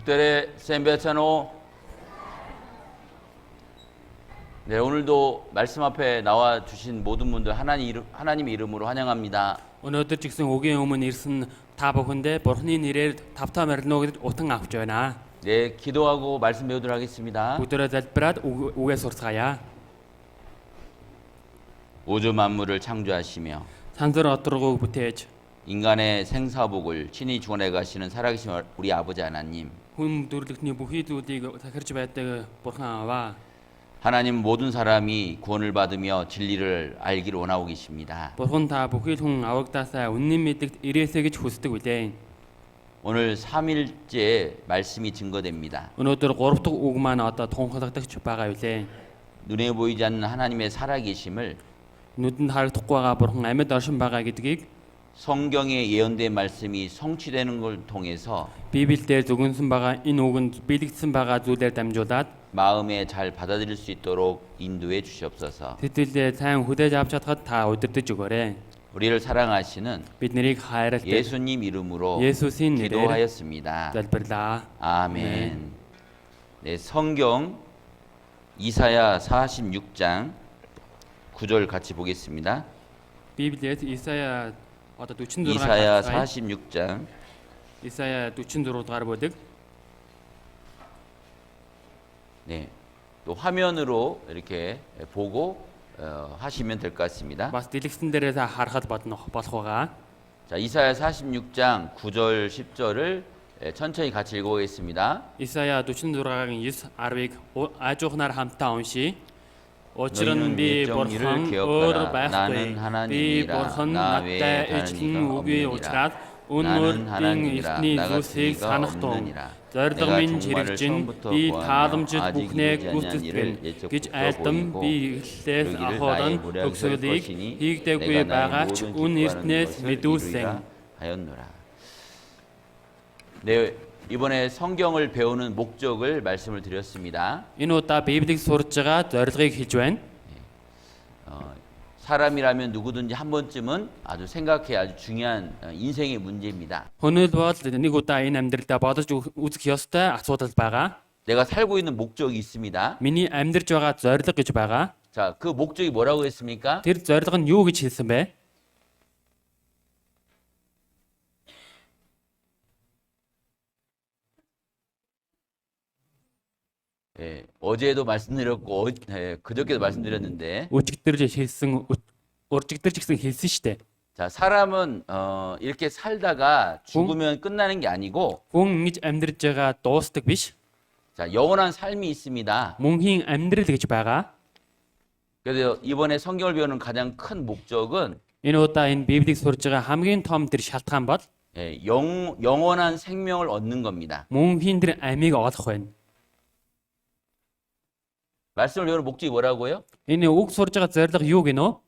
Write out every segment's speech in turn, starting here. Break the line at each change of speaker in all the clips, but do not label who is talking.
북대래 샌베차노. 네, 오늘도 말씀 앞에 나와 주신 모든 분들 하나님 이름으로 환영합니다.
Өнөөдөр ч гэсэн өгийн өмнө ирсэн та бүхэндээ Бурхны нэрээр тавтаа маринууг утан авч байна.
네, 기도하고 말씀 배우도록 하겠습니다.
Бүгдээрээ залбираад үгээ сурцгаая.
우주 만물을 창조하시며
Санзар одрогыг бүтээж
인간의 생사복을 친히 주관해 가시는 살아계신 우리 아버지 하나님.
хүн төрлөختний бүхий зүйлийг захирч байдаг Бурхан Аава.
하나님 모든 사람이 구원을 받으며 진리를 알기를 원하고 계십니다.
Бурхан та бүхий хүн аврагдаасаа үнэн мэдэгт ирээсэй гэж хүсдэг үлээ.
오늘 3일째 말씀이 증거됩니다.
Өнөөдөр 3 дахь үг маань одоо тунхаглагдаж байгаа үлээ.
눈에 보이지 않는 하나님의 살아계심을
Нүдэнд харагдахгүй байгаа Бурхан амьд оршин байгаа гэдгийг
성경의 예언된 말씀이 성취되는 걸 통해서
Библиэлд зөвгөнсөн байгаа энэ үгэнд биелэгдсэн байгаа зүйлээр дамжуулаад
마음에 잘 받아들일 수 있도록 인도해 주시옵소서.
сэтгэлдээ сайн хүлээж авч чадхад та удирдах өгөөрэй.
우리를 사랑하시는
Бид нарыг хайрлаж
예수님 이름으로
예수신 нэрээр
기도하였습니다.
залбирлаа.
아멘. 네, 성경 이사야 46장 9절 같이 보겠습니다.
Библиэд Исая одоо 46
이사야 46장
Исая 44 дугаар бүлэг.
네, 또 화면으로 이렇게 보고 하시면 될 것 같습니다.
Бас дэлгэцэн дээрээс харахад болох байгаа.
자, 이사야 46장 9절 10절을 천천히 같이 읽어보겠습니다.
Исая 46-гийн 9 10-ыг аажуухнаар хамтаа уншийе. Учир нь би Бурхан өөр байхгүй. Би Бурхан надтай ижлэн үгүй учраас үнмөрдийн эртний зүйлсийг санах тун. Зориг минь чирэгжин би тааламжид бүхнээ гүйцэтгэл гэж айлдам би эхлээс ахуулан төгсгөлийг хийгдэггүй байгаач үн эртнээс мэдүүлсэн.
하였노라. 네, 이번에 성경을 배우는 목적을 말씀을 드렸습니다.
Энэ удаа Библийг сурж байгаа зорилгыг хэлж байна.
사람이라면 누구든지 한 번쯤은 아주 생각해야 아주 중요한 인생의 문제입니다.
Хүнэл бол нэг удаа энэ амьдралдаа бодож үзэх ёстой асуудал байгаа.
내가 살고 있는 목적이 있습니다.
Миний амьдрж байгаа зорилго гэж байгаа.
자, 그 목적이 뭐라고 했습니까?
Тэр зорилго нь юу гэж хэлсэн бэ?
예, 어제도 말씀드렸고 그저께도 말씀드렸는데
Өчигдэрж хэлсэн уржигдэрж гэсэн хэлсэн штэ.
자, 사람은 이렇게 살다가 죽으면 끝나는 게 아니고
Хүн ингэж амьдрж байгаа дуустдаг биш.
자, 영원한 삶이 있습니다.
Мөнхийн амьдрал гэж байгаа.
그래서 이번에 성경을 배우는 가장 큰 목적은
Энэ удаа энэ Библийг сурж байгаа хамгийн том тэр шалтгаан бол
예, 영원한 생명을 얻는 겁니다.
мөнхийн тэр амийг олох байна.
말씀을 배우는 목적이 뭐라고요?
Энэ үг сурж байгаа зорилго юу гинөө?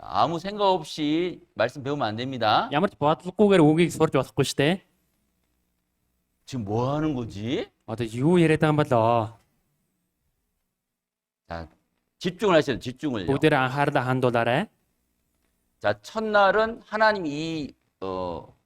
아무 생각 없이 말씀 배우면 안 됩니다.
Ямар ч бодлогогүйгээр үгийг сурж болохгүй штэ.
지금 뭐 하는 거지?
Одоо юу яриад байгаа юм болоо?
자, 집중을 하셔야 돼요. 집중을요.
Бүгдээр анхаарлаа хандуулаарай.
자, 첫날은 하나님이 이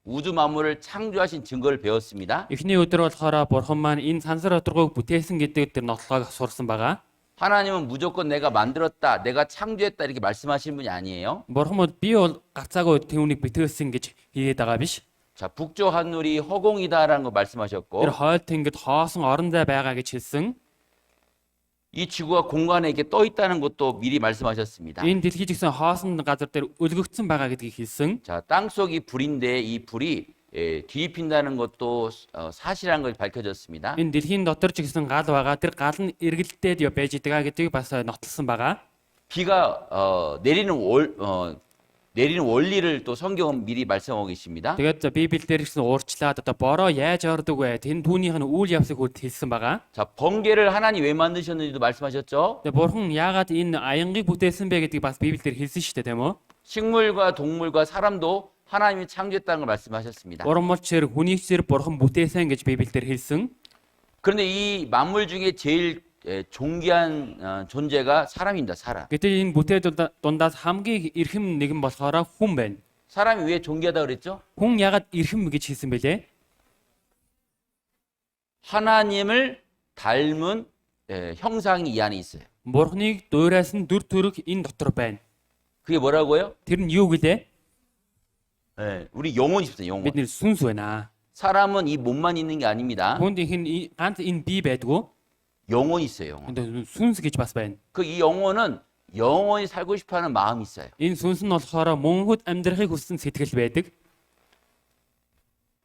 우주 만물을 창조하신 증거를 배웠습니다.
Эхний өдөр болохоор бурхан маань энэ сансар өдргөөг бүтээсэн гэдэг тэр нотлогыг сурсан байгаа.
하나님은 무조건 내가 만들었다, 내가 창조했다 이렇게 말씀하시는 분이 아니에요.
Бурхан бол би бол гарцаагүй түүнийг бүтээсэн гэж хэлээд байгаа биш.
자, 북쪽 하늘이 허공이다라는 거 말씀하셨고
Тэр хоол тэнгид хоосон орон зай байгаа гэж хэлсэн.
이 지구가 공간에 이렇게 떠 있다는 것도 미리 말씀하셨습니다.
Энэ дэлхий гэсэн хоосон газар дээр өлгөгдсөн байгаа гэдгийг хэлсэн.
자, 땅속이 불인데 이 불이 뒤집힌다는 것도 사실한 걸 밝혀졌습니다.
Энэ дэлхийн дотор ч гэсэн гал байгаа. Тэр гал нь эргэлдээд байж байгаа гэдгийг бас нотлсон байгаа.
비가 내리는 원리를 또 성경은 미리 말씀하고 계십니다.
Тэгээд Библиэл дээр гэсэн уурчлаад одоо бороо яаж ордог вэ? Тэн түүнийх нь үйл явцыг хүртэл хэлсэн байгаа.
자, 번개를 하나님 왜 만드셨는지도 말씀하셨죠.
Тэгээд бурхан яагаад энэ аянгийг бүтээсэн бэ гэдгийг бас Библиэл дээр хэлсэн шүү дээ, тийм үү?
식물과 동물과 사람도 하나님이 창조했다는 걸 말씀하셨습니다.
Урамчэр хүнийчээр бурхан бүтээсэн гэж Библиэл дээр хэлсэн.
그런데 이 만물 중에 제일 존귀한 존재가 사람입니다. 사람.
Гэтэл энэ бүтээд дундаас хамгийн эрхэм нэгэн болохоор хүн байна.
사람이 왜 존귀하다 그랬죠?
Хүн яагаад эрхэм гэж хэлсэн бэлээ?
하나님을 닮은 형상이 이 안에 있어요.
Бурхныг дуурайсан дүр төрх энэ дотор байна.
그게 뭐라고요?
Тэр нь юу гэлээ?
우리 영혼이 있습니다. 영혼.
Бид нэр сүнс байна.
사람은 이 몸만 있는 게 아닙니다.
Хүнд ганц энэ бие байдгүй.
영혼이 있어요. 영혼.
근데 сүнс гэж бас байна.
그 이 영혼은 영원히 살고 싶어하는 마음이 있어요.
Энэ сүнс нь болохоор мөнхөд амьдрахыг хүссэн сэтгэл байдаг.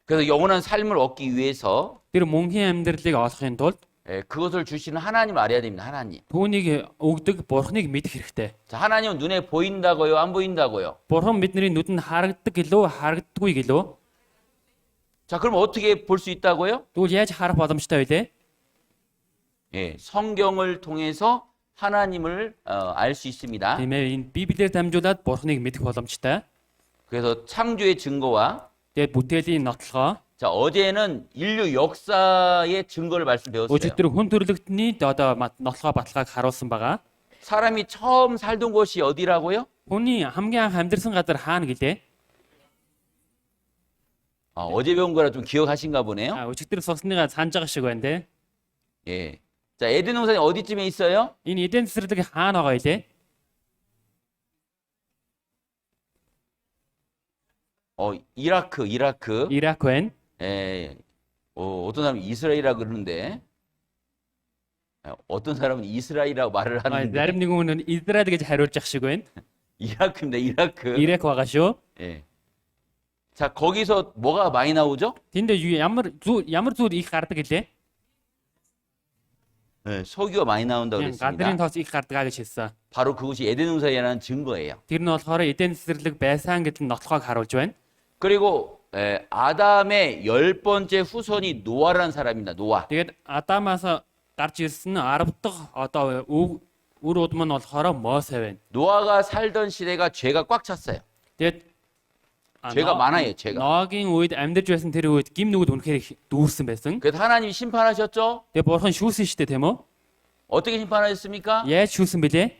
그래서 영원한 삶을 얻기 위해서
Тэр мөнхийн амьдралыг олохын тулд
그것을 주시는 하나님을 알아야 됩니다. 하나님.
түүнийг өгдөг бурхныг мэдэх хэрэгтэй.
자, 하나님은 눈에 보인다고요? 안 보인다고요?
Бурхан бидний нүдэнд харагддаг гэлөө харагддаггүй гэлөө?
자, 그럼 어떻게 볼 수 있다고요?
Тэгвэл яаж харах боломжтой вэ?
성경을 통해서 하나님을 알 수 있습니다.
Тийм ээ, энэ Библиэр дамжуулаад бурхныг мэдэх боломжтой.
그래서 창조의 증거와
Тэгээд бүтээлийн нотлогоо
자, 어제는 인류 역사의 증거를 말씀 배웠어요.
өчигдөр хүн төрлөختний одоо нотлогоо баталгааг харуулсан байгаа.
사람이 처음 살던 곳이 어디라고요?
Хүний хамгийн анх амьдарсан газар хаана гэлээ?
어제 배운 거라 좀 기억하신가 보네요.
Өчигдөр сонсныгаа санаж байгаа шиг байна те.
예. 자, 에덴 동산이 어디쯤에 있어요?
Энэ эден цэцэрлэг хаана байгаа илээ?
이라크.
Ирак байна.
예. 어떤 사람은 이스라엘이라고 그러는데 어떤 사람은 이스라엘이라고 말을 하는데
Зарим нэгэн хүн нь Израиль гэж хариулж ах шиг байна.
이라크입니다. 이라크.
Ирак байгаа шүү.
예. 자, 거기서 뭐가 많이 나오죠?
Тэнд ямар зүйл их гардаг гэлээ?
석유가 많이 나온다고
Гадрын
그랬습니다.
тоос их гардаг гэж хэлсэн.
바로 그것이 에덴 동산이라는 증거예요.
Тэр нь болохоор эден цэцэрлэг байсан гэдэг нотлохыг харуулж байна.
그리고 아담의 10번째 후손이 노아라는 사람입니다. 노아.
Тэгээд Адамаас гарч ирсэн 10 дахь одоо үр удам нь болохоор Мосе байна.
노아가 살던 시대가 죄가 꽉 찼어요.
Тэгээд
죄가 많아요. 죄가.
Ноагийн үед амьдарч байсан тэр үед гим нүгд үнэхээр их дүүрсэн байсан.
그래서 하나님이 심판하셨죠?
Тэгээд бурхан шүүсэн шүү дээ тийм үү?
어떻게 심판하셨습니까?
Яаж шүүсэн бэлээ?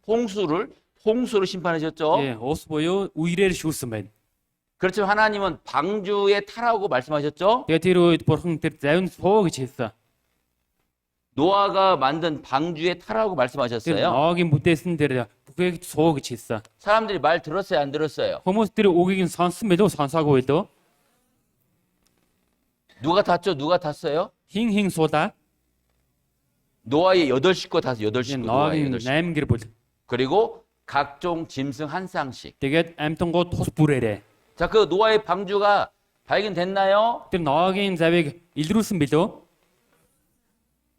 홍수로 심판하셨죠?
Ус буюу үерээр шүүсэн байна.
그렇지만 하나님은 방주에 타라고 말씀하셨죠?
Тэгээд тэр үед бурхан тэр завинд суу гэж хэлсэн.
노아가 만든 방주에 타라고
Тэр
말씀하셨어요.
Ноагийн бүтээсэн тэр бүхээгт суу гэж хэлсэн.
사람들이 말 들었어요, 안 들었어요?
Хүмүүс тэр үгийг нь сонсон билүү, сонсоогүй билүү?
누가 탔죠? 누가 탔어요?
Хин суулаа.
노아의 8식구 탔어요. 8식구. 노아의
Ноагийн
8식구.
8 гэр бүл.
그리고 각종 짐승 한 쌍씩.
Тэгээд амьтангууд тус бүрээрээ.
자, 그 노아의 방주가 발견됐나요?
Тэр Ноагийн завийг илрүүлсэн билүү?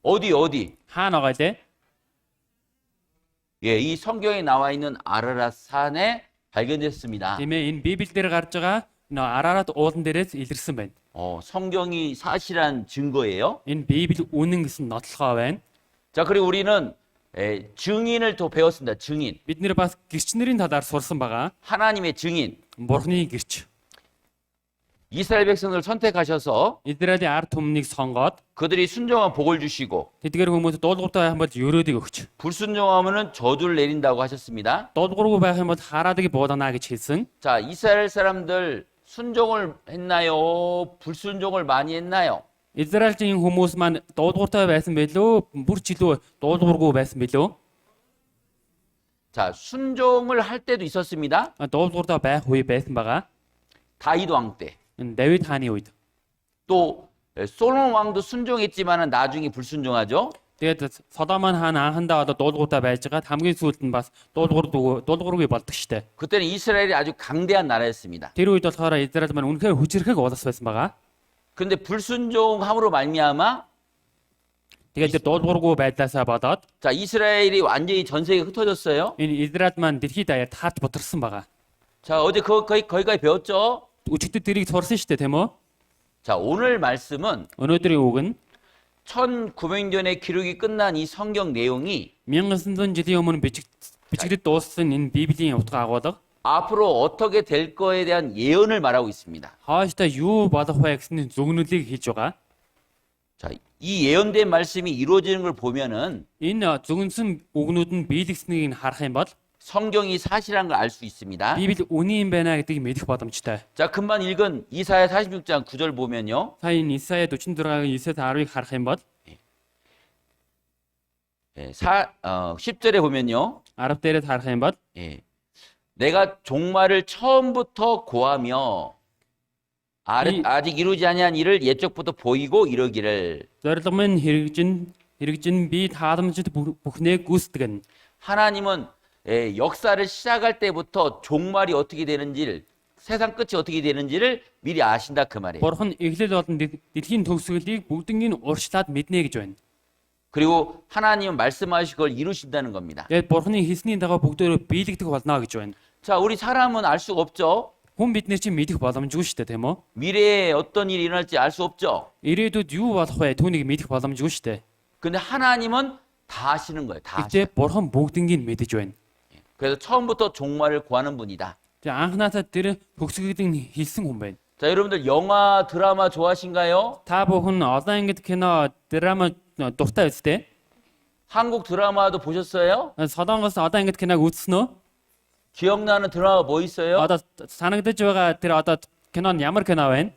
어디?
Хаана байгаа лээ?
예, 이 성경에 나와 있는 아라랏 산에 발견됐습니다.
Тийм ээ, энэ Библиэл дээр гарч байгаа нөө Арарат уулан дээрээс илэрсэн байна.
성경이 사실한 증거예요.
Энэ Библи үнэн гэсэн нотлохоо байна.
자, 그리고 우리는 증인을 또 배웠습니다. 증인.
Бид нэр бас гэрч нарын талаар сурсан байгаа.
하나님의 증인.
Бурхны гэрч.
이스라엘 백성을 선택하셔서
Израилийн ард түмнийг сонгоод
그들이 순종하면 복을 주시고
тэдгээр хүмүүс дуулууртай байх юм бол өрөөдийг өгч.
불순종하면은 저주를 내린다고 하셨습니다.
Дуулуургүй байх юм бол хараадаг буудана гэж хэлсэн.
자, 이스라엘 사람들 순종을 했나요? 불순종을 많이 했나요?
Израильчийн хүмүүс маань дуулууртай байсан билүү? Бүр ч илүү дуулуургүй байсан билүү?
자, 순종을 할 때도 있었습니다.
Дуулууртай байх үе байсан байгаа.
다윗 왕 때.
Энэ Давид хааны үед.
또 솔로몬 왕도 순종했지만은 나중에 불순종하죠.
Тэгээд Содомон хаан анхандаа одоо дуулууртай байж байгаа. Хамгийн сүүлд нь бас дуулуургүй болдог штэ.
그때는 이스라엘이 아주 강대한 나라였습니다.
Тэр үед болохоор Израиль маань үнэхээр хүчрэхэг улс байсан байгаа.
근데 불순종함으로 말미암아
Тэгээд тэр дуулуургүй байдлаасаа болоод
자, 이스라엘이 완전히 전 세계에 흩어졌어요.
энэ Израиль маань дэлхийд даяар таарч бутарсан байгаа.
자, 어제 거기까지 배웠죠?
Өчигдөр тэрийг сурсан штэ тийм үү?
자, 오늘 말씀은
Өнөөдрийн үг нь
1900년의 기록이 끝난 이 성경 내용이
1900 жилийн өмнө бичигдэж дууссан энэ Библийн утга агуулга
앞으로 어떻게 될 거에 대한 예언을 말하고 있습니다.
хаашдаа юу болох вэ гэсэн зөвнөлийг хэлж байгаа.
자, 이 예언된 말씀이 이루어지는 걸 보면은
Энэ зөвнсөн үгнүүд нь биелэгснийг харах юм бол
성경이 사실한 걸 알 수 있습니다.
Библи үнэн юм байна гэдгийг мэдэх боломжтой.
자, 금방 읽은 이사야 46장 9절 보면요.
Та энэ Исая 46-гийн 9-ээс 10-ыг харах юм бол
10절에 보면요.
10 дээрээс харах юм бол
내가 종말을 처음부터 고하며 아직 이루지 아니한 일을 옛적부터 보이고 이러기를
зориг минь хэрэгжин би тааламжид бүхнээ гүйцэтгэн.
하나님은 역사를 시작할 때부터 종말이 어떻게 되는지를 세상 끝이 어떻게 되는지를 미리 아신다 그 말이에요.
Бурхан эглэл болон дэлхийн төгсгөлийг бүгднийг урьдчилаад мэднэ гэж байна.
그리고 하나님은 말씀하신 걸 이루신다는 겁니다.
Тэгээд Бурханы хэлсний дагуу бүгдөө биелэгдэх болно гэж байна.
자, 우리 사람은 알 수가 없죠.
Хүн бид нар чинь мэдэх боломжгүй шүү дээ, тийм үү?
미래에 어떤 일이 일어날지 알 수 없죠.
Ирээдүйд юу болох вэ? Түүнийг мэдэх боломжгүй шүү дээ.
근데 하나님은 다 아시는 거예요. 다 아시죠.
Гэтэ Бурхан бүгднийг мэдэж байна.
그래서 처음부터 종말을 구하는 분이다.
За анхнаасаа тэр төгсгөлийг хэлсэн хүн байна.
자, 여러분들 영화, 드라마 좋아하신가요?
Та бүхэн олон ангид кино, драма дуртай үстэй?
한국 드라마도 보셨어요?
Солонгос одоо ангид киног үзсэн үү?
기억나는 드라마 뭐 있어요?
Одоо санагдаж байгаа тэр одоо кино нь ямар кино вэ?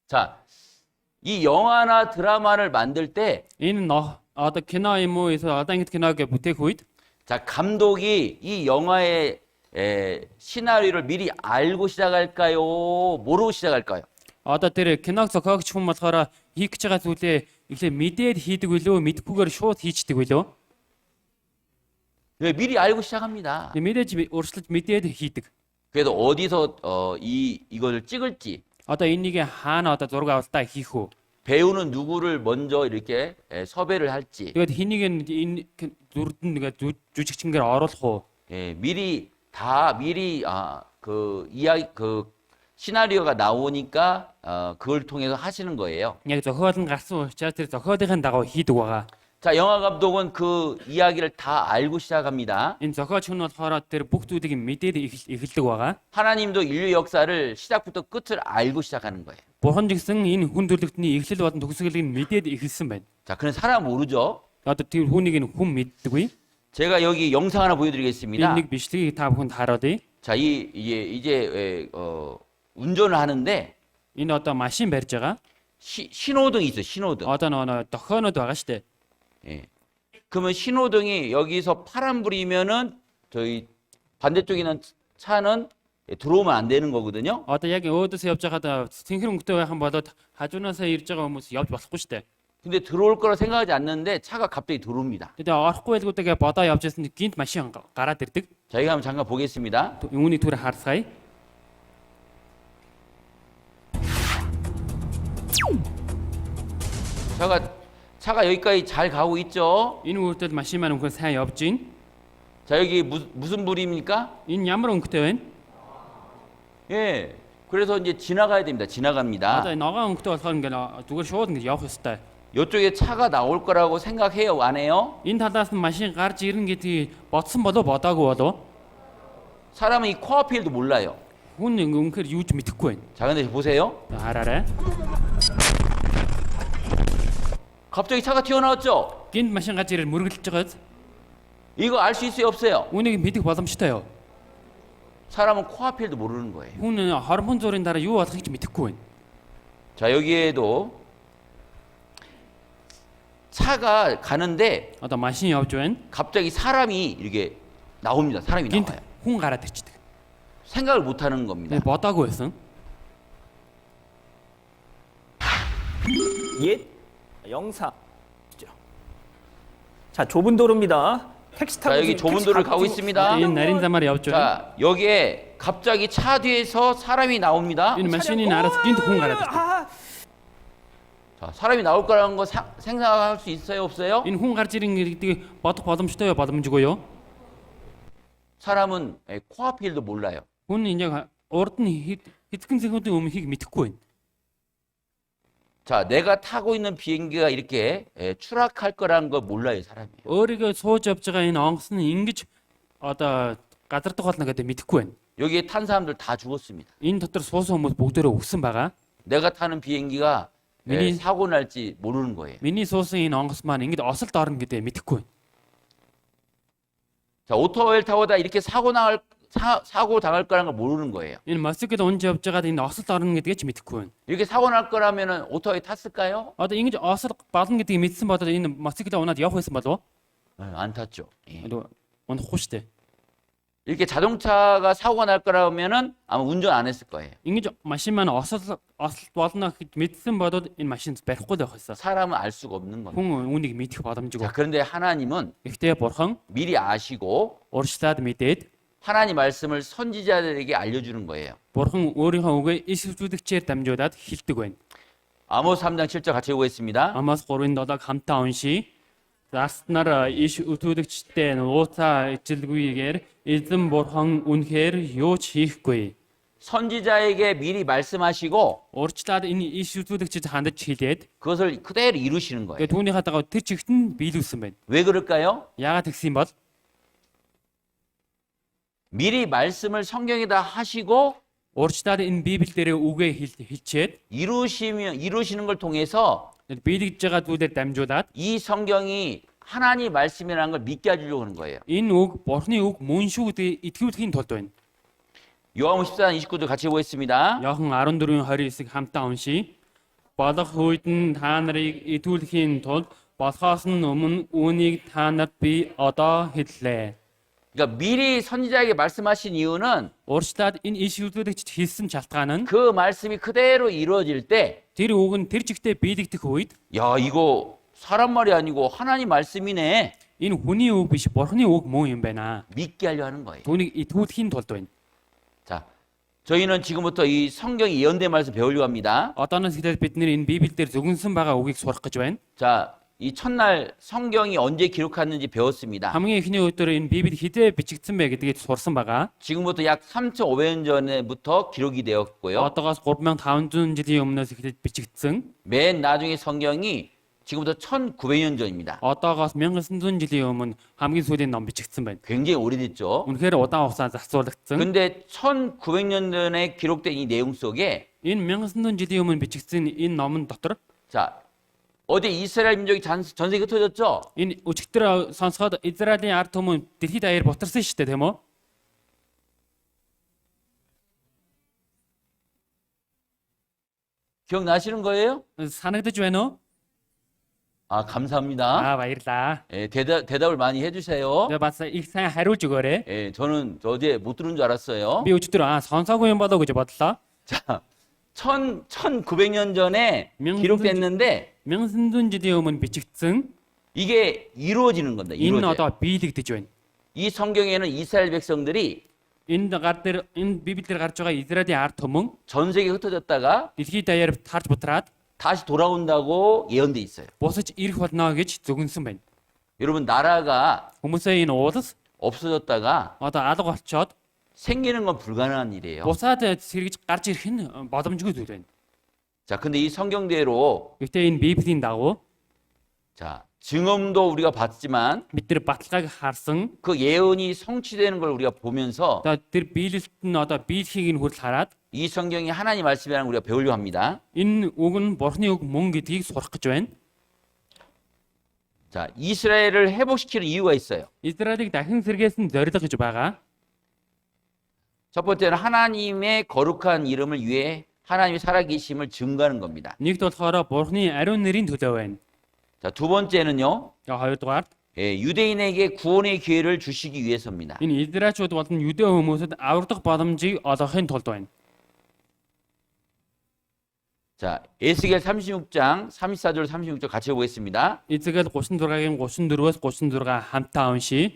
자, 이 영화나 드라마를 만들 때
Энэ одоо кино юм уу? Эсвэл одоо ангид киног бүтээх үед
자, 감독이 이 영화의 시나리오를 미리 알고 시작할까요? 모르고 시작할까요?
одоо тэр киног зохиогч хүн болохоор хийх гэж байгаа зүйлээ эхлээ мэдээд хийдэг билүү, мэдхгүйгээр шууд хийчдэг билүү?
네, 미리 알고 시작합니다.
Мэдээж урьдчилж мэдээд хийдэг.
그래도 어디서 이걸 찍을지
Одоо энэнийг хаана одоо зураг авалтаа хийх үү?
배우는 누구를 먼저 이렇게 섭외를 할지
Тэгээд хэнийг энэ зүрдэнд нэгэ жүжигчнгээр оруулах уу?
미리 그 이야기 그 시나리오가 나오니까 그걸 통해서 하시는 거예요.
Яг зохиол нь гарсан учраас тэр зохиолын дагуу хийдэг байгаа.
자, 영화 감독은 그 이야기를 다 알고 시작합니다.
Энэ зохиолч хүн болохоор тэр бүх зүйлийг мэдээд эхэлдэг байгаа.
하나님도 인류 역사를 시작부터 끝을 알고 시작하는 거예요.
Бурхан гэсэн энэ хүн төрлөختний эхлэл болон төгсгөлийг мэдээд эхэлсэн байна.
자, 그런 사람 모르죠.
Одоо тэр хүнийг хүн мэддэггүй.
제가 여기 영상 하나 보여드리겠습니다.
Энэ нэг бичлэгийг та бүхэнд хараад.
자, 이제 운전을 하는데
Энэ одоо машин барьж байгаа.
신호등이 있어요. 신호등.
Одоо нөгөө дохионод байгаа штэ.
예. 그러면 신호등이 여기서 파란불이면은 저희 반대쪽에 있는 차는 들어오면 안 되는 거거든요.
Одоо яг өөдөөс явж байгаад синхрон өнгөтэй байх юм бол хажуунаасаа ирж байгаа хүмүүс явж болохгүй штэ.
근데 들어올 거라 생각하지 않는데 차가 갑자기 들어옵니다.
Тэгээ орохгүй байлгуудаа бодоо явж байсан гинт машин гараад ирдэг.
저희가 한번 잠깐 보겠습니다.
Үүний түр харсгая.
차가 여기까지 잘 가고 있죠.
Энэ үрдэл машин маань өнгөө сайн явж гин.
자, 여기 무슨 불입니까?
Энэ ямар өнгөтэй байна?
예. 그래서 이제 지나가야 됩니다. 지나갑니다.
Одоо ногоон өнгөтэй болохоор ингээд зүгээр шууд ингээд явах ёстой.
이쪽에 차가 나올 거라고 생각해요, 안 해요?
Энэ талаас нь машин гарч ирнэ гэдгийг бодсон болов бодоогүй болов?
사람은 이 코앞일도 몰라요.
Хүн үнэхээр юуж мэдэхгүй байна.
자, 근데 보세요.
Хараарай.
갑자기 차가 튀어나왔죠?
Гинт машин гарч ирэл мөргөлж байгаа.
이거 알 수 있어요, 없어요?
Үүнийг мэдэх боломжтой юу?
사람은 코앞일도 모르는 거예요.
Хүн хормон зүрийн дараа юу болохыг ч мэдэхгүй байна.
자, 여기에도 차가 가는데
Одоо машин явж байна.
갑자기 사람이 이렇게 나옵니다. 사람이
Гинт
나와요.
хүн гараад ирчихдэг.
생각을 못 하는 겁니다.
Тэгээ бодоогүй байсан.
옛 영상. 자, 좁은 도로입니다. 택시 타고
자, 여기 좁은 도로를 가고 있습니다.
Энэ нарийн замаар явж байна.
자, 여기에 갑자기 차 뒤에서 사람이 나옵니다.
Энэ машины араас гинт хүн гараад ирдэг.
자, 사람이 나올 거라는 거 생각할 수 있어요, 없어요?
Энэ хүн гарч ирнэ гэдгийг бодох боломжтой юу, боломжгүй юу?
사람은 코앞 일도 몰라요.
Хүн энэ яг урд нь хэдхэн секундын өмнөхийг мэдэхгүй байна.
자, 내가 타고 있는 비행기가 이렇게 추락할 거라는 거 몰라요, 사람이.
Өөрийгөө сууж явж байгаа энэ онгоц нь ингэж одоо газардах болно гэдэг мэдэхгүй байна.
여기에 탄 사람들 다 죽었습니다.
Энэ дотор суусан хүмүүс бүгдээрээ өгсөн байгаа.
내가 타는 비행기가
미니-
사고 날지 모르는 거예요.
Миний суусан энэ онгоц маань ингэж осолд орно гэдэг мэдэхгүй байна.
자, 오토바이를 타고 다 이렇게 사고 당할 거라는 걸 모르는 거예요.
Энэ мотоциклд унж явж байгаад энэ осолд орно гэдгийг ч мэдэхгүй байна.
이렇게 사고 날 거라면은 오토바이 탔을까요?
Одоо ингэж осол болно гэдгийг мэдсэн бодоод энэ мотоциклд унаад явах байсан болов уу?
안 탔죠. 예.
Унахгүй шүү дээ.
이렇게 자동차가 사고가 날 거라면은 아마 운전 안 했을 거예요.
Ингэж машин маань осол болно гэж мэдсэн бодоод энэ машинд барихгүй л байх байсан.
사람은 알 수가 없는 겁니다.
Хүн үүнийг мэдэх боломжгүй.
자, 그런데 하나님은
Гэхдээ бурхан
미리 아시고
урьдчилаад мэдээд
하나님 말씀을 선지자들에게 알려주는 거예요.
бурхан өөрийнхөө үгээ иш үзүүлэгчээр дамжуулаад хэлдэг байна.
아모스 3장 7절 같이 보겠습니다.
Амаас 3:7 хамтаа уншия. Заснаар иш үзүүлэгчтэй нууцаа ижилгүйгээр эзэн бурхан үнэхээр юу ч хийхгүй.
선지자에게 미리 말씀하시고
Урьдчилаад энэ иш үзүүлэгчид хандаж хэлээд
그것을 그대로 이루시는 거예요.
тэгээ түүнийхээ дагав тэр чигт нь биелүүлсэн байна.
왜 그럴까요?
Яагаад тэгсэн бол
미리 말씀을 성경에다 하시고
урьдчилаад энэ Библи дээрээ үгээ хэлчихэд
이루시는 걸 통해서
биелэгдэж байгаа зүйлээр дамжуулаад
이 성경이 하나님 말씀이라는 걸 믿게 해주려고 하는 거예요.
энэ үг бурхны үг мөн шүү гэдгийг итгүүлэхийн тулд байна.
요한복음 14장 29절 같이 보겠습니다.
Иохан 14:29-ыг хамтаа уншия. Болох үед нь та нарыг итгүүлэхийн тулд болохоос нь өмнө үүнийг та нарт би одоо хэллээ.
그러니까 미리 선지자에게 말씀하신 이유는
Урьдчилаад энэ иш үзүүлэгчд хэлсэн шалтгаан нь
그 말씀이 그대로 이루어질 때
тэр үг нь тэр чигтээ биелэгдэх үед
야, 이거 사람 말이 아니고 하나님 말씀이네.
энэ хүний үг биш бурхны үг мөн юм байна.
믿게 하려 하는 거예요.
Түүнийг итгүүлэхийн тулд байна.
자, 저희는 지금부터 이 성경의 예언된 말씀 배우려고 합니다.
Одооноос эхлээд бид нэр энэ Библиэлд зөвгөнсөн байгаа үгийг сурах гэж байна.
자, 이 첫날 성경이 언제 기록했는지 배웠습니다.
Хамгийн эхний өдөр энэ Библи хэдээ бичигдсэн бэ гэдгийг сурсан байгаа.
지금부터 약 3,500년 전에부터 기록이 되었고요.
Одоогоос 3500 жилийн өмнөөс эхлээд бичигдсэн.
맨 나중에 성경이 지금부터 1900년 전입니다.
Одоогоос 1900 жилийн өмнө хамгийн сүүлийн ном бичигдсэн байна.
굉장히 오래됐죠.
Үнэхээр удаан хугацаа зарцуулагдсан.
근데 1900년 전에 기록된 이 내용 속에
Энэ 1900 жилийн өмнө бичигдсэн энэ номон дотор
자, 어제 이스라엘 민족이 전세계 흩어졌죠?
Энэ өчигдөр сонсоход Израилийн ард түмэн дэлхийд даяар бутарсан шүү дээ, тийм үү?
기억나시는 거예요?
Санагдаж байна уу?
아, 감사합니다.
Баярлаа.
예, 대답을 많이 해주세요.
Тэгээ бас их сайн хариулж өгөөрэй.
예, 저는 어제 못 들은 줄 알았어요.
Би өчигдөр сонсоогүй юм болоо гэж бодлоо.
자, 1900년 전에
명-
기록됐는데
1400 жилийн өмнө бичигдсэн
이게 이루어지는 겁니다.
энэ нь
이루어져요.
одоо биелэгдэж байна.
이 성경에는 이스라엘 백성들이
Энэ Библиэр гарч байгаа Израилийн ард түмэн
전 세계 흩어졌다가
дэлхийд даяар тарж бутраад
다시 돌아온다고 예언돼 있어요.
бусаж ирэх болно гэж зөвгөнсөн байна.
여러분, 나라가
Хүмүүсээ энэ уулс
없어졌다가
одоо алга болчоод
생기는 건 불가능한 일이에요.
бусаад сэргэж гарч ирэх нь боломжгүй зүйл байна.
자, 근데 이 성경대로
Гэхдээ энэ Библийн дагуу
자, 증언도 우리가 봤지만
бид нар баталгааг харсан.
그 예언이 성취되는 걸 우리가 보면서
Одоо тэр биелэлт нь одоо биелхийг нь хүртэл хараад
이 성경이 하나님 말씀이라는 걸 우리가 배우려고 합니다.
энэ үг нь Бурхны үг мөн гэдгийг сурах гэж байна.
자, 이스라엘을 회복시키는 이유가 있어요.
Израилийг дахин сэргээсэн зорилго гэж байгаа.
첫 번째는 하나님의 거룩한 이름을 위해 하나님의 살아계심을 증거하는 겁니다.
Нэгд болохоор Бурхны ариун нэрийн төлөө байна.
자, 두 번째는요,
За хоёрдугаар
예, 유대인에게 구원의 기회를 주시기 위해서입니다.
энэ Израильчууд болон Юдэ хүмүүсэд аврагдах боломжийг олгохын тулд байна.
자, 에스겔 36장 34절 36절 같이 보겠습니다.
Эзэгэл 36-гийн 34-өөс 36 хамтаа уншия.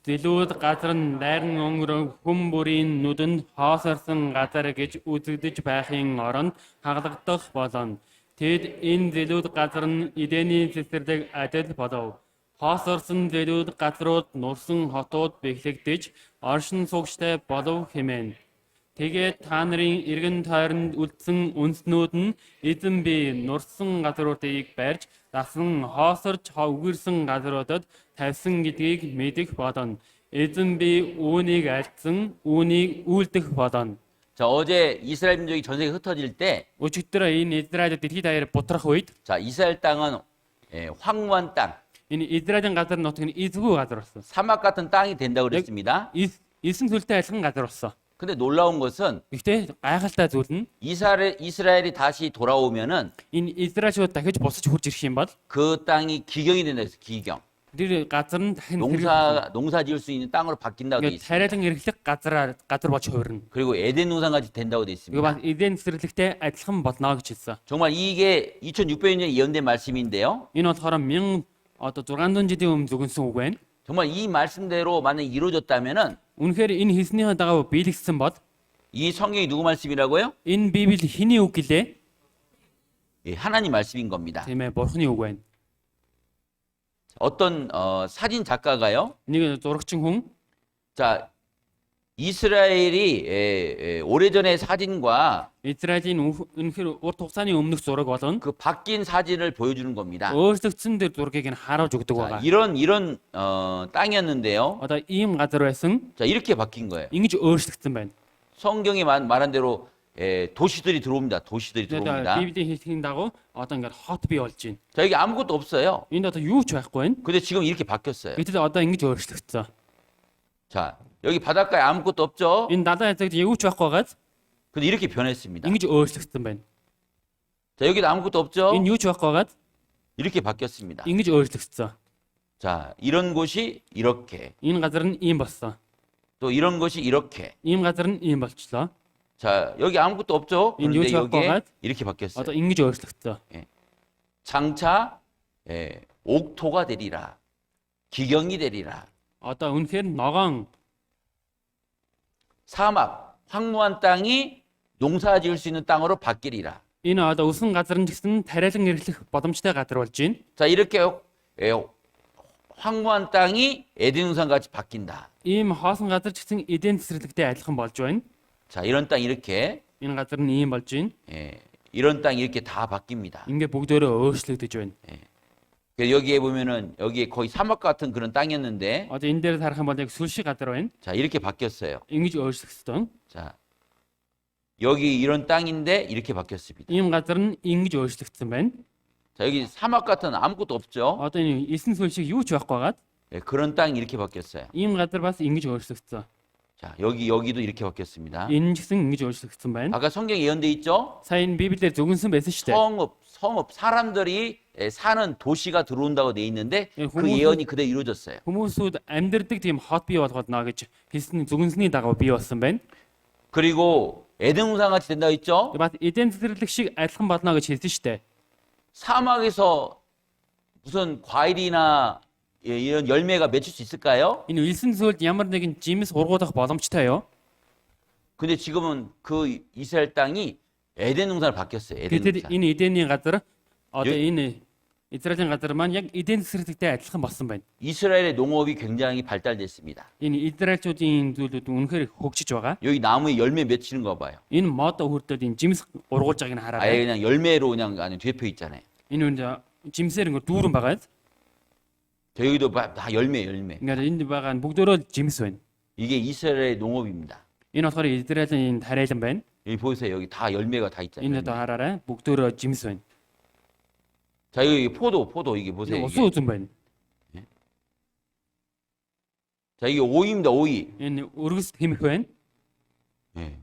Зэлүүд газар нь дайран өнгөрөө хүм бүрийн нүдэнд хоосорсон газар гэж үзэгдэж байхын оронд хаглагдах болно. Тэд энэ зэлүүд газар нь Эдений цэцэрлэг адил болов. Хоосорсон зэлүүд газрууд нурсан хотууд бэхлэгдэж оршин суугчтай болов хэмээн. Тэгээд та нарын эргэн тойронд үлдсэн үндэснүүд нь эзэн би нурсан газруудыг барьж дасан хоосорч үгэрсэн газруудад тавьсан гэдгийг мэдэх болно. Эзэн би үүнийг альцсан, үүнийг үйлдэх болно.
자, 어제 이스라엘 민족이 전 세계 흩어질 때,
Өчигдөр энэ Израиль дэлхийд даяар бутрах үед
자, 이스라엘 땅은 예, 황무한 땅,
энэ Израилийн газар нутг нь эзгүй газар болсон.
사막 같은 땅이 된다고 그랬습니다.
Эсэн сүлтэй айлхан газар болсон.
근데 놀라운 것은
Гэхдээ гайхалтай зүйл нь
이스라엘이 다시 돌아오면은
энэ Израильчууд дахиж босож хурж ирэх юм бол
그 땅이 기경이 된다 해서 기경.
тэр газар нь дахин
농사 지을 수 있는 땅으로 바뀐다고 돼
ингээд
있습니다.
тариалан эрхлэх газар болж хувирна.
그리고 에덴 농산같이 된다고 돼
이거
있습니다.
бас эден цэцэрлэгтэй адилхан болно гэж хэлсэн.
정말 이게 2600년에 예언된 말씀인데요.
Энэ болохоор 1600 жилийн өмнө зөвгөнсөн үг байна.
정말 이 말씀대로 만약 이루어졌다면은
Үнэхээр энэ хэлснийхээ дагуу биелэгдсэн бол
이 성경이 누구 말씀이라고요?
энэ Библи хэний үг гэлээ?
예, 하나님 말씀인 겁니다.
Тийм ээ, Бурхны үг байна.
어떤 사진 작가가요.
Нэг зурагчин хүн
자, 이스라엘이 오래전의 사진과
Израилийн үнэхээр урт хугацааны өмнөх зураг болон
그 바뀐 사진을 보여주는 겁니다.
өөрчлөгдсөн тэр зургийг нь харуулж өгдөг
자,
байгаа.
이런 땅이었는데요.
Одоо ийм газар байсан,
자, 이렇게 바뀐 거예요.
ингэж өөрчлөгдсөн байна.
성경이 말한 대로 도시들이 들어옵니다. 도시들이
Тэгээд
들어옵니다.
Библийн хэлхийн дагуу одоо ингээд хот бий болж байна.
자, 여기 아무것도 없어요.
Энд одоо юу ч байхгүй байна.
근데 지금 이렇게 바뀌었어요.
Гэтэл одоо ингэж өөрчлөгдсөн.
자, 여기 바닷가에 아무것도 없죠.
Энэ далайн хэсэгт юу ч байхгүй байгаад
근데 이렇게 변했습니다.
ингэж өөрчлөгдсөн байна.
자, 여기도 아무것도 없죠.
Энэ юу ч байхгүй байгаад
이렇게 바뀌었습니다.
ингэж өөрчлөгдсөн.
자, 이런 곳이 이렇게,
Энэ газар нь ийм болсон.
또 이런 곳이 이렇게.
Ийм газар нь ийм болчлоо.
자, 여기 아무것도 없죠.
인
그런데
요청
여기에
학과가
이렇게 바뀌었어요.
Одоо ингэж өөрчлөгдсөн.
장차 옥토가 되리라. 기경이 되리라.
Одоо үнэхээр ногоон
사막, 황무한 땅이 농사 지을 수 있는 땅으로 바뀌리라.
энэ одоо өсөн газар нь гэсэн тариалан эрхлэх боломжтой газар болж байна.
자, 이렇게 황무한 땅이 에덴 동산 같이 바뀐다.
Ийм хоосон газар ч гэсэн эдийн цэцэрлэгтэй адилхан болж байна.
자, 이런 땅 이렇게,
Энэ газар нь ийм болж байна.
이런 땅 이렇게 다 바뀝니다.
Ингээ бүгдөө өөрчлөгдөж байна.
그래서 여기에 보면은 여기에 거의 사막 같은 그런 땅이었는데,
Одоо энэ дээр харах юм бол яг сүлшиг газар байна.
자, 이렇게 바뀌었어요.
Ингэж өөрчлөгдсөн.
자, 여기 이런 땅인데 이렇게 바뀌었습니다.
Ийм газар нь ингэж өөрчлөгдсөн байна.
자, 여기 사막 같은 아무것도 없죠.
Одоо энэ эсэн сүлшиг юу ч байхгүй байгаад
예, 그런 땅이 이렇게 바뀌었어요.
ийм газар бас ингэж өөрчлөгдсөн.
자, 여기도 이렇게 바뀌었습니다.
Энэ ч гэсэн ингэж өөрчлөгдсөн байна.
아까 성경에 예언돼 있죠?
Сайн Библиэр зөвгөнсөн байсан шүү дээ.
성읍, 사람들이 사는 도시가 들어온다고 돼 있는데
예,
그 예언이 그대로 이루어졌어요.
Хүмүүсүүд амьдардаг тийм хот бий болгоно гэж хэлсэн зөвгөнсний дагуу бий болсон байна.
그리고 에덴 우상 같이 된다고 했죠?
Бас эден цэцэрлэг шиг адилхан болно гэж хэлсэн шүү дээ.
사막에서 무슨 과일이나 이런 열매가 맺힐 수 있을까요?
Энэ үлсэн зүйлд ямар нэгэн жимс ургуулах боломжтой юу?
근데 지금은 그 이스라엘 땅이 에덴 동산으로 바뀌었어요. 에덴
Гэтэл
동산.
энэ эдений газар одоо
예.
энэ Израилийн газар маань яг эден цэцэрлэгтэй адилхан болсон байна.
이스라엘의 농업이 굉장히 발달됐습니다.
Энэ Израильчүүдийн зүйлүүд үнэхээр хөгжиж байгаа.
여기 나무에 열매 맺히는 거 봐요.
Энэ мод хүртэл энэ жимс ургуулж байгааг нь
아예
хараарай.
그냥 열매로 그냥 안에 뒤덮여 있잖아요.
Энэ үнд жимсээр ингэ дүүрэн байгаа.
저 여기도 다 열매.
Ингээд энд байгаа нь бүгдөө жимс байна.
이게 이스라엘의 농업입니다.
Энэ болохоор Израилийн тариалан байна.
여기 보세요. 여기 다 열매가 다 있잖아요.
Энэ одоо хараарай. бүгдөө жимс байна.
자, 여기 포도 이게 보세요.
Энэ
이게.
усан үзэн байна.
자, 이게 오이입니다. 오이.
Энэ өргөс хэмэх байна.
예.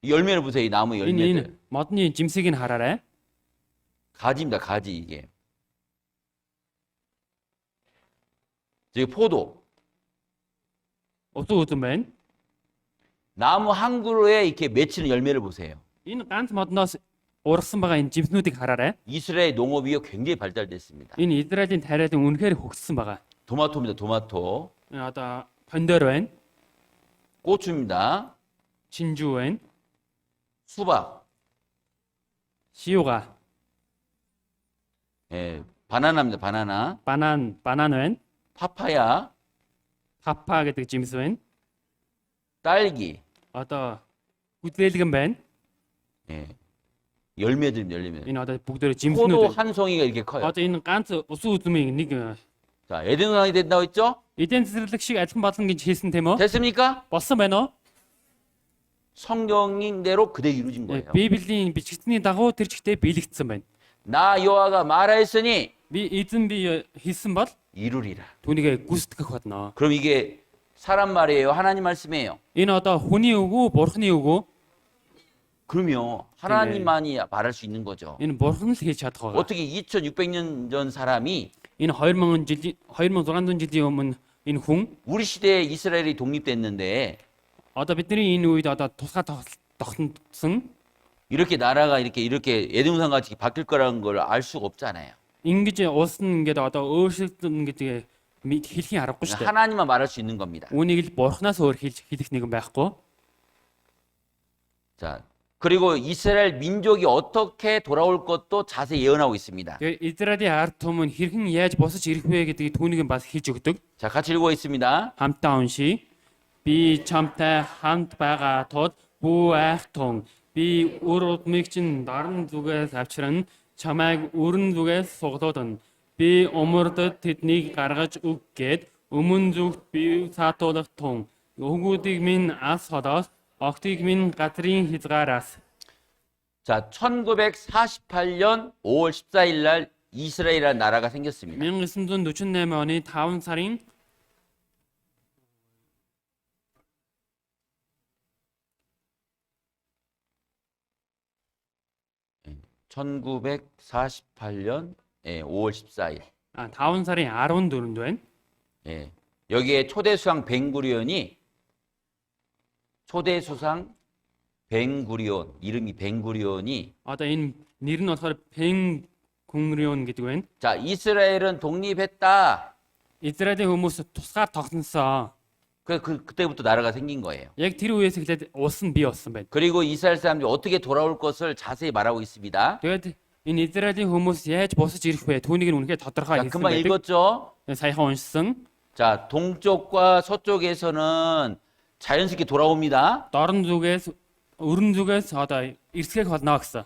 이 열매를 보세요. 이 나무
Энэ
열매들.
модны жимсийг нь хараарай.
가지입니다. 가지 이게. 저기 포도.
Усан үзэн байна.
나무 한 그루에 이렇게 맺히는 열매를 보세요.
Энэ ганц модноос ургасан байгаа энэ жимснүүдийг хараарай.
이스라엘 농업이 굉장히 발달됐습니다.
Энэ Израилийн тариалан үнэхээр хөгжсөн байгаа.
토마토입니다. 토마토.
Энэ одоо помидор байна.
고추입니다.
진주 байна.
수박.
시오가,
예, 바나나입니다. 바나나.
바난 байна.
파파야.
파파 гэдэг жимс байна.
딸기.
Одоо хүлээлгэн байна.
예. 열매들입니다. 열매.
Энэ одоо бүгдөө
포도
жимснүүд.
한 송이가 이렇게 커요.
Одоо энэ ганц усан үзмийн нэг
자, 에덴 우상이 된다고 했죠?
эден цэцэрлэг шиг адилхан болно гэж хэлсэн тийм үү?
됐습니까?
Болсон байна уу?
성경인대로 그대로 이루어진 거예요.
Библийн бичигдсэний дагуу тэр чигтээ биелэгдсэн байна.
나 여호와가 말하였으니
Би эзэн би хэлсэн бол
이루리라.
түүнийг гүйцэтгэх болно.
그럼 이게 사람 말이에요? 하나님 말씀이에요?
Энэ одоо хүний үг үү, бурхны үг үү?
그러면 하나님만이 말할 수 있는 거죠.
Энэ бурхан л хийж чадах байгаа.
어떻게 2600년 전 사람이
Энэ 2600 жилийн өмнө энэ хүн
우리 시대에 이스라엘이 독립됐는데
одоо бидний энэ үед одоо тусгай тогтсон
이렇게 나라가 이렇게 에덴 우상 같이 바뀔 거라는 걸 알 수가 없잖아요.
ингэж уус нь ингээд одоо өөрчлөгдөн гэдэг хэлхийн аргагүй шүү дээ.
하나님만 말할 수 있는 겁니다.
Үүнийг л бурхнаас өөр хэлэх нэгэн байхгүй.
자, 그리고 이스라엘 민족이 어떻게 돌아올 것도 자세히 예언하고 있습니다.
Тэгээ Израилийн ард түмэн хэрхэн яаж босож ирэх вэ гэдгийг түүнийг бас хийж өгдөг.
자, 같이 읽어보겠습니다.
Хамтаа уншия. Би чамтай хамт байгаа тул бүү айхтун. Би үр удмыг чинь даран зүгээс авчран чамайг өрн зүгээс суглуулна. Би умардад тэднийг гаргаж өг гээд өмнө зүгт би саатуулах тун. Өгүүдийг минь ас холоос, огтыг минь газрын хязгаараас.
자, 1948년 5월 14일 날 이스라엘이라는 나라가 생겼습니다.
1948 оны 5 сарын
1948년 5월 14일.
5 сарын 14-нд байна.
예. 여기에 초대수상 벤구리온이 초대수상 벤구리온 이름이 벤구리온이
Одоо энэ нэр нь болохоор Пен Гүнгрион гэдэг байна.
자, 이스라엘은 독립했다.
Израилийн хүмүүс тусгаар тогтносон.
그때부터 나라가 생긴 거예요.
Яг тэр үеэс эхлээд улс нь бий болсон байна.
그리고 이스라엘 사람들이 어떻게 돌아올 것을 자세히 말하고 있습니다.
Тэгээд энэ Израилийн хүмүүс яаж босож ирэх вэ? Түүнийг нь үнэхээр тодорхой
자,
хэлсэн
금방
байдаг.
읽었죠?
Саяхан уншсан.
자, 동쪽과 서쪽에서는 자연스럽게 돌아옵니다.
Дорн зүгээс, өрн зүгээс одоо эрсгэх болно гэсэн.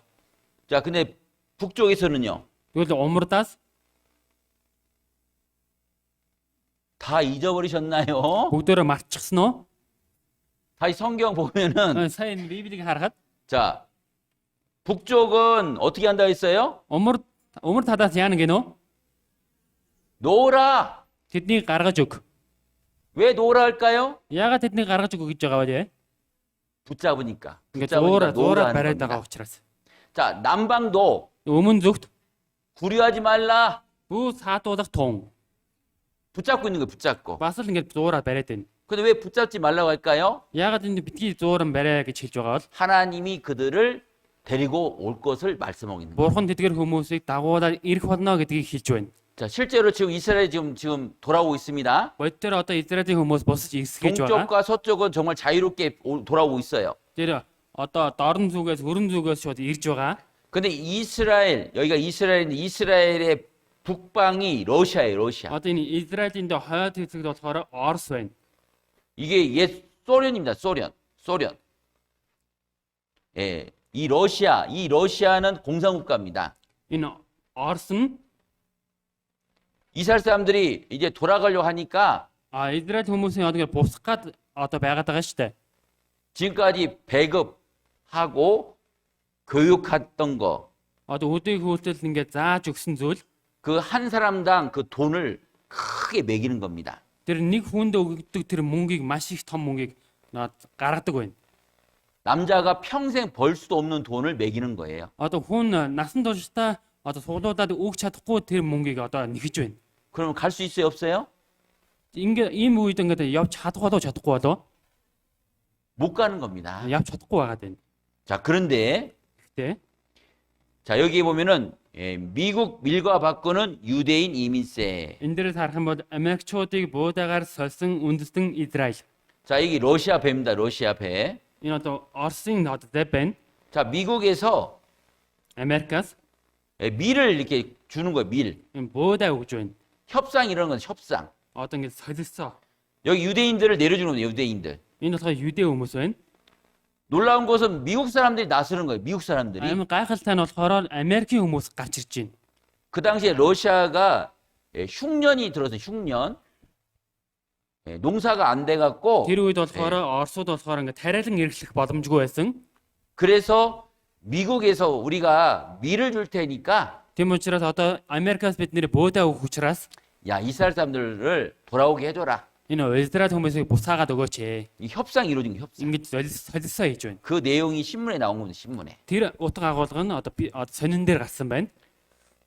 자, 근데 북쪽에서는요.
Тэгвэл умардаас
다 잊어버리셨나요?
бүгдөө марчихсан уу?
다시 성경 보면은
Сайн Библийг харахад
자, 북쪽은 어떻게 한다 했어요?
Умар талаас яана гинөө?
놓으라.
Тэднийг гаргаж өг.
왜 놓으라 할까요?
Яагаад тэднийг гаргаж өгөх гэж байгаа вэ?
붙잡으니까.
Ингээд
붙잡으니까
зуура
놓으라
бариад
하는
байгаа
겁니다.
учраас.
자, 남방도
Өмнө зүгт
구려하지 말라.
бүү саатуулах тун.
붙잡고 있는 거예요. 붙잡고.
Бас л ингээд зуураа бариад байна.
근데 왜 붙잡지 말라고 할까요?
Яагаад энэ битгий зууран бариа гэж хэлж байгаа бол
하나님이 그들을 데리고 올 것을 말씀하고 있는 거예요.
Бурхан тэдгэр хүмүүсийг дагуулаад ирэх болно гэдгийг хэлж байна.
자, 실제로 지금 이스라엘이 지금 돌아오고 있습니다.
Бодтер одоо Израилийн хүмүүс босч ирсгэж байгаа.
동쪽과 서쪽은 정말 자유롭게 돌아오고 있어요.
Тэр одоо дорн зүгээс хөрөн зүгээс шууд ирж байгаа.
근데 이스라엘, 여기가 이스라엘인데 이스라엘의 북방이 러시아예요, 러시아.
Одоо энэ Израилийн дэ хойд хэсэгт болохоор Орос байна.
이게 옛 소련입니다, 소련. 소련. 예, 이 러시아는 공산국가입니다.
Энэ Орос нь
이스라엘 사람들이 이제 돌아가려고 하니까
Израиль хүмүүсийн одоо ингэ бусах гад одоо байгаад байгаа шүү дээ.
지금까지 배급하고 교육했던 거,
Одоо өдөө хөөцөл ингэ зааж өгсөн зүйл
그 한 사람당 그 돈을 크게 매기는 겁니다.
тэр нэг хүнд өгдөг тэр мөнгийг маш их том мөнгийг гаргадаг байна.
남자가 평생 벌 수도 없는 돈을 매기는 거예요.
Одоо хүн насан туршдаа одоо суглуудад өгч чадахгүй тэр мөнгийг одоо нэхэж байна.
그러면 갈 수 있어요, 없어요?
Ингээ ийм үед ингээд явж чадах болоо чадахгүй болоо
못 가는 겁니다.
явж чадахгүй байгаад байна.
자, 그런데
Гэхдээ
자, 여기 보면은 미국 밀과 바꾸는 유대인 이민세.
энэ дээрээс харах юм бол Америкчуудыг буудагаар сольсон үндэстэн Израиль.
자, 여기 러시아 배입니다. 러시아 배.
Энэ одоо Оросын одоо зэв байна.
자, 미국에서
Америкаас
밀을 이렇게 주는 거예요. 밀.
энэ буудаа өгж байна.
협상 이런 건 협상.
Одоо ингэ солилцоо.
여기 유대인들을 내려주는 거예요. 유대인들.
Энэ болохоор юдэ хүмүүс байна.
놀라운 것은 미국 사람들이 나서는 거예요. 미국 사람들이.
Амин гайхалтай нь болохоор Америкийн хүмүүс гарч ирж байна.
그 당시에 러시아가 흉년이 들어서 흉년. 농사가 안 돼 갖고
Тэр үед болохоор Оросууд болохоор ингэ тариалан эргэлэх боломжгүй байсан.
그래서 미국에서 우리가 밀을 줄 테니까
Тийм учраас одоо Америкаас бид нэр буудаа өгөх учраас
야, 이스라엘 사람들을 돌아오게 해줘라.
энэ Израиль хүмүүсийг бусаагаад өгөөч.
이 협상 이루어진 거 협상.
Ингэж солилцоо хийж байна.
그 내용이 신문에 나온 겁니다. 신문에.
Тэр утга агуулга нь одоо сонин дээр гарсан байна.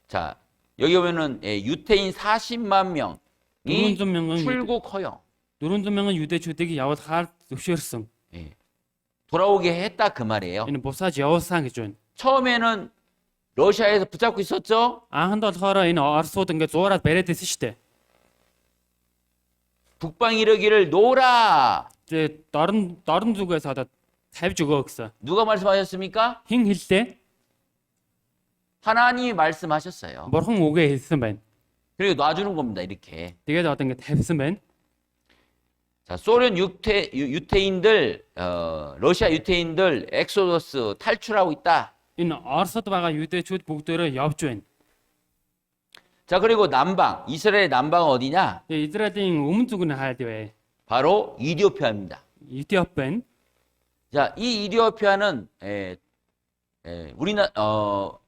자, 여기 보면은 유태인 40만 명이
400 мянган
출국 허용.
400 мянган 유대чүүдийг явуулахаар зөвшөөрсөн.
돌아오게 했다 그 말이에요.
Энэ бусааж явуулсан гэж байна.
처음에는 러시아에서 붙잡고 있었죠.
Анханд болохоор энэ Оросууд ингээд зуураад бариад байсан шүү дээ.
북방 이르기를 놓으라.
Тэгээ дорн зүгээс одоо тавьж өгөө гэсэн.
누가 말씀하셨습니까?
Хэн хэллээ?
하나님이 말씀하셨어요.
Бурхан үгээ хэлсэн байна.
그리고 놔주는 겁니다. 이렇게.
Тэгээд одоо ингээд тавьсан байна.
자, 소련 유태인들, 러시아 유태인들 엑소더스 탈출하고 있다.
Энэ Оросд байгаа 유대чүүд бүгдөө явж байна.
자, 그리고 남방, 이스라엘의 남방은 어디냐?
Тэгээ Израилийн өмнө зүг нь хайд вэ?
바로 이디오피아입니다.
Этиоп байна.
자, 이 이디오피아는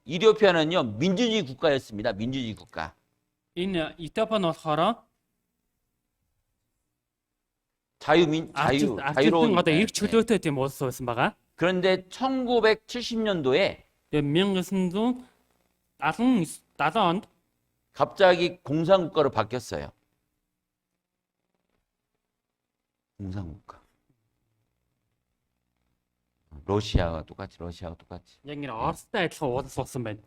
이디오피아는요 민주주의 국가였습니다. 민주주의 국가.
Энэ Этиоп нь болохоор
자유로운.
одоо эрх чөлөөтэй тийм улс байсан байгаа.
그런데 1970년도에
Тэгээ 1970 онд
갑자기 공산국가로 바뀌었어요. 공산국가. 러시아가 똑같이.
яг нэр Оростой адилхан улс болсон байна.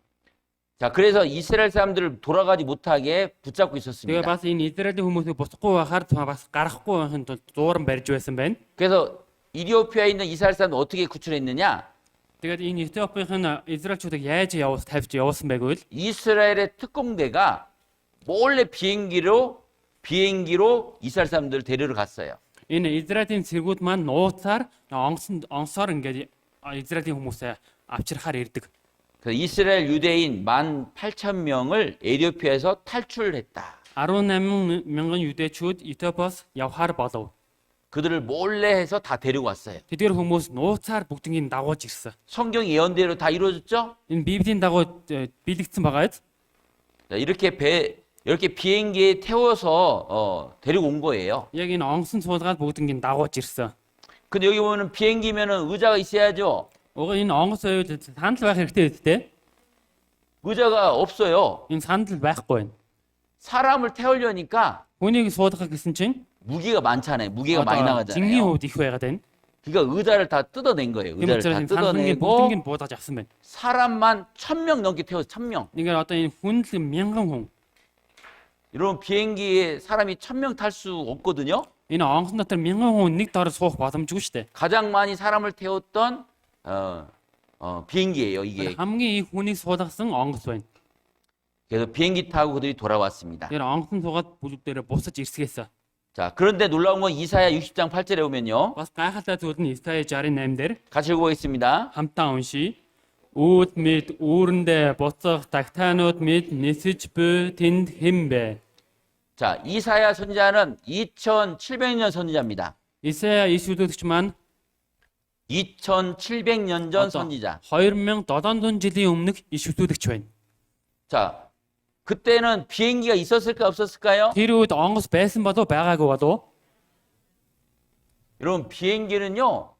자, 그래서 이스라엘 사람들을 돌아가지 못하게 붙잡고
Тэгээ
있었습니다.
бас энэ Израилийн хүмүүсийг буцахгүй байхаар бас гарахгүй байхын тулд зууран барьж байсан байна.
그래서 이디오피아에 있는 이스라엘 사람들 어떻게 구출했느냐?
Тэгээд энэ Этиопийн Израильчуудыг яаж тавьж явуулсан байгүй л
이스라엘의 특공대가 몰래 비행기로 이스라엘 사람들을 데리러 갔어요.
энэ Израилийн цэргүүд маань нууцаар онсоор ингээд Израилийн хүмүүсээ авчирхаар ирдэг.
그래서 이스라엘 유대인 18,000명을 에티오피아에서 탈출했다.
18 мянган 유대чүүд Этиопоос явхаар болов.
그들을 몰래 해서 다 데리고 왔어요.
тэдгээр хүмүүс нууцаар бүгднийг дагуулж ирсэн.
성경 예언대로 다 이루어졌죠?
Энэ Библийн дагуу биелэгдсэн байгаа.
자, 이렇게 비행기에 태워서 데리고 온 거예요.
Яг энэ онгосон суулгаад бүгднийг дагуулж ирсэн.
근데 여기 보면은 비행기면은 의자가 있어야죠.
Уг энэ онгоц оюул сандал байх хэрэгтэй дээ.
의자가 없어요.
Энэ сандал байхгүй байна.
사람을 태우려니까
Хүнийг суулгах гэсэн чинь
무기가 많잖아요. 무게가 많이
증гийн
나가잖아요.
хувьд их байгаад байна.
그러니까 의자를 다 뜯어낸 거예요.
Тийм
의자를
учраас
다
энэ сандалыг
뜯어내고
бүгднийг буудаж авсан байна.
사람만 1000명 넘게 태워서 1000명.
Ингээд одоо энэ хүн л 1000 хүн.
여러분 비행기에 사람이 1000명 탈 수 없거든요.
Энэ онгоцон дотор 1000 хүн нэг доор суух боломжгүй шүү дээ.
가장 많이 사람을 태웠던 비행기예요. 이게.
хамгийн их хүнийг суулгасан онгоц байна.
그래서 비행기 타고 그들이 돌아왔습니다.
Тэр онгоцон суугаад бүлэгдээрээ бусаж ирсгээсэн.
자, 그런데 놀라운 건 이사야 60장 8절에 보면요.
Бас гайхалтай зүйл нь Исая 68 дээр
같이 읽어보겠습니다.
хамтаа уншия. Үүд мэд үүрэндээ буцах тагтаанууд мэд нисэж буй тэнд хэн бэ?
자, 이사야 선지자는 2700년 선지자입니다.
Исая иш үлдэгч маань
2700년 전
одоо
선지자.
2700 жилийн өмнөх иш үлдэгч байна.
자, 그때는 비행기가 있었을까 없었을까요?
Тэр үед онгоц байсан болов байгаагүй болов?
여러분 비행기는요.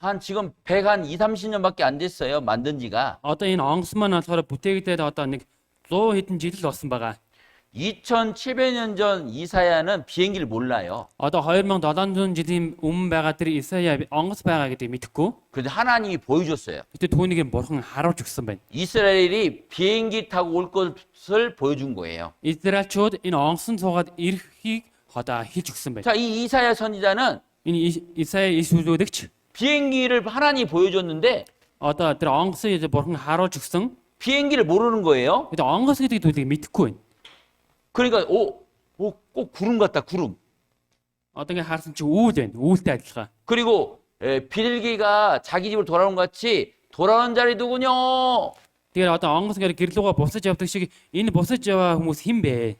한 지금 100한 2, 30년밖에 안 됐어요. 만든 지가.
Одоо энэ онгоц маань болохоор бүтээгдээд одоо нэг 100 хэдэн жил л болсон байгаа.
2700년 전 이사야는 비행기를 몰라요.
Одоо 2700 жилийн өмнө байгаа тэр Исая онгоц байгаа гэдгийг мэдэхгүй.
그런데 하나님이 보여줬어요.
Гэтэ түүнийг бурхан харуулж өгсөн байна.
이스라엘이 비행기 타고 올 것을 보여준 거예요.
Израильчууд энэ онгоцон цуугаад ирэхийг одоо хийж өгсөн байна.
자, 이 이사야 선지자는
Энэ Исая иш үлдэгч
비행기를 하나님이 보여줬는데
одоо тэр онгоцыг бурхан харуулж өгсөн.
비행기를 모르는 거예요.
Гэтэ онгоц гэдэг зүйлийг мэдэхгүй байна.
그러니까 꼭 구름 같다, 구름.
Одоо ингээ харсан чи үүл байна. Үүлтэй адилхан.
그리고 비둘기가 자기 집으로 돌아온 것 같이 돌아온 자리 누구냐?
Тэгэхээр одоо онгоц ингээ гэрлүүгээ буцаж явдаг шиг энэ буцаж яваа хүмүүс хэн бэ?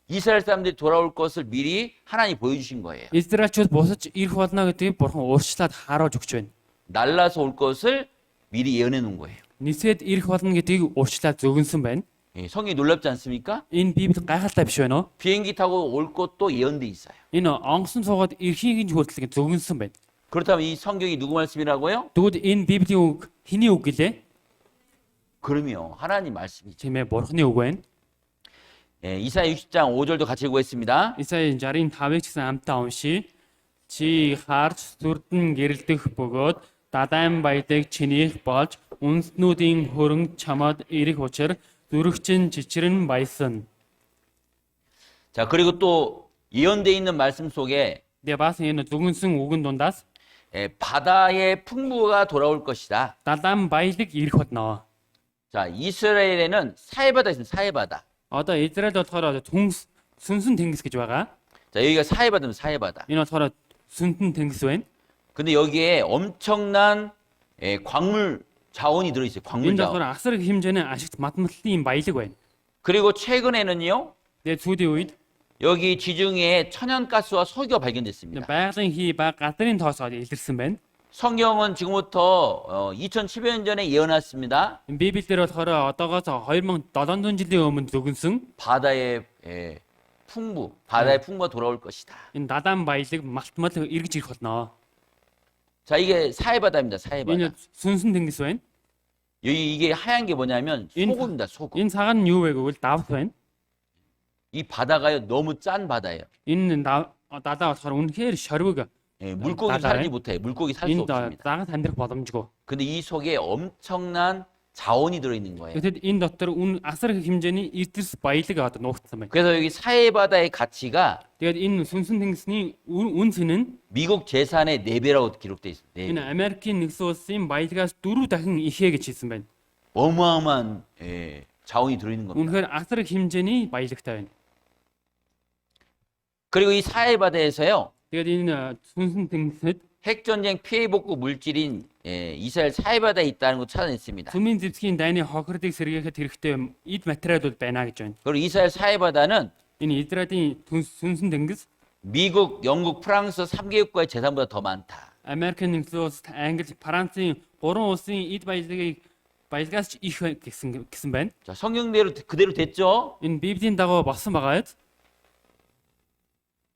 이스라엘 사람들이 돌아올 것을 미리 하나님이 보여주신 거예요.
Израильчууд буцаж ирэх болно гэдгийг бурхан уурчлаад харуулж өгч байна.
날라서 올 것을 미리 예언해 놓은 거예요.
Нисэд ирэх болно гэдгийг уурчлаад зөвгөнсөн байна.
예, 성경이 놀랍지 않습니까?
Энэ Библи гайхалтай биш байна уу?
비행기 타고 올 것도 예언돼 있어요.
Энэ онгоцон цуугаад ирэхийг нь хүртэл зөвгөнсөн байна.
그렇다면 이 성경이 누구 말씀이라고요?
Тэгвэл энэ Библийн үг хэний үг гэлээ?
그럼요, 하나님 말씀이죠.
Тийм ээ, бурханы үг байна.
예, 이사야 60장 5절도 같이 읽겠습니다.
Исая 65-ыг ч гэсэн хамтаа уншия. Чи харж зүрдэн гэрэлдэх бөгөөд дадаан баядаг чинийх болж үндэстнүүдийн хөрөнгө чамд ирэх учир зүрхчин чичрэн баясан.
자, 그리고 또 예언돼 있는 말씀 속에
Тэгээ бас энэ зөвгөнсөн үгэн дундаас
바다의 풍부가 돌아올 것이다.
дадаан баялаг ирэх болно.
자, 이스라엘에는 사해바다 있습니다. 사해바다.
Одоо Израиль болохоор сүнсэн тэнгис гэж байгаа.
자, 여기가 사해바다면 사해바다.
Энэ болохоор сүнсэн тэнгис байна.
근데 여기에 엄청난 광물 자원이 들어있어요. 광물
Энэ
자원.
болохоор асар их хэмжээний ашигт математикийн баялаг байна.
그리고 최근에는요,
Тэгээ сүүлийн үед
여기 지중해에 천연가스와 석유가 발견됐습니다.
байгалийн хий ба газрын тоосоод илэрсэн байна.
성경은 지금부터 2700년 전에 예언했습니다.
Энэ Библиэлд болохоор одоогоос 2700 жилийн өмнө зөвгөнсөн
바다의 풍부가 돌아올 것이다.
энэ дадаан баялаг малтмал эргэж ирэх болно.
자, 이게 사해바다입니다. 사해바다.
Энэ сүнсэн тэнгис байна.
이게 하얀 게 뭐냐면 소금입니다. 소금.
Энэ цагаан нь юу вэ гэвэл давс байна.
이 바다가요 너무 짠 바다예요.
Энэ дадаа болохоор үнэхээр шорвиг.
물고기
바다에?
살지 못해요. 물고기 살 수
Энэ
없습니다.
загас амьдрах боломжгүй.
근데 이 속에 엄청난 자원이 들어있는 거예요.
Тэгэхэд энэ дотор асар их хэмжээний эрдэс баялаг одоо нуугдсан байна.
그래서 여기 사해바다의 가치가
Тэгээд энэ сүнсэн тэнгисний үн цэн нь
미국 재산의 4배라고 기록돼 있습니다.
энэ Америкийн нэгэн улсын баялагаас 4 дахин ихэ гэж хэлсэн байна.
어마어마한 자원이 들어있는 겁니다.
Үнэхээр асар их хэмжээний баялагтай байна.
그리고 이 사해바다에서요
Тэгээд энэ сүнсэн тэнгисэд
핵전쟁 피해 복구 물질인 이스라엘 사해바다에 있다는 걸 찾아냈습니다.
Сүмийн зэвсгийн дайны хохирдыг сэргээхэд хэрэгтэй эд материалууд байна гэж байна.
그리고 이스라엘 사해바다는
Энэ Израилийн сүнсэн тэнгис
미국, 영국, 프랑스 3개국가의 재산보다 더 많다.
Америкийн нэгдсэн улс, Англи, Францын 3 улсын эд баялагаас ч их гэсэн байна.
자, 성경대로 그대로 됐죠?
Энэ Библийн дагуу болсон байгаа эд.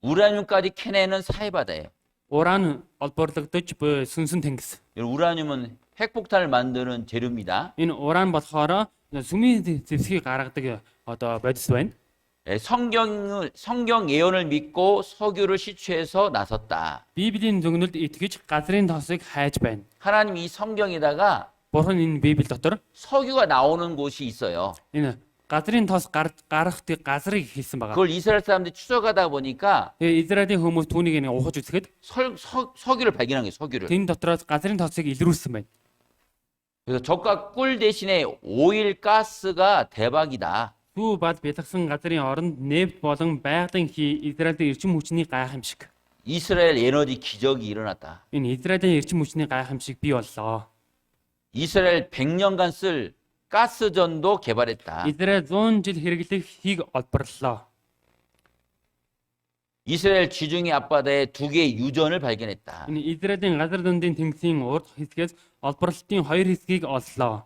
우라늄까지 캐내는 사해바다예요.
Уран олборлогдож буй сүнсэн тэнгис.
우라늄은 핵폭탄을 만드는 재료입니다.
Энэ уран болохоор сүмийн зэвсгийг гаргадаг одоо бодис байна.
예, 성경 예언을 믿고 석유를 시추해서 나섰다.
Библийн зөвнөлд итгэж газрын тосыг хайж байна.
하나님 이 성경에다가
Бурхан энэ Библи дотор
석유가 나오는 곳이 있어요.
энэ газрын тос гарах газрыг хийсэн байгаа.
그걸 이스라엘 사람들이 추적하다 보니까
Тэгээ Израилийн хүмүүс түүнийг нэг ухаж үзэхэд
석유를 발견한 거예요. 석유를.
тэн дотроос газрын тосыг илрүүлсэн байна.
그래서 젖과 꿀 대신에 오일 가스가 대박이다.
Сүү бад бэлгсэн газрын оронд нефт болон байгалийн Израилийн эрчим хүчний гайхамшиг.
이스라엘 에너지 기적이 일어났다.
Энэ Израилийн эрчим хүчний гайхамшиг бий боллоо.
이스라엘 100년간 쓸 가스전도 개발했다.
Израиль 100 жил хэрэглэх хийг олборлоо.
이스라엘 지중해 앞바다에 2개의 유전을 발견했다.
Энэ Израилийн газар дундын тэнгисийн урд хэсгээс олборлолтын 2 хэсгийг оллоо.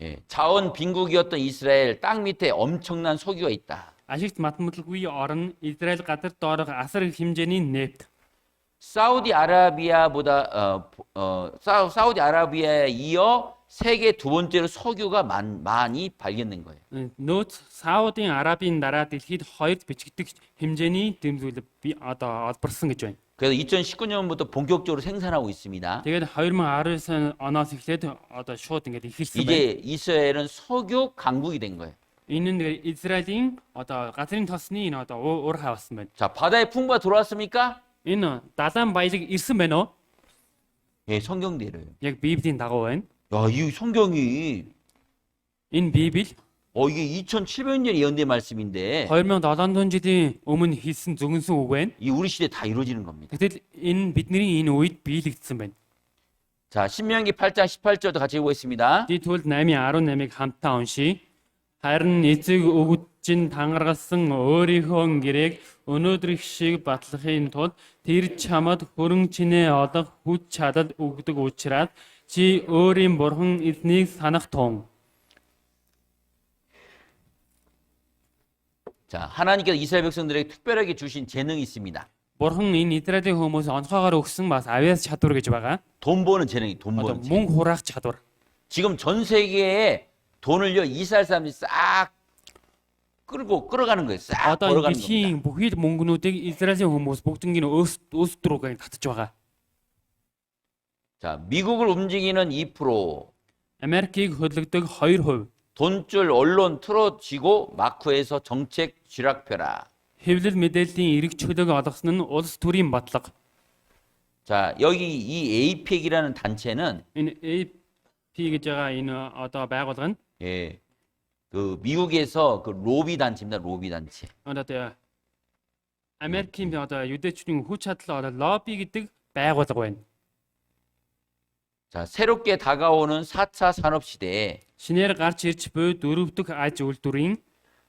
예, 자원 빈국이었던 이스라엘 땅 밑에 엄청난 석유가 있다.
Ашигт матмадлгүй орн Израиль газар доорх асар их хэмжээний нефт.
사우디아라비아에 이어 세계 두 번째로 석유가 많이 발견된 거예요.
Нөөц Саудын Арабын дараа дэлхийд хоёрд бичигдэх хэмжээний дэмжлэг би одоо олборсон гэж байна.
그래서 2019년부터 본격적으로 생산하고 있습니다.
Тэгээд 2019 оноос эхлээд одоо шууд ингээд эхэлсэн байна.
이제 이스라엘은 석유 강국이 된 거예요.
Энэ нь Израилийн одоо газрын тосны энэ одоо уур хавсан байна.
자, 바다의 풍부가 들어왔습니까?
Энэ далайн баялаг ирсэн байна уу?
예, 성경대로요.
Яг Библийн дагуу байна.
야, 이 성경이
Энэ Библи
이게 2700년 예언된 말씀인데
2700 жилийн өмнө хийсэн зөвгөнсөн үг байна.
이 우리 시대에 다 이루어지는 겁니다.
Гэтэл энэ бидний энэ үед биелэгдсэн байна.
자, 신명기 8장 18절도 같이 보겠습니다.
Дийдвэл 8:18-ыг хамтдаа уншийе. Харин эцэг өгч нь тангаргалсан өөрийнхөө гэрээг өнөөдрөх шиг батлахын тулд тэр чамд хөрөн чинээ олох хүч чадал өгдөг учраас чи өөрийн бурхан эзнийг санах тун.
자, 하나님께서 이스라엘 백성들에게 특별하게 주신 재능이 있습니다.
Бурхан энэ Израилийн хүмүүс онцгойгоор өгсөн бас авяас чадвар гэж байгаа.
돈 버는 재능이 돈
Одоо
버는 재능.
мөнгө хураах чадвар.
지금 전 세계에 돈을요 이스라엘 사람들이 싹 끌어가는 거예요. 싹
Одоо
벌어가는 겁니다.
дэлхийн бүхий л мөнгнүүдийг Израилийн хүмүүс бүгднийг өөрсдөө татж байгаа.
자, 미국을 움직이는 2%,
Америкийг хөдөлгдөг 2%.
돈줄 언론 틀어쥐고 마크에서 정책 쥐락펴라.
Хэвлэл мэдээллийн эрэг чөлөөг олгосон нь улс төрийн бодлого.
자, 여기 이 APEC이라는 단체는
Энэ AP гэж байгаа энэ одоо байгууллага нь
예, 그 미국에서 그 로비 단체입니다. 로비 단체.
одоо Америкийн одоо юдэчдийн хүч чадал лобби гэдэг байгууллага байна.
자, 새롭게 다가오는 4차 산업 시대에
Шинээр гарч ирж буй дөрөвдөг аж үйлдвэрийн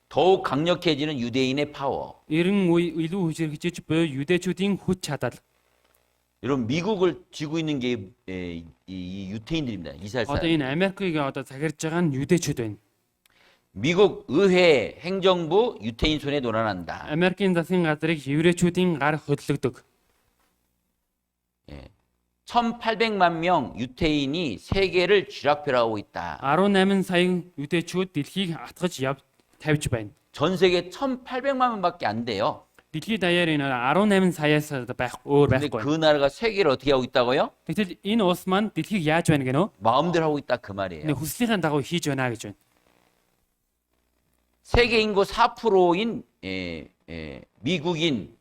더욱 강력해지는 유대인의 파워.
эрен үе илүү хүчирхэж буй юдэчүүдийн хүч чадал.
여러분 미국을 쥐고 있는 게 이 유태인들입니다. 이스라엘
Одоо
사람.
энэ Америкийг одоо захирж байгаа нь 유대чүүд байна.
미국 의회 행정부 유태인 손에 놀아난다.
Америкийн засгийн газрыг еврейчүүдийн гар хөдлөгдөг.
1,800만 명 유태인이 세계를 쥐락펴라하고 있다.
18 сая 유대чүүд дэлхийг атгаж тавьж байна.
전 세계 1,800만 명밖에 안 돼요.
Дэлхийд даяар энэ 18 саяас байх өөр
근데
байхгүй.
그 나라가 세계를 어떻게 하고 있다고요?
Тэгтэл энэ улс маань дэлхийг яаж байна гэнэ?
마음대로 하고 있다 그
Энэ
말이에요.
хүслийнхээ дагуу хийж байна гэж байна.
세계 인구 4%인 미국인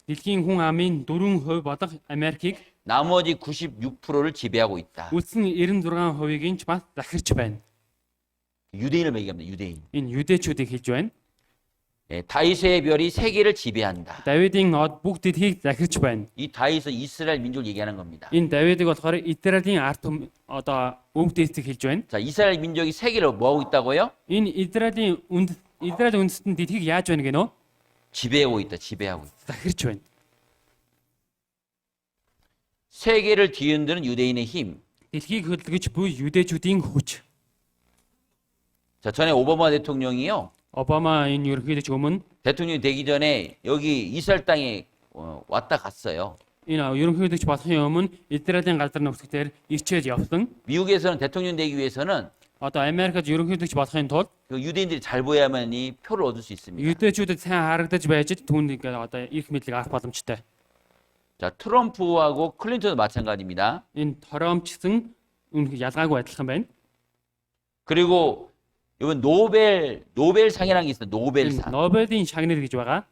Дэлхийн хүн амын 4% болох Америкийг
나머지 96%를 지배하고 있다.
үлдсэн 96%ийг нь ч бас захирч байна.
유대인을 얘기합니다. 유대인.
Энэ 유대чүүдийг хэлж байна.
다윗의 별이 세계를 지배한다.
Давидын од бүх дэлхийг захирч байна.
이 다윗은 이스라엘 민족을 얘기하는 겁니다.
Энэ Давидыг болохоор Израилийн ард түмэн одоо өвөг дээсийг хэлж байна.
자, 이스라엘 민족이 세계를 뭐 하고 있다고요?
Энэ Израиль үндэстэн дэлхийг яаж байна гэнэ?
지배하고 있다. 지배하고 있다.
захирч байна.
세계를 뒤흔드는 유대인의 힘.
Дэлхийг хөдөлгөж буй юдэчүүдийн хүч.
자, 전에 오바마 대통령이요.
Обама энэ ерөнхийдөө өмнө
대통령이 되기 전에 여기 이스라엘 땅에 왔다 갔어요.
энэ ерөнхийдөө болохын өмнө Израилийн газар нөхцөлээр ирчээд явсан.
미국에서는 대통령 되기 위해서는
Одоо Америкт ерөнхийдөө болохын тулд
그 유대인들이 잘 보여야만이 표를 얻을 수 있습니다.
юдэчүүдэд сайн харагдаж байж түүнийг одоо их мэдлэг авах боломжтой.
자, 트럼프하고 클린턴도 마찬가지입니다.
Энэ торомчсон үнэ ялгаагүй адилхан байна.
그리고 이번 노벨상이라는 게 있어요.
Энэ
노벨상.
Нобелийн шагнал гэж байгаа.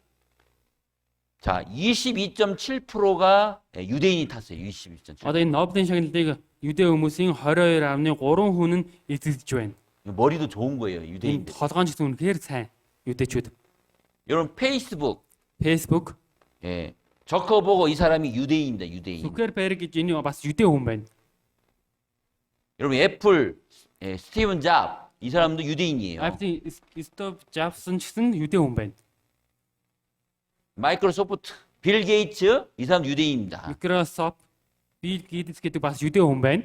자, 22.7%가 유대인이 탔어요. 22.7%.
Одоо энэ Нобелийн шагналыг юдэ хүмүүсийн 22.3% нь эзэлж байна.
머리도 좋은 거예요.
Энэ
유대인들.
толгоон ч гэсэн үнэхээр сайн юдэчүүд.
여러분 페이스북,
Facebook,
예, 저커버거 이 사람이 유대인입니다. 유대인.
Zuckerberg гэж энэ бас юдэ хүн байна.
여러분 애플, 예, 스티븐 잡 이 사람도 유대인이에요.
Apple Steve Jobs ч гэсэн юдэ хүн байна.
마이크로소프트, 빌 게이츠 이 사람 유대인입니다.
Microsoft, Bill Gates гэдэг бас юдэ хүн байна.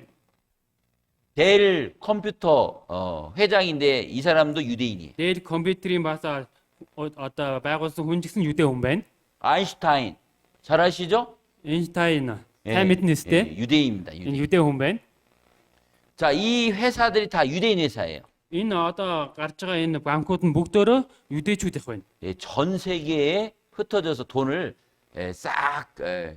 델 컴퓨터 회장인데 이 사람도 유대인이에요.
Dell компьютерийн бас одоо байгуулсан хүн ч гэсэн юдэ хүн байна.
아인슈타인 잘 아시죠?
Einstein
예,
сайн мэднэ үстэй.
유대인입니다.
Энэ
유대인.
юдэ хүн байна.
자, 이 회사들이 다 유대인 회사예요.
Энэ одоо гарч байгаа энэ банкуд нь бүгдөө юдэчүүд их байна.
예, 전 세계에 흩어져서 돈을 싹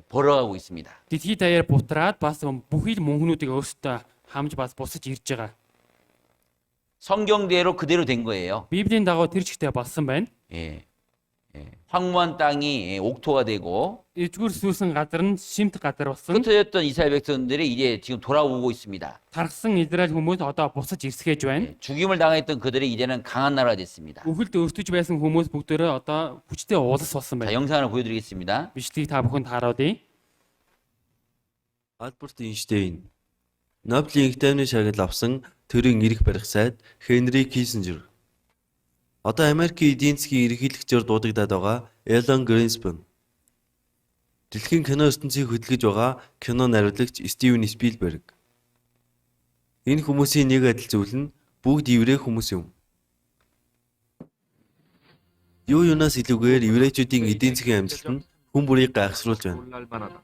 벌어가고 있습니다.
Дэлхийд даяар бутраад бас бүхий л мөнгнүүдийг өөрсдөө хамж бас бусаж ирж байгаа.
성경대로 그대로 된 거예요.
Библийн дагуу тэр чигтээ болсон байна.
예, 황무한 땅이 옥토가 되고
Эзгүр сүүсэн газар нь шимт газар болсон.
흩어졌던 이스라엘 백성들이 이제 지금 돌아오고 있습니다.
Тархсан Израиль хүмүүс одоо бусаж ирсгээж байна.
죽임을 당했던 그들이 이제는 강한 나라가 됐습니다.
Үхэлд өртөж байсан хүмүүс бүгдөө одоо хүчтэй улс болсон
자,
байна.
영상을 보여드리겠습니다.
Бичлэгийг та бүхэнд хараадъя.
Альберт Эйнштейн, Нобелийн Игтаймны шагнал авсан төрийн эрх барих сайд Хенри Киссинжер. Одоо Америкийн эдийн засгийн ерөнхийлөгчөөр дуудагдаад байгаа Эллен Гринспен. Дэлхийн кино ертөнцийг хөдөлгөж байгаа кино найруулагч Стивен Спилберг. Энэ хүмүүсийн нэг адил зүйл нь бүгд еврей хүмүүс юм. Юу юунаас илүүгээр еврейчүүдийн эдийн засгийн амжилт нь хүн бүрийг гайхшруулж байна.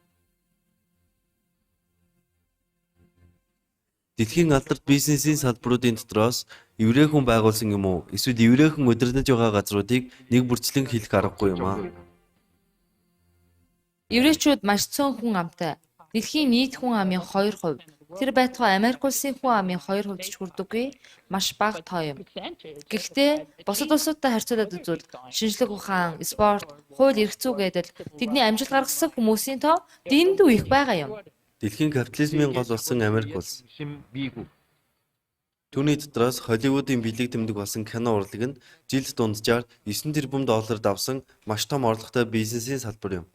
Дэлхийн алдарт бизнесийн салбаруудын дотроос еврей хүн байгуулсан юм уу? Эсвэл еврей хүн удирдах байгаа газруудыг нэг бүрчлэн хэлэх аргагүй юм аа.
Еврейчүүд маш цөөн хүн амтай. Дэлхийн нийт хүн амын 2%. Тэр байтугай Америк улсын хүн амын 2% ч хүрдэггүй маш бага тоо юм. Гэхдээ бусад улсуудтай харьцуулаад үзвэл шинжлэх ухаан, спорт, хууль эрх зүй гэдэг тэдний амжилт гаргасан хүмүүсийн тоо дэндүү их байгаа юм.
Дэлхийн капитализмын гол болсон Америк улс. Түүний дотроос Холливуудын бэлэг тэмдэг болсон кино урлаг нь жилд дунджаар 9 тэрбум долларт авсан маш том орлоготой бизнесийн салбар юм.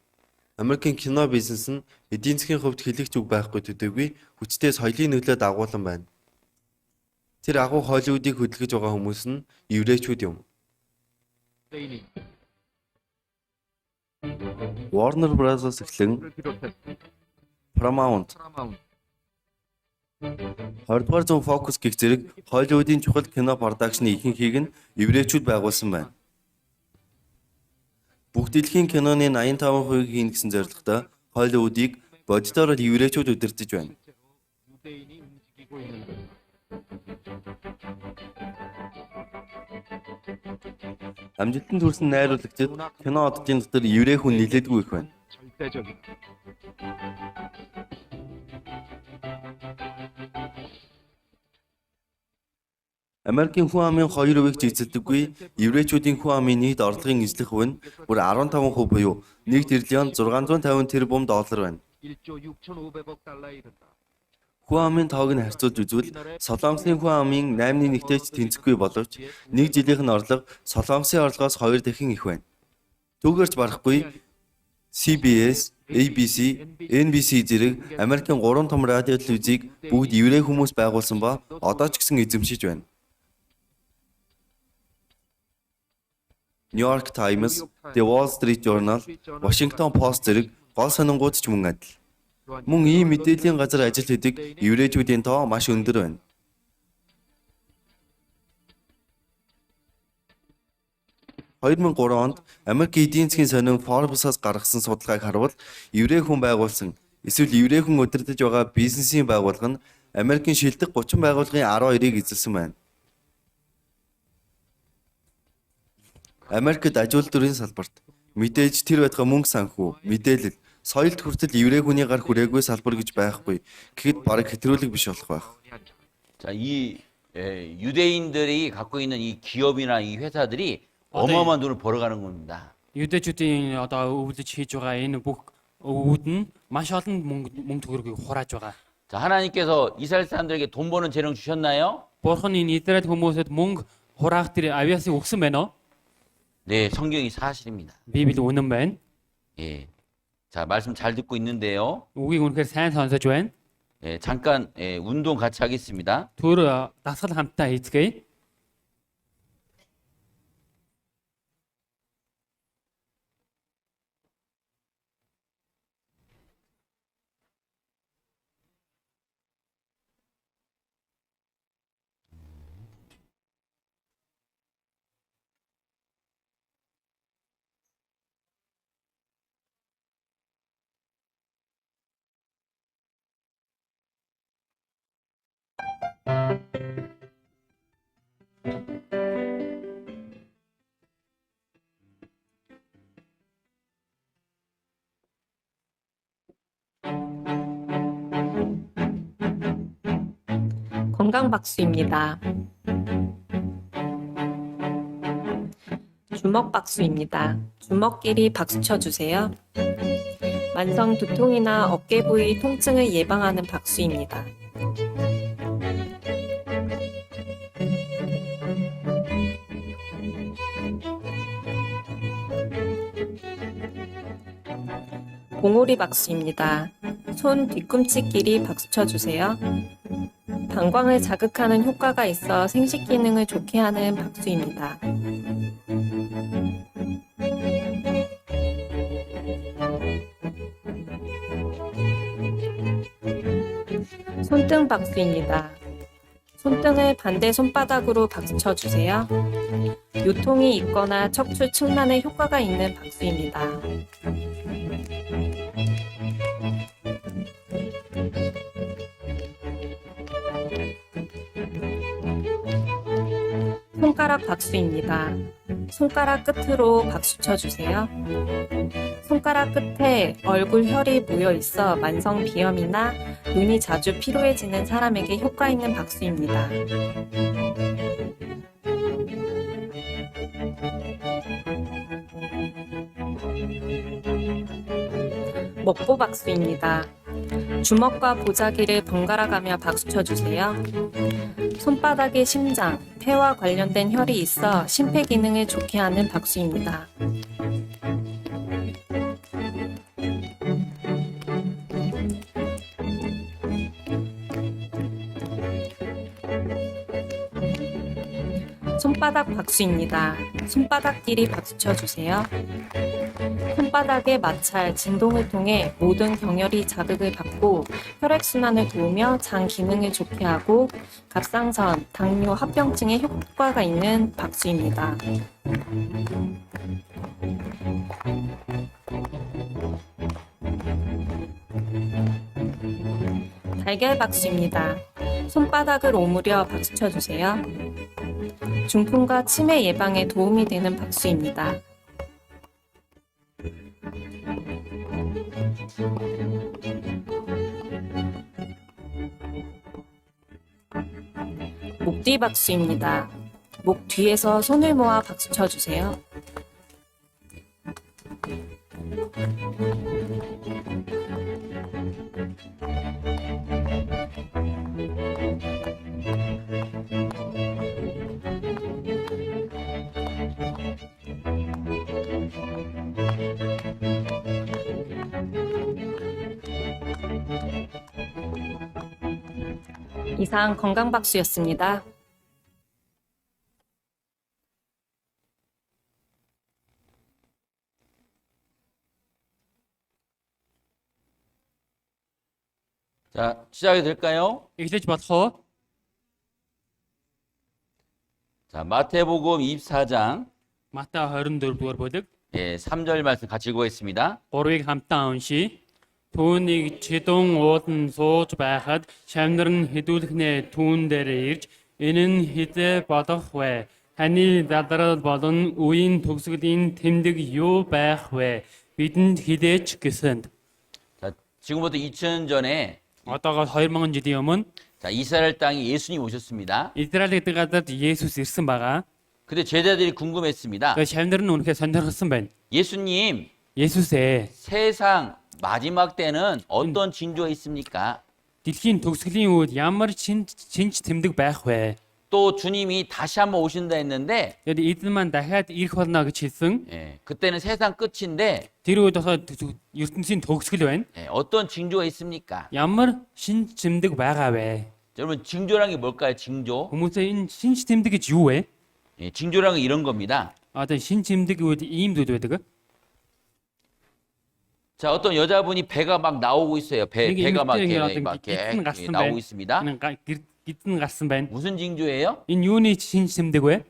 Америкийн кино бизнес нь эдийн засгийн хувьд хэлэгч үг байхгүй төдийгүй хүчтэй соёлын нөлөөд агуулсан байна. Тэр агуу Холливуудыг хөдөлгөж байгаа хүмүүс нь еврейчүүд юм. Warner Bros. Эхлэн Paramount 20-р зуун Focus гэх зэрэг Холливуудын чухал кино продакшны ихэнхийг нь еврейчүүд байгуулсан байна. Бүгд дэлхийн киноны 85% хийн гэсэн зорилготой Холливуудыг бодитоор еврейчүүд удирдах байна. Амжилтанд хүрсэн найруулагчид кино оддын дотор еврей хүн нэлээдгүй их байна. Америкийн хүн амын 2%-ийг ч эзэлдэггүй еврейчүүдийн хүн амын нийт орлогын эзлэх хувь нь бүр 15% буюу 1 тэрлион 650 тэрбум доллар байна. Хүн амын тоог нь харьцуулж үзвэл Солонгосын хүн амын 8-1-тэй ч тэнцэхгүй боловч нэг жилийнх нь орлого Солонгосын орлогоос 2 дахин их байна. Түүгээрч барахгүй CBS, ABC, NBC зэрэг Америкийн 3 том радио телевизийг бүгд еврей хүмүүс байгуулсан ба одоо ч гэсэн эзэмшиж байна. New York Times, The Wall Street Journal, Washington Post зэрэг гол сонингууд ч мөн адил. Мөн ийм мэдээллийн газар ажил хийдэг еврейчүүдийн тоо маш өндөр байна. 2003 онд Америк эдийн засгийн сонин Forbes-аас гаргасан судалгааг харвал еврей хүн байгуулсан эсвэл еврей хүн удирдах байгаа бизнесийн байгууллага нь Америкийн шилдэг 30 байгууллагын 12-ыг эзэлсэн байна. Америкт аж үйлдвэрийн салбарт мэдээж тэр байтугай мөнгө санхүү, мэдээлэл, соёлт хүртэл еврей хүний гар хүрээгүй салбар гэж байхгүй. Гэхэд бараг хэтрүүлэг биш болох байх.
자, 이 유대인들이 갖고 있는 이 기업이나 이 회사들이 어마어마한 돈을 벌어가는 겁니다.
Юдэчүүдийн одоо өвлөж хийж байгаа энэ бүх өвүүд нь маш олон мөнгө төгрөгийг хурааж байгаа.
자, 하나님께서 이스라엘 사람들에게 돈 버는 재능 주셨나요?
Бурхан энэ Израиль хүмүүсэд мөнгө хураах тэр авиасыг өгсөн байна уу?
네, 성경이 사실입니다.
Библи үнэн байна.
예. 자, 말씀 잘 듣고 있는데요.
Үгийг үнэхээр сайн сонсож байна.
예, 잠깐 운동 같이 하겠습니다.
Түр дасгал хамтдаа хийцгээе.
건강박수입니다. 주먹박수입니다. 주먹끼리 박수 쳐주세요. 만성 두통이나 어깨 부위 통증을 예방하는 박수입니다. 봉오리 박수입니다. 손 뒤꿈치끼리 박수 쳐주세요. 방광을 자극하는 효과가 있어 생식 기능을 좋게 하는 박수입니다. 손등 박수입니다. 손등을 반대 손바닥으로 박수 쳐주세요. 요통이 있거나 척추 측란에 효과가 있는 박수입니다. 손가락 박수입니다. 손가락 끝으로 박수 쳐주세요. 손가락 끝에 얼굴 혈이 모여 있어 만성 비염이나 눈이 자주 피로해지는 사람에게 효과 있는 박수입니다. 먹보 박수입니다. 주먹과 보자기를 번갈아 가며 박수 쳐주세요. 손바닥에 심장, 폐와 관련된 혈이 있어 심폐 기능을 좋게 하는 박수입니다. 손바닥 박수입니다. 손바닥끼리 박수 쳐주세요. 손바닥의 마찰, 진동을 통해 모든 경혈이 자극을 받고 혈액순환을 도우며 장 기능을 좋게 하고 갑상선, 당뇨, 합병증에 효과가 있는 박수입니다. 달걀 박수입니다. 손바닥을 오므려 박수 쳐주세요. 중풍과 치매 예방에 도움이 되는 박수입니다. 목 뒤 박수입니다. 목 뒤에서 손을 모아 박수 쳐주세요. 이상 건강박수였습니다.
자, 시작이 될까요?
Эхлэж болох уу?
자, 마태복음 24장
Матай 24 дугаар бүлэг
3절 말씀 같이 읽어보겠습니다.
3-ыг хамтдаа уншийе. Түүнийг чидүүн уулан сууж байхад шавнар нь хэдүүлэхнээ түүн дээр ирж энэ нь хизээ болох вэ? Таны задрал болон үеийн төгсгөлийн тэмдэг юу байх вэ? Бидэнд хідээч гэсэн.
자, 지금부터 2000년 전에
Одоогоор 2000 жилийн өмнө
자, 이스라엘 땅에 예수님이 오셨습니다.
Израиль гэдэг газарт Есүс ирсэн байгаа.
근데 제자들이 궁금했습니다.
Тэгээ шавнар нь үнэхээр сонирхолсон байна.
예수님,
Есүсээ
세상 마지막 때는 어떤 징조가 있습니까?
дэлхийн төгсгөлийн үед ямар шинж тэмдэг байх вэ?
또 주님이 다시 한번 오신다 했는데
Тэгээд эзэн маань дахиад ирэх болно гэж хэлсэн.
그때는 세상 끝인데
Тэр үед болохоор ертөнцийн төгсгөл байна.
어떤 징조가 있습니까?
Ямар шинж тэмдэг байгаа вэ?
여러분 징조란 게 뭘까요? 징조?
Хүмүүсээ энэ шинж тэмдэг гэж юу вэ?
징조란 게 이런 겁니다.
Одоо шинж тэмдэг үед ийм зүйл байдаг.
자, 어떤 여자분이 배가 막 나오고 있어요. 배가 막 이렇게
гидэн гарсан
나오고
байна.
있습니다.
Гидэн гарсан байна.
무슨 징조예요?
Энэ юуны шинж тэмдэг вэ?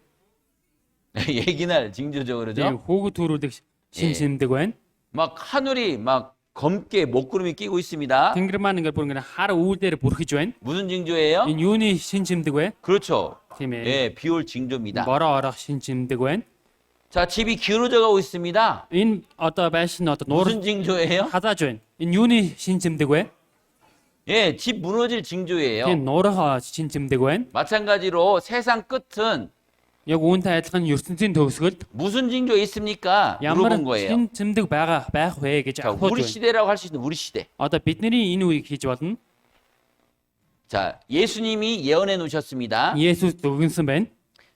얘기날 징조죠, 그러죠?
Хүүгд төрүүлэх шинж тэмдэг байна.
막 하늘이 막 검게 먹구름이 끼고 있습니다.
Тэнгэр маань ингээд бүр ингээд хар үүл дээр бүрхэж байна.
무슨 징조예요?
Энэ юуны шинж тэмдэг вэ?
그렇죠.
Тийм ээ.
예, 비올 징조입니다.
Бороо орох шинж тэмдэг байна.
자, 집이 기울어져 가고 있습니다.
Энэ одоо байшин одоо нуур
무슨 징조예요?
хазааж байна. Энэ юуны шинж тэмдэг вэ?
예, 집 무너질
Тийм
징조예요.
нуурах шинж тэмдэг байна.
마찬가지로 세상 끝은
Яг үүнтэй адилхан ертөнцийн төгсгөлд
무슨 징조 있습니까?
ямар
물어본 거예요.
шинж тэмдэг байх вэ гэж
자,
асууж
우리
байна.
시대라고 할 수 있는 우리 시대.
Одоо бидний энэ үеийг хийж болно.
자, 예수님이 예언해 놓으셨습니다.
Есүс дүгнсэн байна.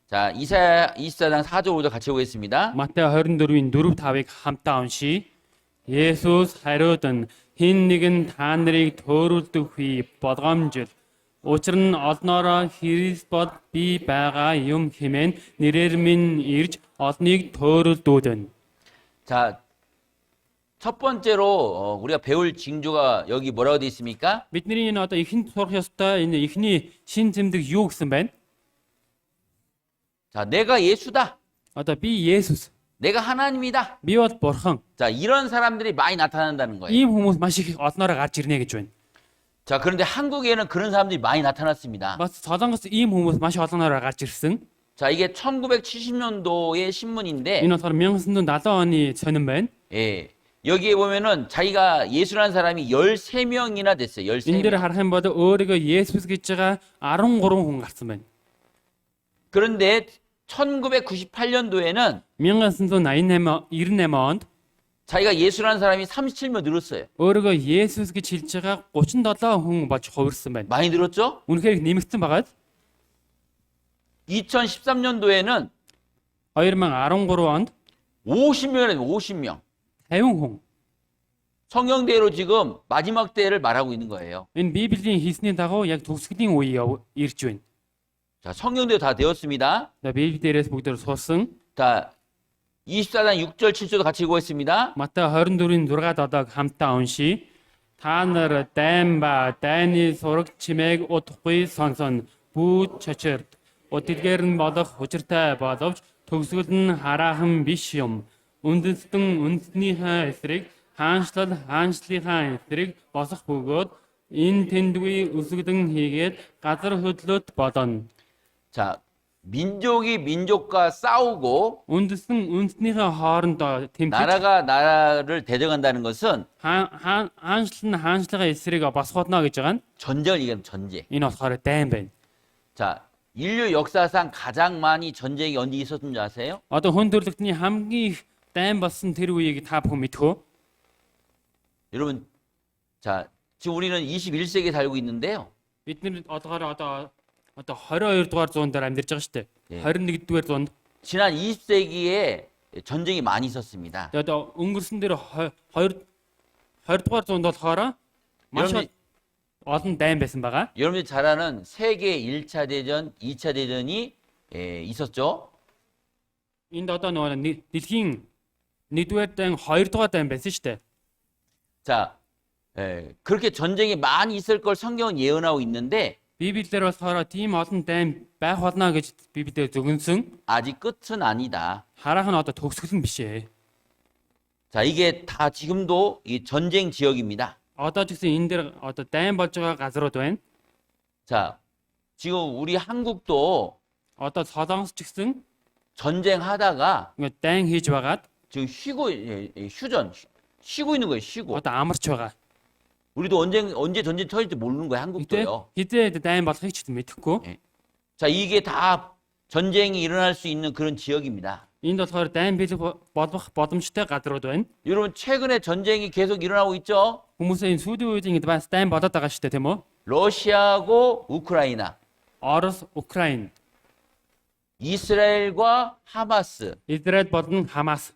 자, 이사야 24장 4절 5절 같이 보겠습니다.
Матай 24-ийн 4-5-ыг хамтаа уншийе. Есүс хариуд нь хэн нэгэн та нарыг төөрүүлдэггүй болгоомжил. Учир нь олноороо Христ бод би байгаа юм хэмээн нэрээр минь ирж олныг төөрүүлдүүдэн.
자, 첫 번째로 우리가 배울 징조가 여기 뭐라고 되어 있습니까?
Бидний энэ одоо ихэнд сурах ёстой энэ ихний шин тэмдэг юу гэсэн байна?
자, 내가 예수다.
Одоо би Есүс,
내가 하나님이다.
би бол Бурхан.
자, 이런 사람들이 많이 나타난다는 거예요.
Ийм хүмүүс маш их олноороо гарч ирнэ гэж байна.
자, 그런데 한국에는 그런 사람들이 많이 나타났습니다.
Бас Солонгос ийм хүмүүс маш олноороо гарч ирсэн.
자, 이게 1970년도의 신문인데,
Энэ болохоор 1970 оны сонин байна.
예, 여기에 보면은 자기가 예수라는 사람이 13명이나 됐어요.
Энэ дээр
13명.
харах юм бол өөрийгөө Есүс гэж байгаа 13 хүн гарсан байна.
그런데 1998년도에는
1998 онд
자기가 예수라는 사람이 37명 늘었어요.
өөрийгөө Есүс гэж хэлж байгаа 37 хүн болж хувирсан байна.
많이 늘었죠?
Үнэхээр нэмэгдсэн байгаад
2013년도에는
2013 онд
50명이에요. 50명.
50 хүн.
성경대로 지금 마지막 때를 말하고 있는 거예요.
Энэ Библийн хийсний дагуу яг төгсгөлийн үе ирж байна.
자, 성경대로 다 되었습니다.
За Библи дээрээс бүгдээр суусан.
자, 24장 6절 7절도 같이 읽어보겠습니다.
Матай 24-ийн 6-7-ыг хамтаа уншийе. Та нар дайн ба дайны сураг чимээг удахгүй сонсон. Бүү чочирд. Өдөлгөр нь болох учиртай боловч төгсгөл нь хараахан биш юм. Үндэстэн үндэснийхээ эсрэг хаанчлалынхаа эсрэг босох бөгөөд энэ тэндгүй өсгдөн хийгээд газар хөдлөд бодоно.
자, 민족이 민족과 싸우고
Үндэстэн үндэснийхээ хоорондоо тэмцэж
나라가 나라를 대적한다는 것은
хаанчлал нь хаанчлагын эсрэг босгоодно гэж байгаа нь
전쟁을 얘기하는 전쟁.
энэ болохоор дайн байна.
자, 인류 역사상 가장 많이 전쟁이 언제 있었던 줄 아세요?
Одоо хүн төрлөختний хамгийн их дайн болсон тэр үеийг та бүхэн мэдхүү.
여러분, 자, 지금 우리는 21세기에 살고 있는데요.
Бид нэр одоо 22 дугаар зуун дээр амьдарч байгаа шүү дээ.
예.
21 дугаар зуунд
지난 20세기에 전쟁이 많이 있었습니다.
тэгээд өнгөрсөн дээр 20 дугаар зуунд болохоор маш
여러분이,
олон дайн байсан байгаа.
여러분들이 잘 아는 세계 1차 대전, 2차 대전이 있었죠.
Энд одоо нөгөө дэлхийн 1-р дайн 2 дугаар дайн байсан шүү дээ.
자, 그렇게 전쟁이 많이 있을 걸 성경은 예언하고 있는데
Библиэлд болохоор тийм олон дайн байх болно гэж Библиэд зөвгөнсөн.
아직 끝은 아니다.
Харах нь одоо төгсгөл нь биш ээ.
자, 이게 다 지금도 이 전쟁 지역입니다.
Одоо ч гэсэн энэ дээр одоо дайн болж байгаа газрууд байна.
자, 지금 우리 한국도
Одоо Солонгос ч гэсэн
전쟁하다가
ингээд дайн хийж байгаад
지금 쉬고 있는 거예요, 쉬고.
одоо амарч байгаа.
우리도 언제 전쟁 터질지 모르는 거예요,
Гэтэ
한국도요.
хизээ дайн болохыг ч мэдэхгүй.
자, 이게 다 전쟁이 일어날 수 있는 그런 지역입니다.
Энд болохоор дайн бэлэг болох боломжтой газрууд байна.
여러분, 최근에 전쟁이 계속 일어나고 있죠?
Хүмүүсээ энэ сүүлийн үед ингэж бас дайн болоод байгаа шүү дээ, тийм үү?
러시아하고 우크라이나,
Орос, Украин,
이스라엘과 하마스.
Израиль болон Хамас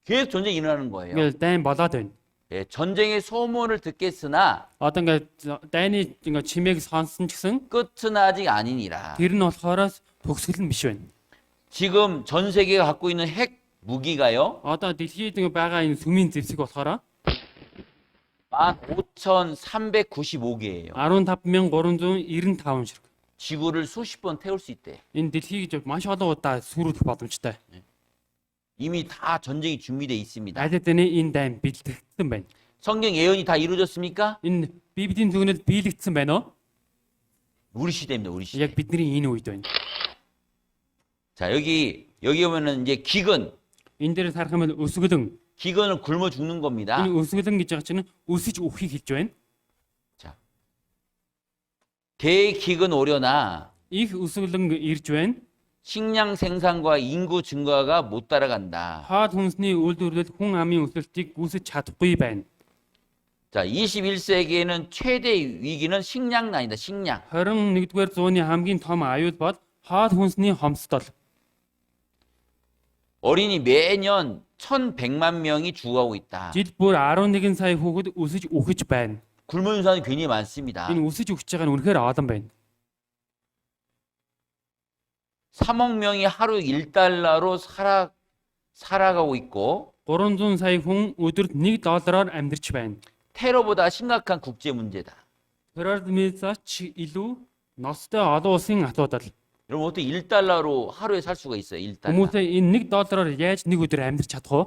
계속 전쟁이 일어나는 거예요.
ингээд дайн болоод байна.
예, 전쟁의 소문을 듣겠으나
Одоо ингээд дайны ингээд чимээг сонсон ч гэсэн
끝은 아직 아니니라.
тэр нь болохоор төгсгөл нь биш байна.
지금 전 세계가 갖고 있는 핵 무기가요.
Одоо дэлхийд ингээд байгаа энэ сүмийн зэвсэг болохоор
15,395개예요.
15395 ширхэг.
지구를 수십 번 태울 수 있대.
Энэ дэлхийг маш олон удаа сүрүүлэх боломжтой.
이미 다 전쟁이 준비돼 있습니다.
Аль хэдийн энэ дайн бэлтгэгдсэн байна.
성경 예언이 다 이루어졌습니까?
Энэ Библийн дүгнэлд биелэгдсэн байна уу?
우리 시대입니다. 우리 시대.
Яг бидний энэ үед байна.
자, 여기 보면은 이제 기근.
Энэ дээр харах юм бол өсгөлөн.
기근은 굶어 죽는 겁니다.
Энэ өсгөлөн гэж байгаа чинь өсөж өхийг хэлж байна.
대기근 오려나
Их өсгөлөн ирж байна.
식량 생산과 인구 증가가 못 따라간다.
Хаад хүнсний үйлдвэрлэл хүн амын өсөлтийг үүсэж чадахгүй байна.
자, 21세기에는 최대 위기는 식량난이다. 식량.
21-р зууны хамгийн том аюул бол хаад хүнсний хомсдол.
어린이 매년 1,100만 명이 죽어가고 있다.
Жил бүр 11 сая хүүхэд өсөж өхөж байна.
굶은 사람이 굉장히 많습니다.
Энэ өсөж өхөж байгаа нь үнэхээр олон байна.
3억 명이 하루 1달러로 살아가고 있고
300 сая хүн өдөрт $1 амьдарч байна.
테러보다 심각한 국제 문제다.
Терроризмээс илүү ностой олон улсын асуудал.
여러분 어떻게 1달러로 하루에 살 수가 있어요? 1달러.
Хүмүүсээ энэ $1-оор яаж нэг өдөр амьдарч чадах вэ?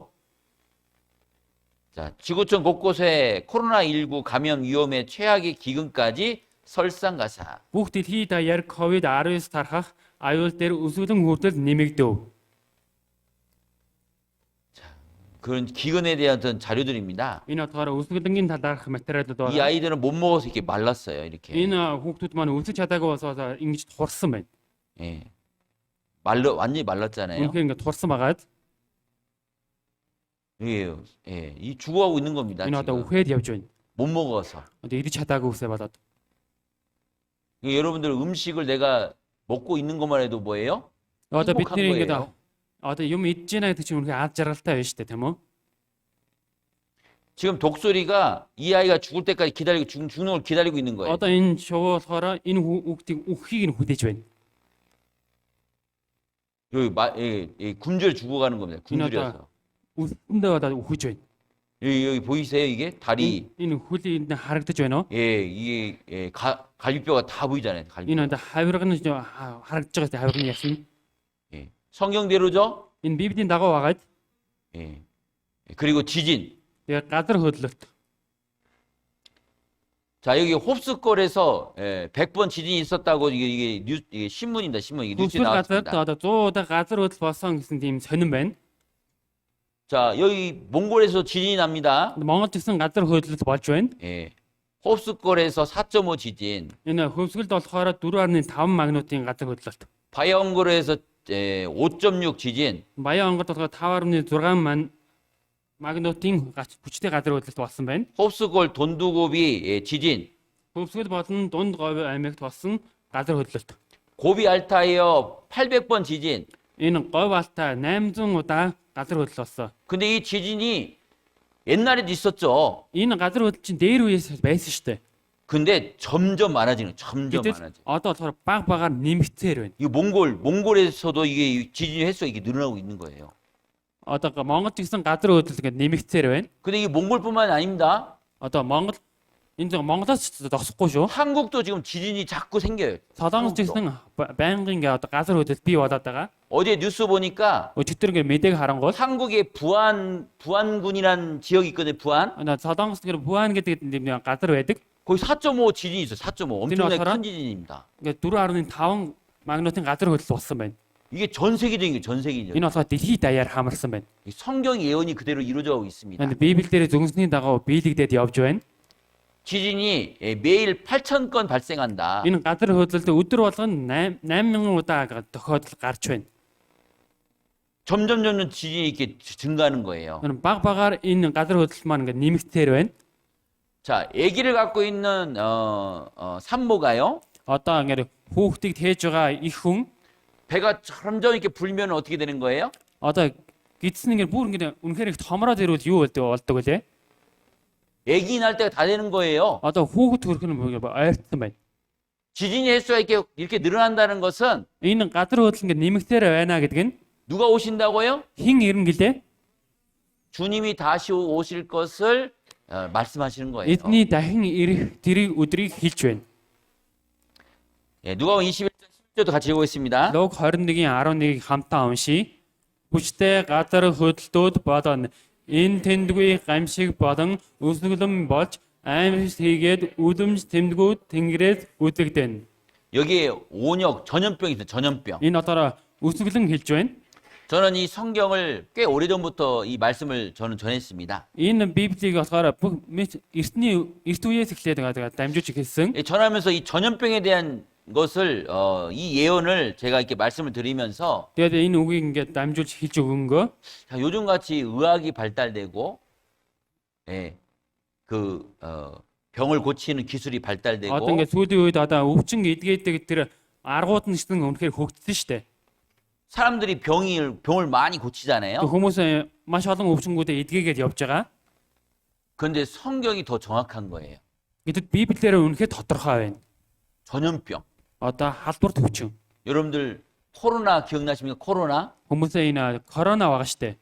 자, 지구촌 곳곳에 코로나19 감염 위험의 최악의 기근까지 설상가사.
Бүх дэлхийд даяар COVID-19 тархах аюул дээр өсгөлэн хүртэл нэмэгдэв.
그런 기근에 대한 어떤 자료들입니다.
Энэ болохоор өсгөлөнгийн талаарх материалууд
이
байна.
아이들은 못 먹어서 이렇게 말랐어요. 이렇게.
Энэ хүүхдүүд маань өсөж чадаагүй болсоо ингэж турсан байна.
예. 완전히 말랐잖아요.
Үнэхээр ингэ турсан байгаад
예, 예. 이 죽어가고 있는 겁니다.
энэ одоо
지금.
үхээд явж байна.
못 먹어서.
Одоо идэж чадаагүй үсэ болоод.
여러분들 음식을 내가 먹고 있는 것만 해도 뭐예요?
Одоо
행복한
бидний ингэ
거예요.
одоо юм идэж байна гэдэг чинь үнэхээр ад жаргалтай байна шүү дээ, тийм үү?
지금 독소리가 이 아이가 죽을 때까지 기다리고 죽는 걸 기다리고 있는 거예요.
Одоо энэ шувуу болохоор энэ хүүхдийг үххийг нь хүлээж байна.
여기 굶주려 죽어가는 겁니다. 굶주려서.
Үсэндээ одоо үхэж байна.
여기 보이세요? 이게 다리.
Энэ хөлийг харагдаж байна уу?
예, 이게 갈비뼈가 다 보이잖아요. 갈비.
Энэ одоо хавирга нь харагдаж байгаа тийм хавирганы ясна.
예. 성경대로죠?
Энэ Библийн дагуу байгаад
예. 그리고 지진.
тэгээ газар хөдлөлт.
자, 여기 홉스골에서 100번 지진이 있었다고 이게 신문입니다. 신문. 이게 뉴스에
Түлхэл газарт
나왔습니다.
одоо 100 удаа газар хөдлөл болсон гэсэн тийм сонирн байна.
자, 여기 몽골에서 지진이 납니다.
Монгол гэсэн газар хөдлөл болж байна.
예. 홉스골에서 4.5 지진.
Энэ хөвсгөлд болохоор 4.5 магнитудын газар хөдлөлт.
바이온골에서 5.6 지진.
Баян онгод болохоор 5.6 магнитудын хүчтэй газар хөдлөлт болсон байна.
홉스골 돈두고비 지진.
Хөвсгөл болон дунд говь аймагт болсон газар хөдлөлт.
고비 알타이어 800번 지진.
Энэ говь алтай 800 удаа газар хөдлөл болсон.
근데 이 지진이 옛날에도 있었죠.
Энэ газар хөдлөл чинь дээр үеэс байсан шүү дээ.
근데 점점 많아지는, 점점
Гэтэл
많아져.
одоо болохоор баг багаар нэмэгцээр байна.
이 몽골에서도 이게 지진 횟수가 이게 늘어나고 있는 거예요.
Одоо Монгол ч гэсэн газар хөдлөл ингэ нэмэгцээр байна.
근데 이게 몽골뿐만이 아닙니다.
Одоо Монгол энэ зөв Монголоос зогсохгүй шүү.
한국도 지금 지진이 자꾸 생겨요.
Солонгос ч гэсэн байнгын ингээ одоо газар хөдлөлт бий болоод байгаа.
어제 뉴스 보니까
Өчигдөр ингээ мэдээг харангуул
한국의 부안군이라는 지역이 있거든요. 부안.
Солонгос гэр Буан гэдэг нэг газар байдаг.
거기 4.5 지진이 있어요. 4.5. 엄청나게
지나가라?
큰 지진입니다.
Ингээ 4.5 магнитын газар хөдлөл болсон байна.
이게 전 세계적인 게 전 세계적인.
Энэ болохоор дэлхийд даяар хамарсан байна.
이 성경 예언이 그대로 이루어져 가고 있습니다.
Энэ Библи дээр зөвхөсний дагуу биелэгдээд явж байна.
지진이 매일 8,000건 발생한다.
Энэ газар хөдлөлт өдөр болгон 8,000 удаа тохиолдол гарч байна.
점점 지진이 이렇게 증가하는 거예요.
Энэ баг багаар энэ газар хөдлөлт маань ингээ нэмэгдээр байна.
자, 아기를 갖고 있는 산모가요.
Одоо ингээ хүүхдийг тээж байгаа их хүн
배가 점점 이렇게 불면 어떻게 되는 거예요?
одоо гидсэн ингээ бүр ингээ үнэхээр их томроод ирвэл юу болдог вэ?
아기 날 때가 다 되는 거예요.
Одоо хүүхэд төрөх нь ойртсон байна.
지진의 횟수가 이렇게 늘어난다는 것은
Энэ газар хөдлөл ингээ нэмэгдээр байна гэдэг нь
누가 오신다고요?
хин ирнэ гэлээ.
주님이 다시 오실 것을 말씀하시는 거예요.
Эдний дахин ирэх тэрийг өдрийг хэлж байна.
예, 누가복음 21장 10절도 같이 읽어보겠습니다.
Луг 21-ийн 11-ийг хамтаа уншийе. Хүчтэй газар хөдлөлтүүд болон энэ тэндгүй гамшиг болон өсгөлөн болж аймс хийгээд үдэмж тэмдгүүд тэнгэрээс үдэгдэн.
여기에 온역 전염병이 있어요. 전염병.
Энэ одоо өсгөлөн хэлж байна.
저는 이 성경을 꽤 오래전부터 이 말씀을 저는 전했습니다.
Энэ Библийг болохоор эрт үеэс эхлээд байгаа дамжууч хэлсэн.
예, 전하면서 이 전염병에 대한 것을 이 예언을 제가 이렇게 말씀을 드리면서
Тэгээд энэ үгийг ингээд дамжуулж хэлж өгөнгөө.
자, 요즘같이 의학이 발달되고 예, 병을 고치는 기술이
Одоо
발달되고
ингээд сүүлийн үед одоо өвчин эдгээдэг тэр аргууд нь гэсэн үнэхээр хөгжсөн шүү дээ.
사람들이 병을 많이 고치잖아요.
Хүмүүс маш олон өвчнгүүдэд эдгээгээд явж байгаа.
그런데 성경이 더 정확한 거예요.
Гэтэл Библиэр үнэхээр тодорхой байна.
전염병.
Одоо халдвар төвчин.
여러분들 코로나 기억나십니까? 코로나?
Хүмүүсээ энэ корона байгаа шүү дээ.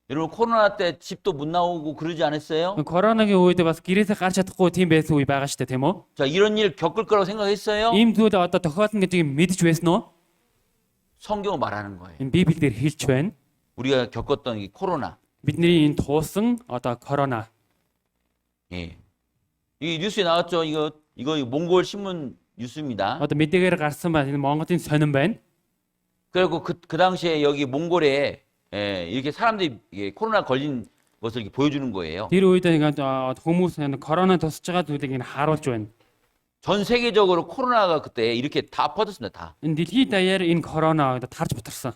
여러분 코로나 때 집도 못 나오고 그러지 않았어요?
Коронагийн үед бас гэрээсээ гарч чадахгүй тийм байсан үе байгаа шүү дээ, тийм үү?
자, 이런 일 겪을 거라고 생각했어요?
Ийм зүйл одоо тохиолдно гэдгийг мэдж байсан уу?
성경은 말하는 거예요.
Энэ Библиэр хэлж байна.
우리가 겪었던 이 코로나.
Бидний энэ туусан одоо корона.
예. 이 뉴스에 나왔죠. 이거 몽골 신문 뉴스입니다.
Одоо мэдээгээр гарсан байна. Энэ Монголын сонин байна.
그리고 그 당시에 여기 몽골에 이렇게 사람들이 코로나 걸린 것을 이렇게 보여주는 거예요.
Тэр үед ингээд хүмүүс энэ корона тусаж байгаа зүйлийг энэ харуулж байна.
전 세계적으로 코로나가 그때 이렇게 다 퍼졌습니다. 다.
Энэ дэлхийд даяар энэ корона тарж бутарсан.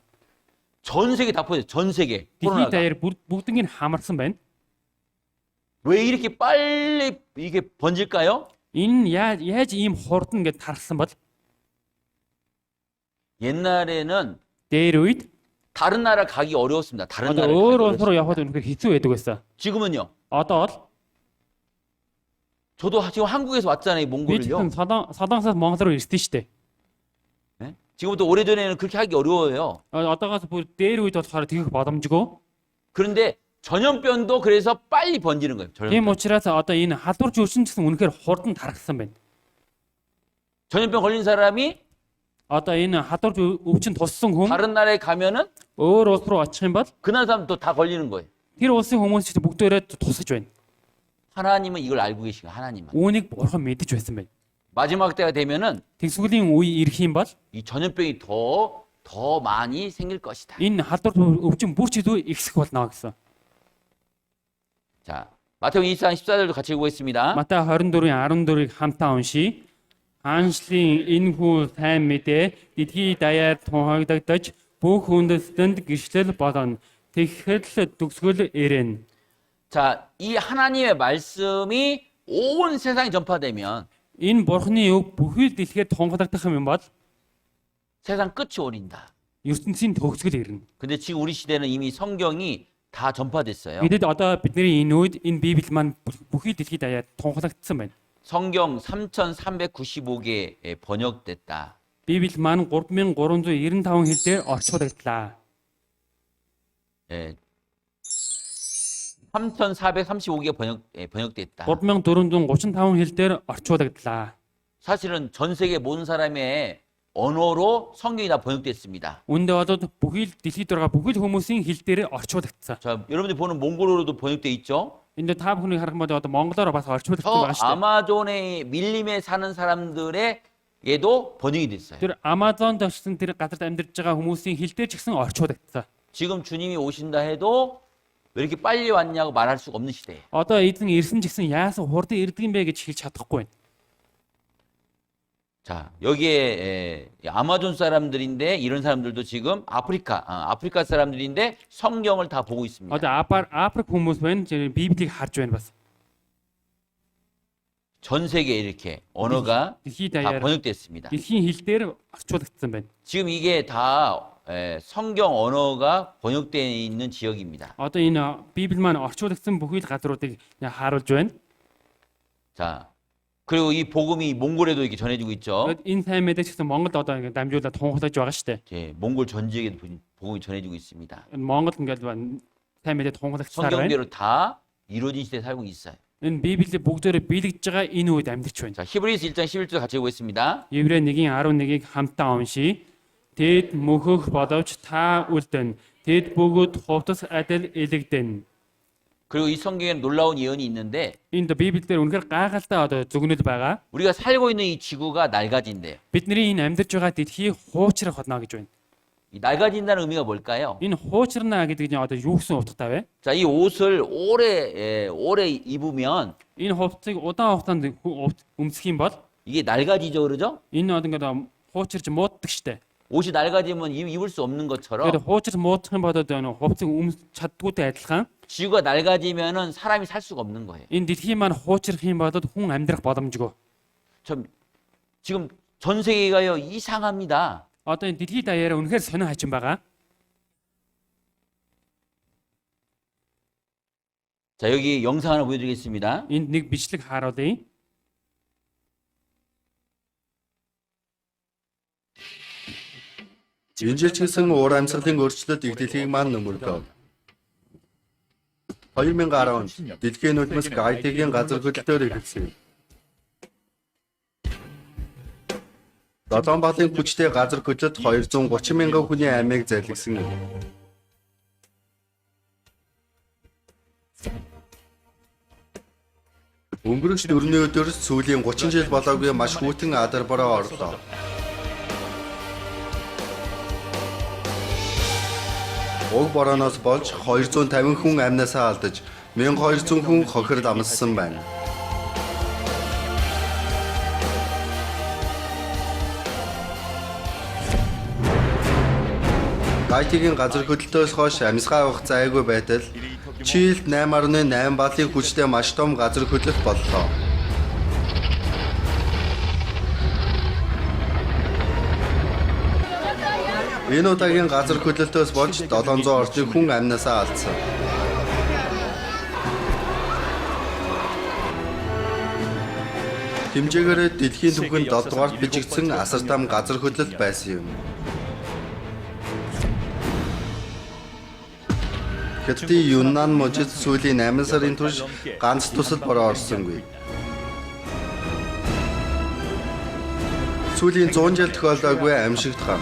전 세계 다 퍼졌어요. 전 세계.
Дэлхийд
코로나가.
даяар бүгднийг хамарсан байна.
왜 이렇게 빨리 이게 번질까요?
Энэ яаж ийм хурдан ингээд тарсан бол
옛날에는
дээр үед
다른 나라 가기 어려웠습니다. 다른
одоо
나라
өөр
가기
улс руу
어려웠어요.
явхад үнэхээр хэцүү байдаг байсан.
지금은요.
Одоо л
저도 지금 한국에서 왔잖아요.
би ч
몽골을요.
Солонгосоос Монгол руу ирсэн шүү дээ.
네? 지금부터 오래전에는 그렇게 하기 어려워요.
Одоогоос бүр дээр үед болохоор тэгэх боломжгүй.
그런데 전염병도 그래서 빨리 번지는 거예요.
Тийм
전염병.
учраас одоо энэ халдварч өвчин гэсэн үнэхээр хурдан тархсан байна.
전염병 걸린 사람이
Одоо энэ халдварч өвчин туссан хүн
다른 나라에 가면은
өөр улс руу очих юм бол
그 나라 사람도 다 걸리는 거예요.
тэр улсын хүмүүс ч бүгдээрээ тусаж байна.
하나님은 이걸 알고 계시고 하나님은
Үүнийг бурхан мэдэж байсан байна.
마지막 때가 되면은
Тэгсгүүлийн үе ирэх юм бол
이 전염병이 더 많이 생길 것이다.
энэ халдварч өвчин бүр ч илүү ихсэх болно гэсэн.
자, 마태복음 24장 14절도 같이 읽어보겠습니다.
Матай 24-ийн 14-ыг хамтаа уншийе. Хаанчлын энэ хүү сайн мэдээ дэлхий даяар тунхагдагдаж бүх үндэстэнд гэрчлэл болно. Тэгэхэд төгсгөл ирнэ.
자, 이 하나님의 말씀이 온 세상에 전파되면
Энэ бурхны үг бүхий л дэлхийд тунхагдах юм бол
세상 끝이 오린다.
ертөнцийн төгсгөл ирнэ.
근데 지금 우리 시대는 이미 성경이 다 전파됐어요.
Гэтэл одоо бидний энэ үед энэ Библи маань бүхий дэлхийд даяар тунхагдсан байна.
성경 3,395개 번역됐다.
Библи маань 3395 хэл дээр орчуулагдлаа.
예. 3,435개가 번역됐다.
3435 хэл дээр орчуулагдлаа.
사실은 전 세계 모든 사람의 언어로 성경이 다 번역됐습니다.
Үүндээ болоод бүхий л дэлхийд байгаа бүхий л хүмүүсийн хэл дээр орчуулагдсан.
자, 여러분들이 보는 몽골어로도 번역돼 있죠.
Энд та бүхнийг харах юм бол одоо монголоор бас орчуулагдсан
저
байгаа шүү дээ.
아마존의 밀림에 사는 사람들에게도 번역이 됐어요.
Тэр Amazon дэвшсэн тэр газарт амьдарч байгаа хүмүүсийн хэл дээр ч гэсэн орчуулагдсан.
지금 주님이 오신다 해도 왜 이렇게 빨리 왔냐고 말할 수가 없는 시대예요.
Одоо эзэн ирсэн ч гэсэн яасан хурдан ирдэг юм бэ гэж хэлж чадахгүй байна.
자, 여기에 아마존 사람들인데 이런 사람들도 지금 아프리카 사람들인데 성경을 다 보고 있습니다.
Одоо Африк хүмүүс байна. Библийг харж байна бас.
전 세계에 이렇게 언어가
дэлхийд
다
даяар
번역됐습니다.
дэлхийн хэл дээр орчуулагдсан байна.
지금 이게 다 성경 언어가 번역되어 있는 지역입니다.
Одоо энэ Библи маань орчуулагдсан бүхий л газруудыг харуулж байна.
자, 그리고 이 복음이 몽골에도 이렇게 전해지고 있죠.
Энэ сайн мэдээ ч гэсэн Монголд одоо ингэ дамжуулаад тунхаглаж байгаа шүү дээ.
예, 몽골 전 지역에 복음이 전해지고 있습니다.
Энэ Монгол ингээд сайн мэдээ тунхаглагчаар байна.
성경대로 다 이루어진 시대에 살고 있어요.
Энэ Библийг бүгдээрээ биелэгдэж байгаа энэ үед амьдарч байна.
자, 히브리서 1장 11절 같이 보겠습니다.
Еврей 1:11-ийг хамтдаа уншийе. Тэд мөхөх боловч та үлдэн. Тэд бүгд хувцас адил элэгдэн.
그리고 이 성경에 놀라운 예언이 있는데
Энд Библиэлд үнэхээр гайхалтай одоо зөвгнөл байгаа.
우리가 살고 있는 이 지구가 낡아진대요.
Бидний энэ амьдарч байгаа дэлхий хуучрах болно гэж байна.
이 낡아진다는 의미가 뭘까요?
Энэ хуучрна гэдэг нь одоо юу гэсэн утгатай вэ?
자, 이 옷을 오래 입으면
Энэ хувцсыг удаан хугацаанд өмсөх юм бол
이게 낡아지죠, 그러죠?
энэ одоо ингээд хуучирч мууддаг штэ.
옷이 낡아지면 입을 수 없는 것처럼
Тэгээд хуучирч муудах юм бодоод хувцсыг өмсч чаддгүйтэй адилхан
지구가 낡아지면은 사람이 살 수가 없는 거예요.
энэ дэлхий маань хуучрах юм бодоод хүн амьдрах боломжгүй.
지금 전 세계가요 이상합니다.
Одоо энэ дэлхий даяараа үнэхээр сонин хачин байгаа.
자, 여기 영상 하나 보여드리겠습니다.
Энд нэг бичлэг харуулъя.
Энэ жил ч гэсэн уур амьсгалын өөрчлөлт их дэлхийг маань нөмөрдөв. 2010 онд дэлхийн нулимс IT-ийн газар хөдлөлтөөр эхэлсэн. Долоон багийн хүчтэй газар хөдлөлт 230 мянган хүний аймыг залгисан юм. Өнгөрөх 4-ний өдөр сүүлийн 30 жил болоогүй маш хүйтэн адар бороо орлоо. Уг борооноос болж 250 хүн амнасаа алдаж 1200 хүн хохирд амссан байна. IT-ийн газар хөдлөлтөөс хойш амьсгаа авах зайгүй байтал Чилд 8.8 баллын хүчтэй маш том газар хөдлөлт боллоо. Энэ удаагийн газар хөдлөлтөөс болж 700 орчим хүн амнасаа алдсан. Хэмжээгээр дэлхийн түвшинд 7 дугаарт бичигдсэн асартам газар хөдлөлт байсан юм. Хэдий Юннан мужид сүүлийн 8 сарын турш ганц тусад бороо орсонгүй. Сүүлийн 100 жил тохиолдоогүй амьсгалт гам.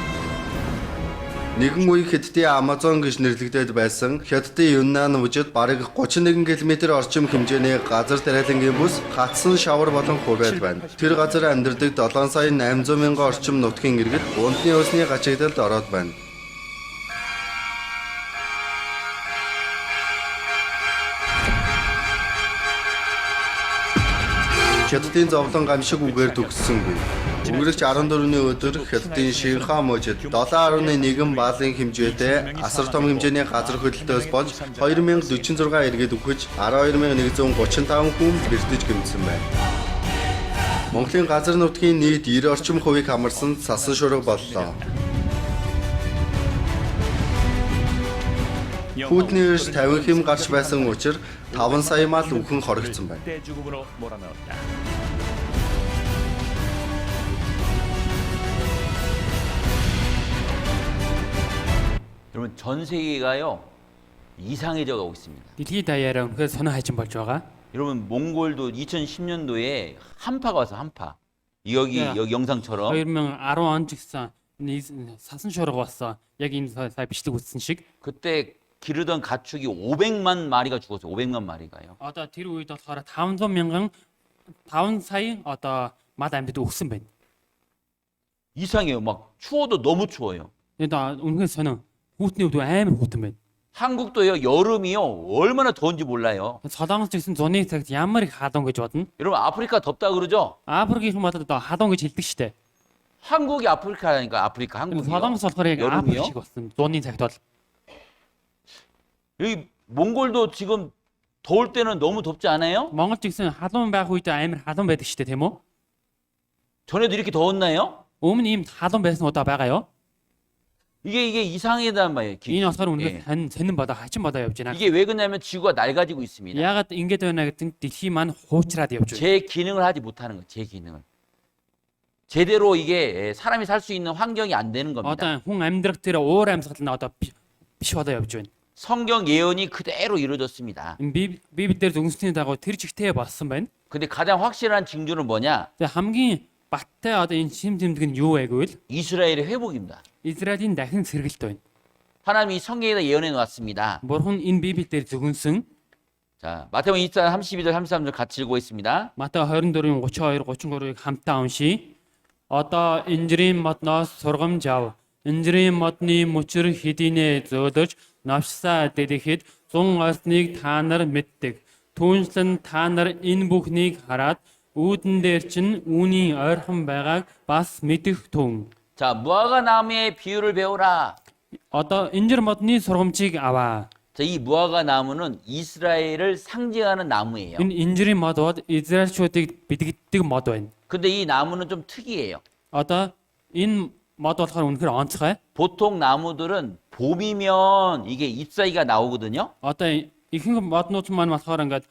Нэгэн үе Хятадын Амазон гэж нэрлэгдээд байсан Хятадын Юннан мужид бараг 31 км орчим хэмжээний газар тариалангийн бүс хатсан шавар болон хувиад байна. Тэр газар амьдардаг 7 сая 800 мянган орчим нутгийн иргэд унтны усны гачигдалд ороод байна. Хятадын зовлон гамшиг үгээр төгссөнгүй. Өнгөрөх 14-ний өдөр Хятадын Шинха мужид 7.1 баллын хэмжээтэй асар том хэмжээний газар хөдлөлтөөс болж 2046 иргэд үхэж 12135 хүн бэртэж гэмтсэн байна. Монголын газар нутгийн нийт 90 орчим хувийг хамарсан сасан шуурга боллоо. Путины эрс 50 хэм гарч байсан учраас 5 сая мал үхэн хоригдсон байна.
여러분 전 세계가요 이상해져 가고 있습니다.
дэлхийд даяараа үнэхээр сонир хайчин болж байгаа.
여러분 몽골도 2010년도에 한파가 와서 한파. 여기
야.
여기 영상처럼
2010 онд гэсэн сасан шуурга болсон. Яг энэ сая бичлэг үзсэн шиг.
그때 기르던 가축이 500만 마리가 죽었어요. 500만 마리가요.
Одоо тэр үед болохоор 5 сая одоо мад амьтад өгсөн байна.
이상해요. 막 추워도 너무 추워요.
Тэгээд үнэхээр сонир хүүтний өвд амар хүүтэн байна.
한국도요. 여름이요. 얼마나 더운지 몰라요.
Солонгос ч гэсэн зуны цагт ямар их халуун гэж бодно.
여러분 아프리카 덥다 그러죠?
Африкийн хүмүүс одоо халуун гэж хэлдэг штэ.
한국이 아프리카라니까 아프리카 한국이요.
Солонгос болохоор яг
여름이요?
Африк шиг болсон. Зуны цагт бол
여기 몽골도 지금 더울 때는 너무 덥지 않아요?
Монгол ч гэсэн халуун байх үед амар халуун байдаг штэ тийм үү?
전에도 이렇게 더웠나요?
Өмнө ийм халуун байсан удаа байгаа юу?
이게 이상하단 말이에요.
Энэ болохоор
예.
үнэхээр сонин бодоо хачин бодоо явж байна.
이게 왜 그러냐면 지구가 낡아지고 있습니다.
Ягаад ингэж байна гэдэг дэлхий маань хуучраад явж байна.
제 기능을 하지 못하는 거예요. 제 기능을. 제대로 이게 사람이 살 수 있는 환경이 안 되는 겁니다.
Одоо хүн амьдрах тэр уур амьсгал нь одоо биш болоо явж байна.
성경 예언이 그대로 이루어졌습니다.
Энэ Библиэр зөвнсний дагуу тэр чигтээ болсон байна.
근데 가장 확실한 징조는 뭐냐?
Тэгээ хамгийн баттай одоо энэ шим тэмдэг нь юу вэ гэвэл
이스라엘의 회복입니다.
Израилийн дахин сэргэлт байна.
하나님이 성경에다 예언해 놓았습니다.
Бурхан энэ Библиэлд зөвнсөн
자, 마태복음 24장 32절 33절 같이 읽고있습니다.
Матай 24-ийн 32 33-ыг хамтаа уншийе. Одоо инжирийн модноос сургамж ав. Инжирийн модны мөчөр хэдийнэ зөөлөж навшсаа дэлэхэд 100 орсныг та нар мэддэг. Түүнчлэн та нар энэ бүхнийг хараад үүдэн дээр чинь үүний ойрхон байгааг бас мэдэх түн.
자, 무화과 나무의 비유를 배우라.
Одоо инжир модны сургамжийг аваа.
자, 이 무화과 나무는 이스라엘을 상징하는 나무예요.
Энэ инжирийн мод бол Израильчуудыг бэлгэддэг мод байна.
근데 이 나무는 좀 특이해요.
Одоо энэ мод болохоор үнэхээр онцгой.
보통 나무들은 봄이면 이게 잎사귀가 나오거든요.
Одоо ихэнх моднууд маань болохоор ингээд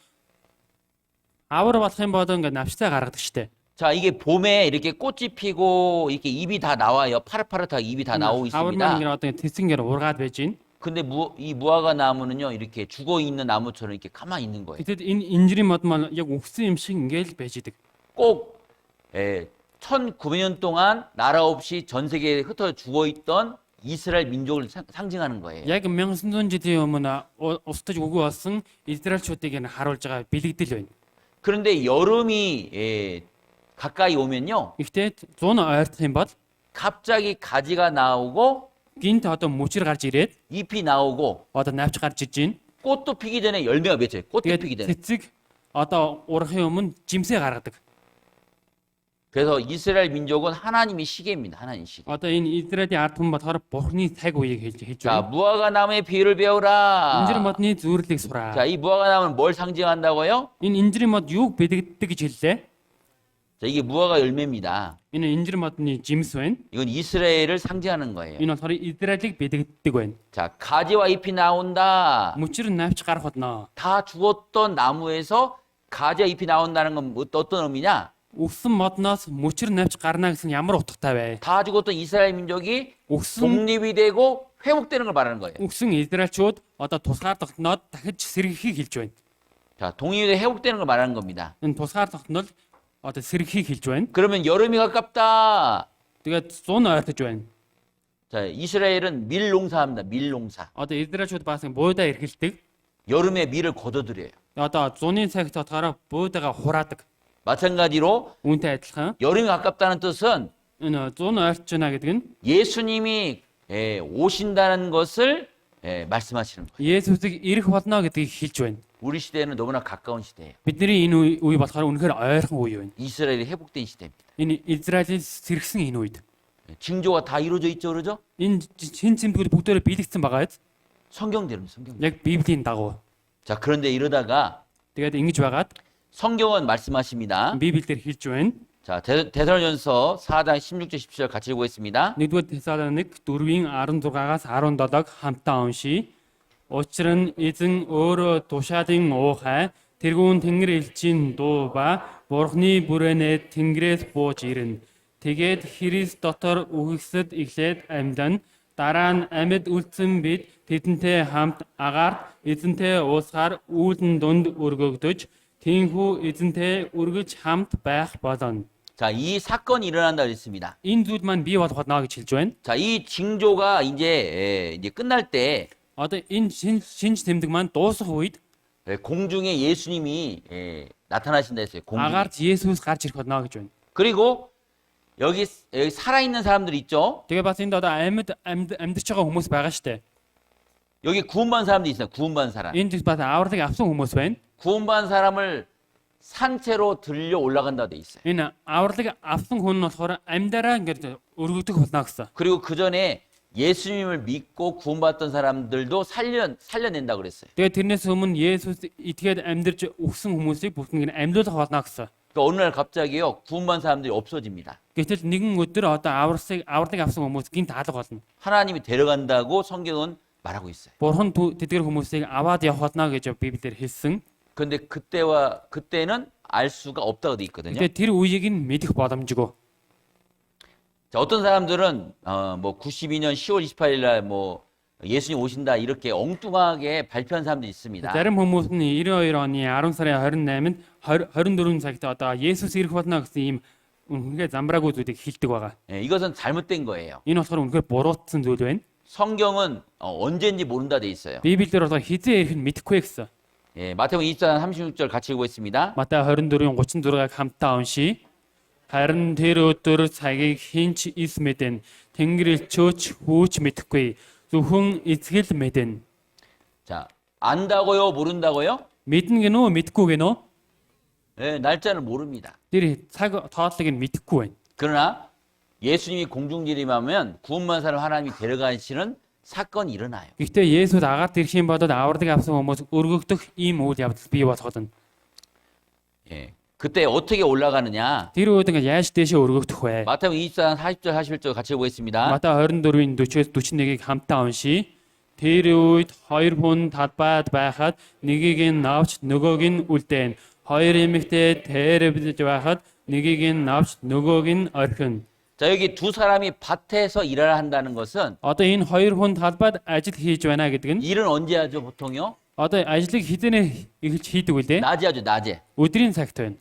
авар болох юм бол ингээд навчтай гаргадаг штэ.
자, 이게 봄에 이렇게 꽃이 피고 이렇게 잎이 다 나와요. 파릇파릇하게 잎이 다 나오고
авар маань
있습니다.
ингээд одоо тэсгэнгээр ургаад байж гин.
근데 이 무화과 나무는요, 이렇게 죽어 있는 나무처럼 이렇게 가만히 있는 거예요.
Гэтэл энэ инжирийн мод маань яг өгсөн юм шиг ингээд байж идэг.
꼭 1900년 동안 나라 없이 전 세계에 흩어 죽어 있던 이스라엘 민족을 상징하는 거예요.
Яг 1900 жилийн өмнө устж үгүй болсон Израильчуудыг энэ харуулж байгаа бэлэгдэл байна.
그런데 여름이 가까이 오면요,
Гэхдээ 100 ойртох юм бол
갑자기 가지가 나오고
гинт одоо мөчөр гарч ирээд
잎이 나오고
одоо навч гарч иж гин.
꽃도 피기 전에 열매가 맺혀요. 꽃도 피기
Тэгээд
전에.
цэцэг одоо урахын өмнө жимсээ гаргадаг.
그래서 이스라엘 민족은 하나님이 시계입니다. 하나님 시계.
Одоо энэ Израилийн ард хүн болохоор Бурхны цаг үеийг хэлж
자,
байна.
무화과 나무의 비유를 배우라.
Инжир модны зүйрлийг сураа.
자, 이 무화과 나무는 뭘 상징한다고요?
Энэ инжирийн мод юуг бэлэгддэг гэж хэллээ?
자, 이게 무화과 열매입니다.
Энэ инжир модны жимс байна.
이건 이스라엘을 상징하는 거예요.
Энэ болохоор Израилийг бэлэгддэг байна.
자, 가지와 잎이 나온다.
Мөчөр навч гарах болно.
다 죽었던 나무에서 가지와 잎이 나온다는 건 어떤 의미냐?
Өгсөн модноос мөчөр навч гарна гэсэн ямар утгатай вэ?
다 죽었던 이스라엘 민족이
Өгсөн
독립이 되고 회복되는 걸 말하는 거예요.
өгсөн Израильчууд одоо тусгаар тогтноод дахиж сэргийхийг хэлж байна.
자, 독립이 되고 회복되는 걸 말하는 겁니다.
Энэ тусгаар тогтнол одоо сэргийхийг хэлж байна.
그러면 여름이 가깝다.
Тэгээд 100 ойртож байна.
자, 이스라엘은 밀 농사합니다. 밀 농사.
Одоо Израильчууд баасан буудай эргэлдэг.
여름에 밀을 걷어들여요.
Одоо 100-ны цагт болохоор буудайгаа хураадаг.
마찬가지로
Үүнтэй адилхан
여름이 가깝다는 뜻은
энэ 100 ойртож байна гэдэг нь
예수님이 오신다는 것을 말씀하시는 거예요.
Есүсийг ирэх болно гэдгийг хэлж байна.
우리 시대에는 너무나 가까운 시대예요.
Бидний энэ үе болохоор үнэхээр ойрхон үе байна.
이스라엘이 회복된 시대입니다.
Энэ Израилийн сэргсэн энэ үед.
징조가 다 이루어져 있죠, 그러죠?
Энэ чин цэмтгүүд бүгдээрээ биелэгдсэн байгаа биз?
성경대로입니다. 성경.
Яг Библийн дагуу.
자, 그런데 이러다가
Тэгээд ингэж байгаад
성경은 말씀하십니다.
Библиэлд хэлж байна.
자, 데살로니가서 4장 16절 17절 같이 읽고있습니다.
1-р Тесалоник 4-ийн 16-аас 17-г хамтаа уншийе. Учир нь эзэн өөрөө тушаалын уухай тэргүүн тэнгэр элчийн дуу ба Бурхны бүрээнээ тэнгэрээс бууж ирнэ. Тэгээд Христ дотор үгсэд эхлээд амьдан Дараа нь амьд үлдсэн бид тэдэнтэй хамт агаар эзэнтэй уусгаар үүлэн дунд өргөгдөж тийхүү эзэнтэй үргэж хамт байх болно.
자, 이 사건이 일어난다 그랬습니다.
Энэ зүйл маань бий болох болно гэж хэлж байна.
자, 이 징조가 이제 끝날 때
Одоо энэ шинж тэмдэг маань дуусах үед
공중에 예수님이 나타나신다 했어요. 공중에.
агаарч Есүс гарч ирэх болно гэж байна.
그리고 여기 살아있는 사람들 있죠?
Тэгээ бас энд одоо амьдарч байгаа хүмүүс байгаа штэ.
여기 구원받은 사람도 있어요. 구원받은 사람.
Энд бас авралыг авсан хүмүүс байна.
구원받은 사람을 산채로 들려 올라간다 돼 있어요.
Энэ авралыг авсан хүн нь болохоор амьдараа ингээд өргөгдөх болно гэсэн.
그리고 그 전에 예수님을 믿고 구원받던 사람들도 살려낸다 그랬어요.
Тэгээ тэрнээс өмнө Есүс итгээд амьдарч өгсөн хүмүүсийг бүгд амьдуулах болно гэсэн.
그러니까 어느 날 갑자기요 구원받은 사람들이 없어집니다.
Гэтэл нэгэн өдөр одоо авралыг авсан хүмүүс гинт алга болно.
하나님이 데려간다고 성경은 말하고 있어요.
Бурхан тэдгээр хүмүүсийг аваад явах болно гэж Библиэр хэлсэн.
그런데 그때는 알 수가 없다고 돼 있거든요.
Тэгээ тэр үеийг нь мэдэх боломжгүй.
자, 어떤 사람들은 뭐 92년 10월 28일 날 뭐 예수님 오신다 이렇게 엉뚱하게 발표한 사람도 있습니다.
Зарим хүмүүс нь 92 оны 10 сарын 28-нд 24 цагт одоо Есүс ирэх болно гэсэн ийм үнэхээр замбраагүй зүйлийг хэлдэг байгаа.
예, 이것은 잘못된 거예요.
Энэ болохоор үнэхээр буруутсан зүйл байна.
성경은 언제인지 모른다 돼 있어요.
Библиэр болохоор хизээ ирэх нь мэдэхгүй гэсэн.
예, 마태복음 24장 36절 같이 읽어보겠습니다.
Матай 24-ийн 36-ыг хамтдаа уншийе. Харин тэр өдөр цагийг хинч ис мэдэн Тэнгэр элчөөч хүүч мэдэхгүй зөвхөн эцгэл мэдэн.
자, 안다고요, 모른다고요?
Мэднэ гинөө мэдгүй гинөө?
예, 날짜는 모릅니다.
Тэр цаг тоотлыг нь мэдэхгүй байна.
그러나 예수님이 공중지림하면 구원받은 사람 하나님이 데려가시는 사건이 일어나요.
Гэхдээ Есүс агаад ирэх юм бодоод авралыг авсан хүмүүс өргөгдөх ийм үйл явдал бий болно.
예, 그때 어떻게 올라가느냐?
Тэр үед ингээ яаж дээшээ өргөгдөх вэ?
마태복음 24장 40절 41절 같이 읽어보겠습니다.
Матай 24-ийн 40-ээс 41-ийг хамтаа уншийе. Тэр үед хоёр хүн талбайд байхад нэгийг нь навч нөгөөг нь үлдээн. Хоёр эмэгтэй тэрвэж байхад нэгийг нь навч нөгөөг нь орхино.
자, 여기 두 사람이 밭에서 일을 한다는 것은
Одоо энэ хоёр хүн талбайд ажил хийж байна гэдэг нь
일은 언제 하죠, 보통요?
одоо ажлыг хизэнэ эхэлж хийдэг үлээ.
낮에 하죠, 낮에.
Өдрийн цагт байна.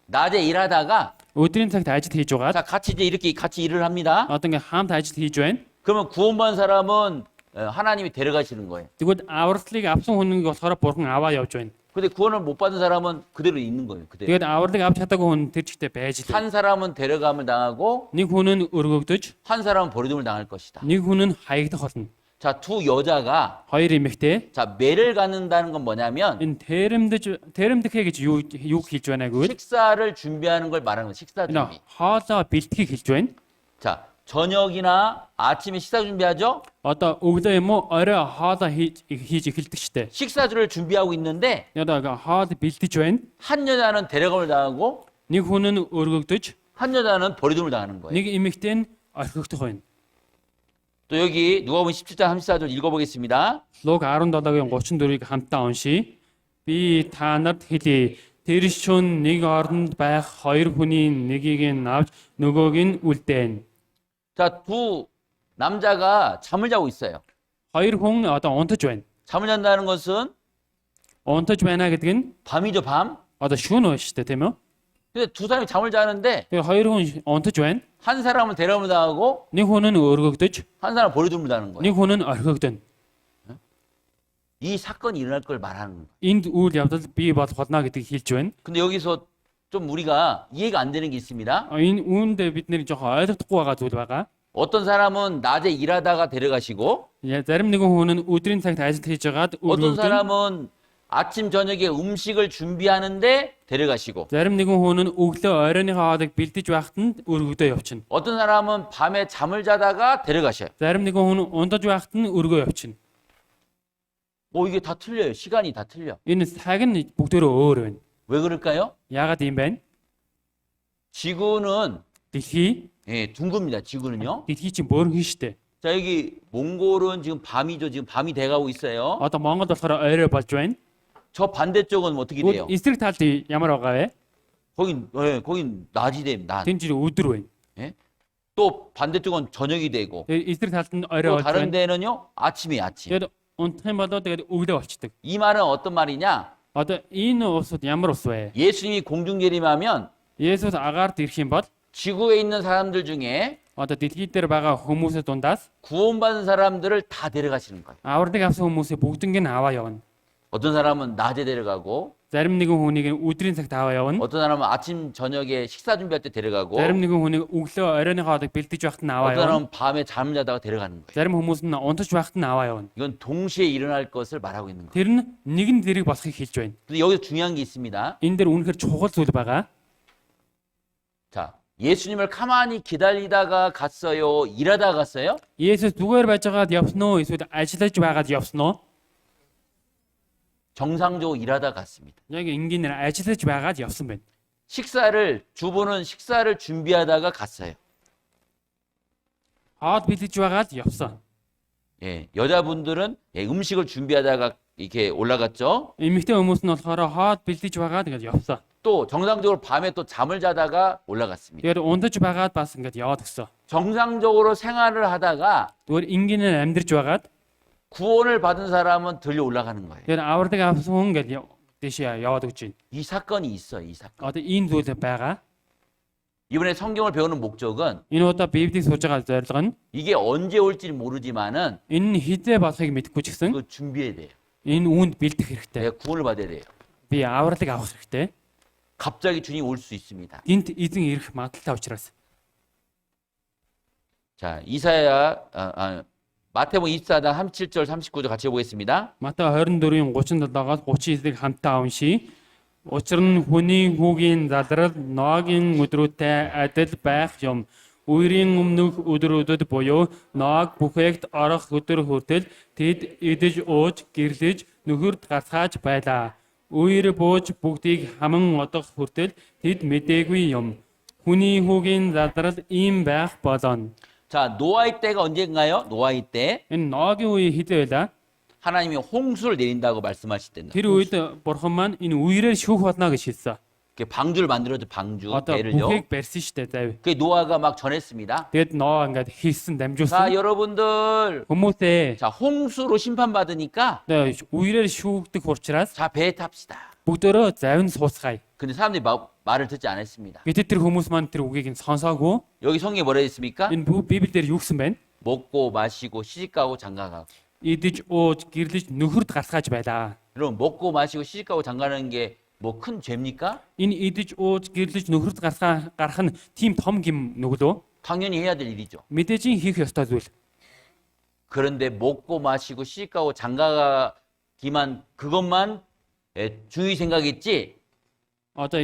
낮에 일하다가
Өдрийн цагт ажил хийж байгаа.
자, 같이 이제 이렇게 같이 일을 합니다.
Одоо ингээ хамт ажил хийж байна.
그러면 구원받은 사람은 하나님이 데려가시는 거예요.
Тэгвэл авралыг авсан хүн болохоор бурхан аваа явж байна.
근데 구원을 못 받은 사람은 그대로 있는 거예요. 그대로.
Тэгээд авралыг авч чадаагүй хүн тэр чигтээ байж л.
한 사람은 데려감을 당하고
Нэг хүн нь өргөгдөж,
한 사람은 버리둠을 당할 것이다.
нэг хүн нь хаягдах болно.
자, 두 여자가
Хоёр эмэгтэй
자, 매를 갖는다는 건 뭐냐면
энэ тэрэмдэхэ гэж юу хэлж байна гэвэл
식사를 준비하는 걸 말하는 거예요. 식사
энэ
준비.
хоолоо бэлтгэхийг хэлж байна.
자, 저녁이나 아침에 식사 준비하죠?
Одоо өглөө юм уу орой хоолоо хийж эхэлдэг штэ.
식사를 준비하고 있는데
Одоо хоол бэлдэж байна.
한 여자는 데려감을 당하고
Нэг хүн нь өргөгдөж,
한 여자는 버리둠을 당하는 거예요.
нэг эмэгтэй нь орхигдох байна.
또 여기 누가복음 17장 34절 읽어보겠습니다.
Луг 17-гийн 34-ыг хамтдаа уншийе. Би та нарт хэлье. Тэр шөнө нэг оронд байх хоёр хүний нэгийг нь авч нөгөөг нь үлдээн.
자, 두 남자가 잠을 자고 있어요.
Хоёр хүн одоо унтаж байна.
잠을 잔다는 것은
Унтаж байна гэдэг нь
밤이죠, 밤.
одоо шөнө байна шүү дээ, тийм үү?
근데 두 사람이 잠을 자는데
Тэгээ хоёр хүн унтаж байна.
한 사람은 데려감을 당하고
Нэг хүн нь өргөгдөж,
한 사람은 버리둠을 당하는 거예요.
нэг хүн нь орхигдно.
이 사건이 일어날 걸 말하는 거예요.
Энд үйл явдал бий болох болно гэдгийг хэлж байна.
근데 여기서 좀 우리가 이해가 안 되는 게 있습니다.
Энэ үүндээ бид нэр жоохон ойлгохгүй байгаа зүйл байгаа.
어떤 사람은 낮에 일하다가 데려가시고
Зарим нэгэн хүн нь өдрийн цагт ажил хийж байгаад
어떤
өргөгдөн.
사람은 아침 저녁에 음식을 준비하는데 데려가시고
Зарим нэгэн хүн нь өглөө оройны хоолыг бэлдэж байхад нь өргөгдөө явчихна.
어떤 사람은 밤에 잠을 자다가 데려가셔요.
Зарим нэгэн хүн унтаж байхад нь өргөө явчихна.
이게 다 틀려요. 시간이 다 틀려.
Энэ цаг нь бүгдөө өөр байна.
왜 그럴까요?
Яагаад юм бэ?
지구는
Дэлхий
둥급니다. 지구는요.
дэлхий чинь бөөрхөн штэ.
자, 여기 몽골은 지금 밤이죠. 지금 밤이 돼가고 있어요.
Одоо Монгол болохоор орой болж байна.
저 반대쪽은 어떻게 돼요?
Эсрэг талд ямар байгаа вэ?
거긴 낮이 돼요. 낮.
Тэн чинь өдөр байна.
또 반대쪽은 저녁이 되고
эсрэг талд нь орой
또
болж
다른
байна.
데는요 아침이 아침.
Тэгээд унтах юм бол тэгээд өглөө болчдөг.
이 말은 어떤 말이냐?
Одоо энэ усуд ямар ус вэ?
예수님이 공중재림하면
Есүс агаард ирэх юм бол
지구에 있는 사람들 중에
одоо дэлхий дээр байгаа хүмүүсийн дундаас
구원받은 사람들을 다 데려가시는 거예요.
авралыг авсан хүмүүсийг бүгднийг нь аваа явна.
어떤 사람은 낮에 데려가고,
Зарим нэгэн хүнийг нь өдрийн цагт аваа явна.
어떤 사람은 아침 저녁에 식사 준비할 때 데려가고,
Зарим нэгэн хүнийг өглөө оройны хоолыг бэлдэж байхад нь аваа
어떤
явна.
사람은 밤에 잠 자다가 데려가는 거예요.
Зарим хүмүүс нь унтаж байхад нь аваа явна.
이건 동시에 일어날 것을 말하고 있는 거예요.
Тэр нь нэгэн зэрэг болохыг хэлж байна.
근데 여기서 중요한 게 있습니다.
Энэ дээр үнэхээр чухал зүйл байгаа.
자, 예수님을 가만히 기다리다가 갔어요? 일하다가 갔어요?
Есүс зүгээр байж байгаад явсан уу? Эсвэл ажиллаж байгаад явсан уу?
정상적으로 일하다가 갔습니다.
Яг энгийнээр ажиллаж байгаад явсан байна.
주부는 식사를 준비하다가 갔어요.
Хоол бэлдэж байгаад явсан.
예, 여자분들은 음식을 준비하다가 이렇게 올라갔죠.
Эмэгтэй хүмүүс нь болохоор хоол бэлдэж байгаад ингэж явсан.
또 정상적으로 밤에 또 잠을 자다가 올라갔습니다.
Тэгээд унтаж байгаад бас ингэж яваад өгсөн.
정상적으로 생활을 하다가
Зүгээр энгийнээр амьдарч байгаад
구원을 받은 사람은 들려 올라가는 거예요.
тэгээд авралыг авсан хүн гэж дэшээ яваад өгч байна.
이 사건이 있어요, 이 사건.
Одоо энэ зүйл байгаа.
이번에 성경을 배우는 목적은
Энэ удаа Библийг сууж байгаа зорилго нь
이게 언제 올지 모르지만은
энэ нь хизээ болохыг мэдэхгүй ч гэсэн
그거 준비해야 돼요.
энэ үүнд бэлдэх хэрэгтэй.
내가 구원을 받아야 돼요.
Би авралыг авах хэрэгтэй.
갑자기 주님 올 수 있습니다.
Гинт эзэн ирэх магадaltaй учраас.
자, 마태복음 24장 37절 39절 같이 보겠습니다.
Матай 24-ийн 37-аас 39-ыг хамтаа уншийе. Учир нь хүний хүүгийн залрал Ноагийн өдрүүтэй адил байх юм. Үерийн өмнөх өдрүүдэд буюу Ноаг бүхээгт орох өдөр хүртэл тэд идэж ууж гэрлэж нөхөрт гарцгааж байлаа. Үер бууж бүгдийг хаман одох хүртэл тэд мэдээгүй юм. Хүний хүүгийн залрал ийм байх болно.
자, 노아의 때가 언젠가요? 노아의 때
Энэ Ноагийн үе хідээ байлаа.
하나님이 홍수를 내린다고 말씀하실 때는
Тэр үед бурхан маань энэ үерээр шүүх болно гэж хэлсэн.
방주를 만들어줘 방주
Одоо
배를요.
бүхээг барьсан штэ зав.
그 노아가 막 전했습니다.
Тэгэд Ноа ингээд хийсэн
자,
дамжуулсан.
여러분들,
Хүмүүстээ
자 홍수로 심판받으니까
үерээр шүүгдэх учраас
자 배에 탑시다.
бүгдөө завин сууцгаая.
근데 사람들이 말을 듣지 않았습니다.
Гэтэл тэр хүмүүс маань тэр үгийг нь сонсоогүй.
여기 성경에 뭐라 했습니까?
Энэ Библиэлд юу гэсэн байна?
먹고 마시고 시집가고 장가가고.
Идэж ууж гэрлэж нөхөрд гарцгааж байлаа.
여러분 먹고 마시고 시집가고 장가가는 게 뭐 큰 죄입니까?
Энэ идэж ууж гэрлэж нөхөрд гарах нь тийм том гим нүглөө.
당연히 해야 될 일이죠.
Мэдээж хийх ёстой зүйл.
그런데 먹고 마시고 시집가고 장가가기만 그것만 주의 생각했지.
Одоо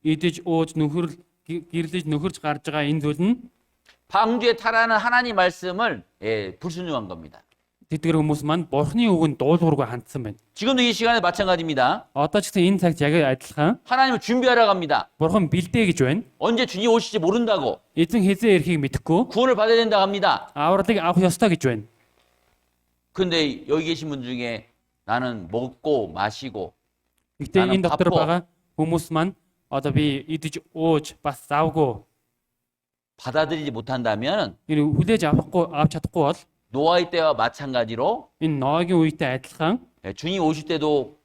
идэж ууж гэрлэж нөхөрж гарч байгаа энэ зүйл нь
방주에 타라는 하나님 말씀을 불순종한 겁니다.
тэдгэр хүмүүс маань бурхны үгэнд дуулуургүй хандсан байна.
지금도 이 시간에 마찬가지입니다.
Одоо ч гэсэн энэ цагт яг адилхан
하나님을 준비하러 갑니다.
бурхан бэлдээ гэж байна.
언제 주님 오실지 모른다고
Эзэн хэзээ ирэхийг мэдэхгүй
구원을 받아야 된다고 합니다.
авралыг авах ёстой гэж байна.
근데 여기 계신 분 중에 나는 먹고 마시고
Гэхдээ
나는
энэ дотор
바빠.
байгаа хүмүүс маань одоо би идэж ууж бас завгүй
받아들이지 못한다면
энэ хүлээж авч чадахгүй бол
노아의 때와 마찬가지로
энэ Ноагийн үетэй адилхан
주님 오실 때도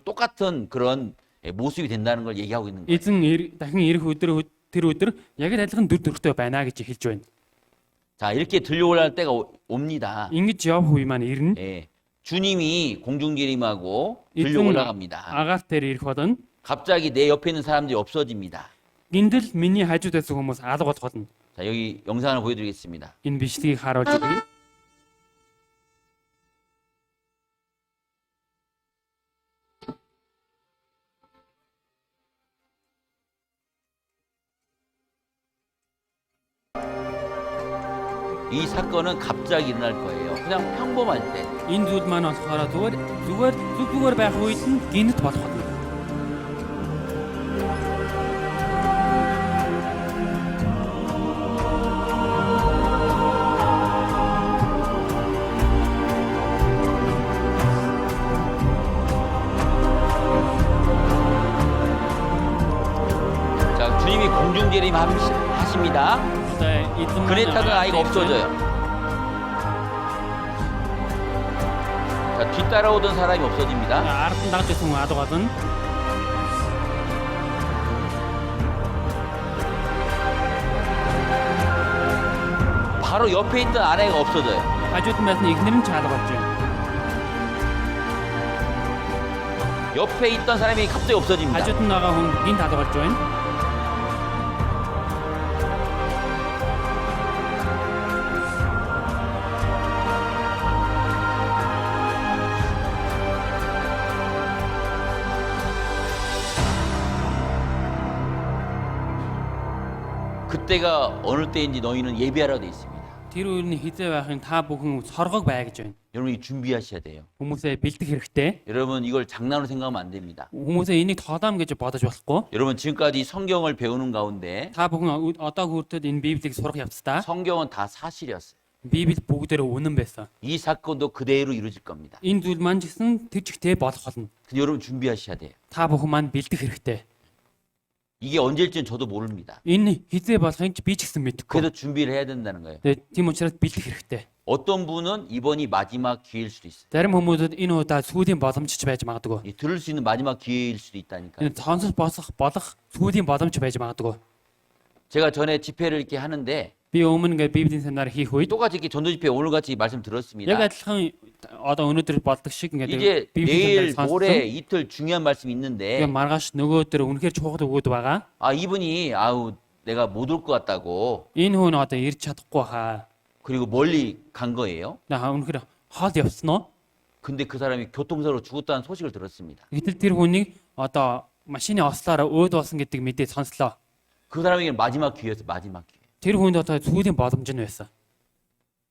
똑같은 그런 모습이 된다는 걸 얘기하고 있는 거예요.
эзэн дахин ирэх өдөр тэр өдөр яг л адилхан дүр төрхтэй байна гэж хэлж байна.
자, 이렇게 들려올 때가 옵니다.
Ингэж явах үе маань ирнэ.
주님이 공중기림하고
эзэн
들려 올라갑니다.
агаар дээр ирэх болно.
갑자기 내 옆에 있는 사람들이 없어집니다.
Гиндэл миний хажууд байсан хүмүүс алга болох болно.
자, 여기 영상을 보여드리겠습니다.
Энэ бичлэгийг харуулж өгье.
이 사건은 갑자기 일어날 거예요. 그냥 평범할 때.
Энэ зүйл маань болохоор зүгээр байх үед нь гинт болох болно.
자, 주님이 공중재림 하시면 없어집니다. 그레타는 아이가 없어져요. 자, 뒤따라오던 사람이 없어집니다.
Ардын дагж ирсэн хүн алга болно.
바로 옆에 있던 아내가 없어져요.
Хажууд нь байсан эхнэр нь ч алга болж байна.
옆에 있던 사람이 갑자기 없어집니다.
Хажууд нь байгаа хүн гинт алга болж байна.
그때가 어느 때인지 너희는 예비하라 돼 있습니다.
Тэр үеэр нь хизээ байхын та бүхэн соргог бай гэж байна.
여러분이 준비하셔야 돼요.
Хүмүүсээ бэлдэх хэрэгтэй.
여러분 이걸 장난으로 생각하면 안 됩니다.
Хүмүүсээ энийг тоглоом гэж бодож болохгүй.
여러분 지금까지 성경을 배우는 가운데
Та бүхэн одоо хүртэл энэ Библийг сурах явцдаа
성경은 다 사실이었어요.
Библи бүгдээрээ үнэн байсан.
이 사건도 그대로 이루어질 겁니다.
Энэ зүйл маань ч гэсэн тэр чигтээ болох болно.
근데 여러분 준비하셔야 돼요.
Та бүхэн маань бэлдэх хэрэгтэй.
이게 언제일지는 저도 모릅니다.
Энэ хизээ болохыг би ч гэсэн мэдэхгүй.
그래도 준비를 해야 된다는 거예요.
Тэгээ тийм учраас бэлдэх хэрэгтэй.
어떤 분은 이번이 마지막 기회일 수도 있어요.
Зарим хүмүүсд энэ удаа сүүлийн боломж ч байж магадгүй.
이 들을 수 있는 마지막 기회일 수도 있다니까요.
Энэ сонсож болох сүүлийн боломж байж магадгүй.
제가 전에 집회를 이렇게 하는데
Би өмнө ингээд Библийн семинар хийх үед
똑같이 이렇게 전도 집회 오늘같이 말씀 들었습니다.
яг адилхан одоо өнөөдөр болдог шиг
이제
ингээд Библийн
내일
семинар
모레
сонссон.
이틀 중요한 말씀이 있는데
Тэгээ маргааш нөгөө өдөр үнэхээр чухал өгөөд байгаа.
아 이분이 아우 내가 못 올 것 같다고
Энэ хүн одоо ирж чадахгүй хаа.
그리고 멀리 간 거예요.
На үнэхээр хоол явсан уу?
근데 그 사람이 교통사고로 죽었다는 소식을 들었습니다.
Гэтэл тэр хүнийг одоо машины ослоор өөд болсон гэдэг мэдээ сонслоо.
그 사람에게 마지막 기회였어요. 마지막 기회.
Тэр хүнд одоо сүүлийн боломж нь байсан.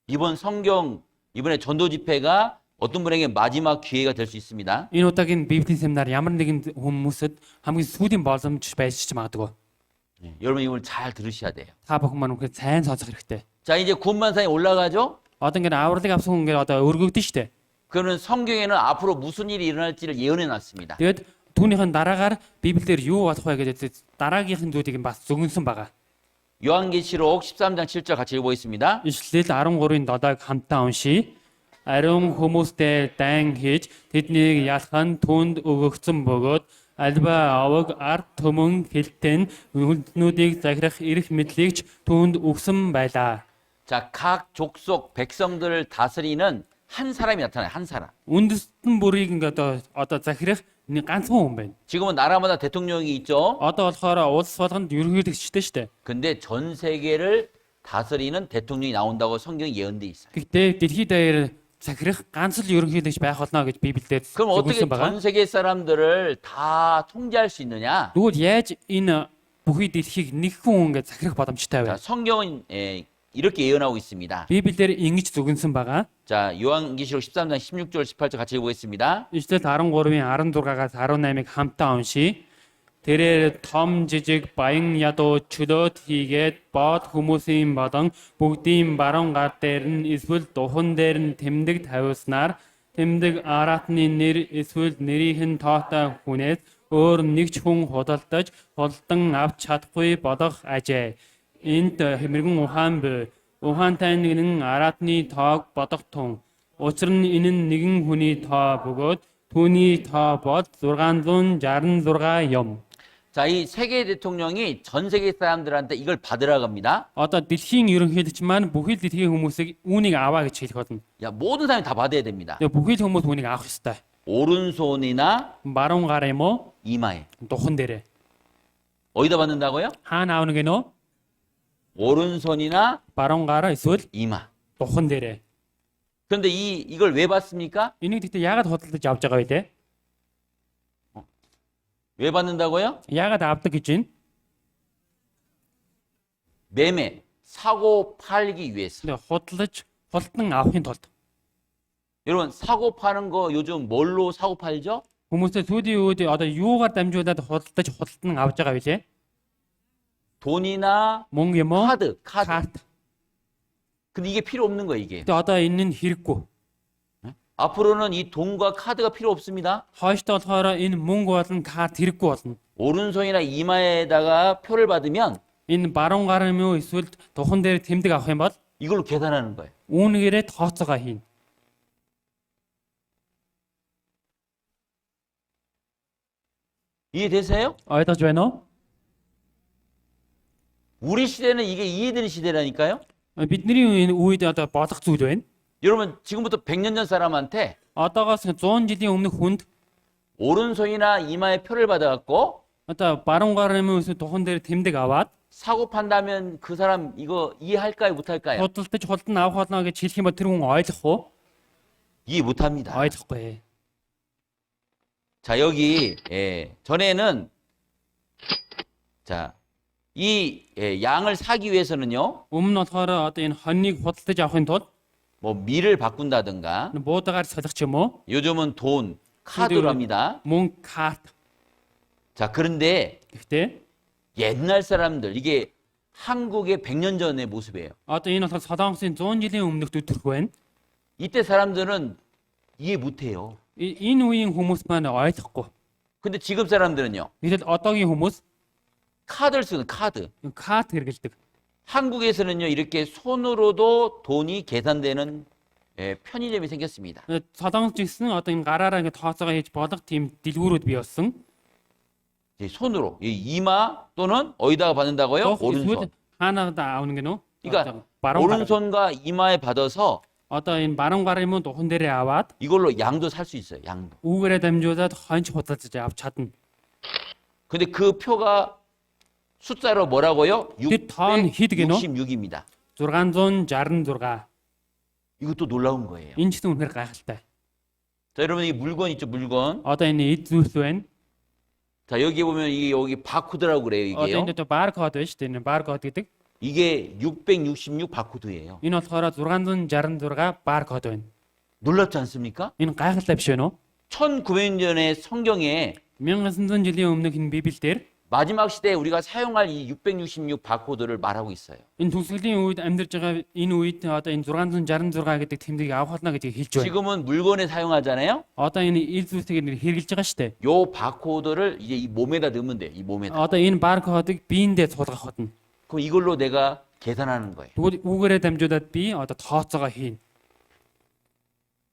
이번 성경 이번에 전도 집회가 어떤 분에게 마지막 기회가 될 수 있습니다.
Энэ удаагийн Библийн семинар ямар нэгэн хүмүүсэд хамгийн сүүлийн боломж байж ч магадгүй.
여러분 이걸 잘 들으셔야 돼요.
Та бүхэн маань үнэхээр сайн сонсох хэрэгтэй.
자 이제 구원반상에 올라가죠.
Одоо ингээд авралыг авсан хүн ингээд одоо өргөгдөн штэ.
그러면 성경에는 앞으로 무슨 일이 일어날지를 예언해 놨습니다.
Тэгээд түүнийхэн дараагаар Библиэр юу болох вэ гэдэг дараагийнхын зүйлийг бас зөвгөнсөн байгаа.
요한계시록 13장 7절 같이 읽어보겠습니다.
Ишлэл 13-ын 7-ыг хамтдаа уншийе. Ариун хүмүүстэй дайн хийж тэднийг ялхан түнд өгөгдсөн бөгөөд альва аваг ард түмэн хилтэн үлднүүдийг захирах эрх мэдлэгч түнд өгсөн байлаа.
자, 각 족속 백성들을 다스리는 한 사람이 나타나요. 한 사람.
Үндэстэн бүрийг ингээд одоо захирах нэг ганцхан хүн байна.
지금은 나라마다 대통령이 있죠.
Одоо болохоор улс болгонд ерөнхийлөгчтэй шүү дээ.
근데 전 세계를 다스리는 대통령이 나온다고 성경에 예언돼 있어요.
Гэхдээ дэлхий даяар захирах ганц л ерөнхийлөгч байх болно гэж Библиэд
그럼 어떻게
зөвлөсөн байгаа.
전 세계 사람들을 다 통제할 수 있느냐?
Тэгвэл яаж энэ бүхий дэлхийг нэг хүн ингээд захирах боломжтой вэ?
자, 성경은 이렇게 예언하고 있습니다.
Библиэр ингэж зөвгөнсөн байгаа.
자, 요한계시록 13장 16절 18절 같이 읽어보겠습니다.
Ишлэл 13-ийн 16-аас 18-ыг хамтаа уншийе. Тэрээр том жижиг баян ядуу чөлөөт хийгээд бод хүмүүсийн болон бүгдийн баруун гар дээр нь эсвэл духан дээр нь тэмдэг тавиулснаар тэмдэг аратны нэр эсвэл нэрийн тоотой хүнээс өөр нэг ч хүн худалдаж худалдан авч чадахгүй болох ажээ. Энд хэмэргэн ухаан бай. Ухаантай нэгэн аратны тоог бодох тун. Учир нь энэ нь нэгэн хүний тоо бөгөөд түүний тоо бод 666 юм.
자, 이 세계 대통령이 전 세계 사람들한테 이걸 받으라고 합니다.
Одоо дэлхийн ерөнхийлөгч маань бүхий л дэлхийн хүмүүсийг үүнийг аваа гэж хэлэх болно.
야, 모든 사람이 다 받아야 됩니다.
Тэгээ бүхий л хүмүүс үүнийг авах ёстой.
오른손이나
Баруун гар юм уу?
이마에.
Духан дээрээ.
어디다 받는다고요?
Хаана аавна гэнэ үү?
오른손이나
Баруун гар эсвэл
이마.
духан дээрээ.
그런데 이걸 왜 받습니까?
Энийг тэгтээ яагаад худалдаж авч байгаа вэ те?
왜 받는다고요?
Яагаад авдаг гэж байна?
매매, 사고 팔기 위해서.
Тэгээ худалдаж хултан авахын тулд.
여러분, 사고 파는 거 요즘 뭘로 사고 팔죠?
Хүмүүсээ сүүлийн үед одоо юугаар дамжуулаад худалдаж хултан авч байгаа вэ те?
돈이나
Мөнгө юм уу?
카드.
Карт.
근데 이게 필요 없는 거예요, 이게.
Тэгээ одоо энэ нь хэрэггүй.
앞으로는 이 돈과 카드가 필요 없습니다.
Хойштой болохоор энэ мөнгө болон карт хэрэггүй болно.
오른손이나 이마에다가 표를 받으면
Энэ баруун гар юм уу эсвэл духан дээр тэмдэг авах юм бол
이걸로 계산하는 거예요.
үүнээрээ тооцоогоо хийн.
이해되세요?
Ойлгож байна уу?
우리 시대는 이게 이해되는 시대라니까요.
Бидний үед одоо болох зүйл байна.
여러분 지금부터 100년 전 사람한테
Одоогоос 100 жилийн өмнөх хүнд
오른손이나 이마에 표를 받아갖고
одоо баруун гар юм уу эсвэл духан дээр тэмдэг аваад
사고 판다면 그 사람 이거 이해할까요? 못할까요?
худалдаж худалдан авах болно гэж хэлэх юм бол тэр хүн ойлгох уу?
이해 못합니다.
Ойлгохгүй.
자 여기 전에는 자 이 양을 사기 위해서는요
Өмнө нь болохоор одоо энэ хоньныг худалдаж авахын тулд
뭐 밀을 바꾼다든가
буудагаар солих ч юм уу?
요즘은 돈 카드로 합니다.
Мөнгө карт.
자 그런데
Гэхдээ
옛날 사람들 이게 한국의 100년 전의 모습이에요.
одоо энэ болохоор Солонгосын 100 жилийн өмнөх төтөрх байна.
이때 사람들은 이해 못해요.
Энэ үеийн хүмүүс маань ойлгохгүй.
근데 지금 사람들은요
Гэтэл одоогийн хүмүүс
카드를 쓰는 카드.
карт хэрэгэлдэг.
한국에서는요 이렇게 손으로도 돈이 계산되는 편의점이 생겼습니다.
Солонгос гэсэн одоо энэ гараараа ингэ тооцоогоо хийж болох тийм дэлгүүрүүд бий болсон.
이제 손으로 이 이마 또는 어디다가 받는다고요? 오른손.
хаанаад аавна гэнэ үү?
그러니까
баруун гар.
오른손과 이마에 받아서
Одоо энэ баруун гар юм уу духан дээрээ аваад
이걸로 양도 살 수 있어요. 양도.
үүгээрээ дамжуулаад хонч худалдаж авч чадна.
근데 그 표가 숫자로 뭐라고요?
그 돈 히드게노?
666입니다.
666.
이것도 놀라운 거예요.
Энэ ч үнэхээр гайхалтай.
자, 여러분 이 물건 있죠, 물건.
Одоо энэ эд зүйлс байна.
자, 여기 보면 이게 여기 바코드라고 그래요,
Одоо
이게요.
энэ одоо баркод байна шүү дээ. Энэ баркод гэдэг.
이게 666 바코드예요.
Энэ болохоор 666 баркод байна.
놀랍지 않습니까?
Энэ гайхалтай биш байна уу?
1900년의 성경에
1900 жилийн өмнөх энэ Библиэлд
마지막 시대에 우리가 사용할 이 666 바코드를 말하고 있어요.
энэ төгсгөлийн үед амьдарч байгаа энэ үед одоо энэ 666 гэдэг тэмдгийг авах болно гэж хэлж байна.
지금은 물건에 사용하잖아요.
Одоо энэ ил зүйлсийг хэрэгжилж байгаа шүү дээ.
요 바코드를 이제 이 몸에다 넣으면 돼요. 이 몸에다.
Одоо энэ баркодыг биендээ суулгах болно.
그럼 이걸로 내가 계산하는 거예요.
Тэгвэл үүгээрээ дамжуулаад би одоо тооцоогоо хийн.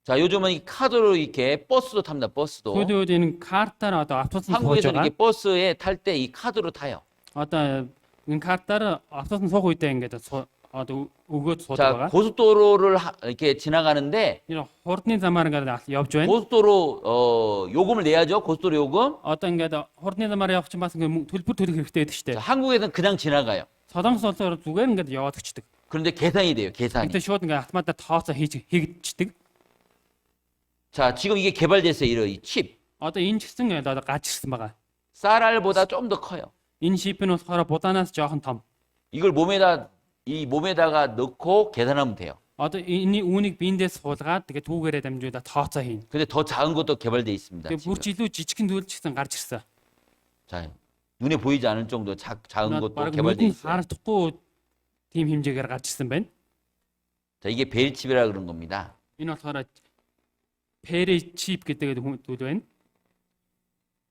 자, 요즘은 이 카드로 이렇게 버스도 탑니다. 버스도.
Сүүлийн үед энэ картаар одоо автобусанд сууж
한국에서
байгаа.
이렇게 버스에 탈 때 이 카드로 타요.
Одоо энэ картаар автобусанд суух үедээ ингээд одоо өгөөд суудаг
자,
байгаа.
고속도로를 이렇게 지나가는데
Энэ хурдны замаар ингээд явж байна.
고속도로 요금을 내야죠. 고속도로 요금.
Одоо ингээд хурдны замаар явах чинь бас ингээд төлбөр төлөх хэрэгтэй байдаг шүү
자,
дээ.
한국에서는 그냥 지나가요.
Солонгос улсаар зүгээр ингээд яваад өчтдөг.
그런데 계산이 돼요. 계산이.
Гэтэ шууд ингээд автоматар тооцоо хийгдчихдэг.
자, 지금 이게 개발됐어요. 이 칩.
Одоо энэ ч гэсэн одоо гарч ирсэн байгаа.
쌀알보다 좀 더 커요.
Энэ шипэн болохоор будаанаас жоохон том.
이걸 이 몸에다가 넣고 계산하면 돼요.
Одоо энэ үүнийг биендээ суулгаад тэгээд түүгээрээ дамжуулаад тооцоо хийн.
근데 더 작은 것도 개발돼 있습니다.
Тэгээд бүр ч илүү жижигхэн зүйл ч гэсэн гарч ирсэн.
자, 눈에 보이지 않을 정도 작은 것도
Бараг
개발돼
нүдэнд
있어요.
харагдахгүй тийм хэмжээгээр гарч ирсэн байна.
자, 이게 벨칩이라 그런 겁니다.
Энэ болохоор 페리 칩 гэдэг зүйл байна.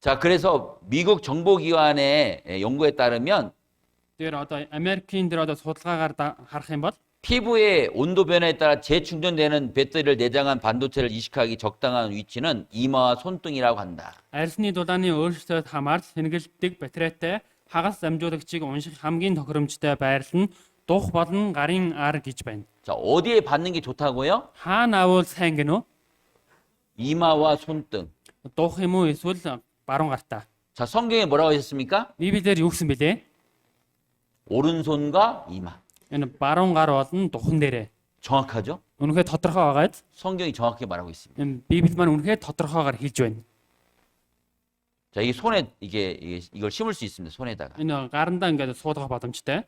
자, 그래서 미국 정보기관의 연구에 따르면
Тэр одоо Америкийн дээр одоо судалгаагаар харах юм бол
피부의 온도 변화에 따라 재충전되는 배터리를 내장한 반도체를 이식하기 적당한 위치는 이마와 손등이라고 한다.
арьсны дулааны өөрчлөлтөд хамаарч сэнгэлдэг батарейтай хагас амжуулагчийг унших хамгийн тохиромжтой байрлал нь дух болон гарын ар гэж байна.
자, 어디에 받는 게 좋다고요?
Хаана авал сайн гэнэ үү?
이마와 손등.
Дух юм уу эсвэл баруун гартаа?
자, 성경에 뭐라고 하셨습니까?
Библиэлд юу гэсэн бэлээ?
오른손과 이마.
Энэ баруун гар болон духан дээрээ.
정확하죠?
Үнэхээр тодорхой байгаад
성경이 정확히 말하고 있습니다.
энэ Библи маань үнэхээр тодорхойгоор хэлж байна.
자, 이게 손에 이걸 심을 수 있습니다. 손에다가.
Энэ гарандаа ингээд суулгах боломжтой.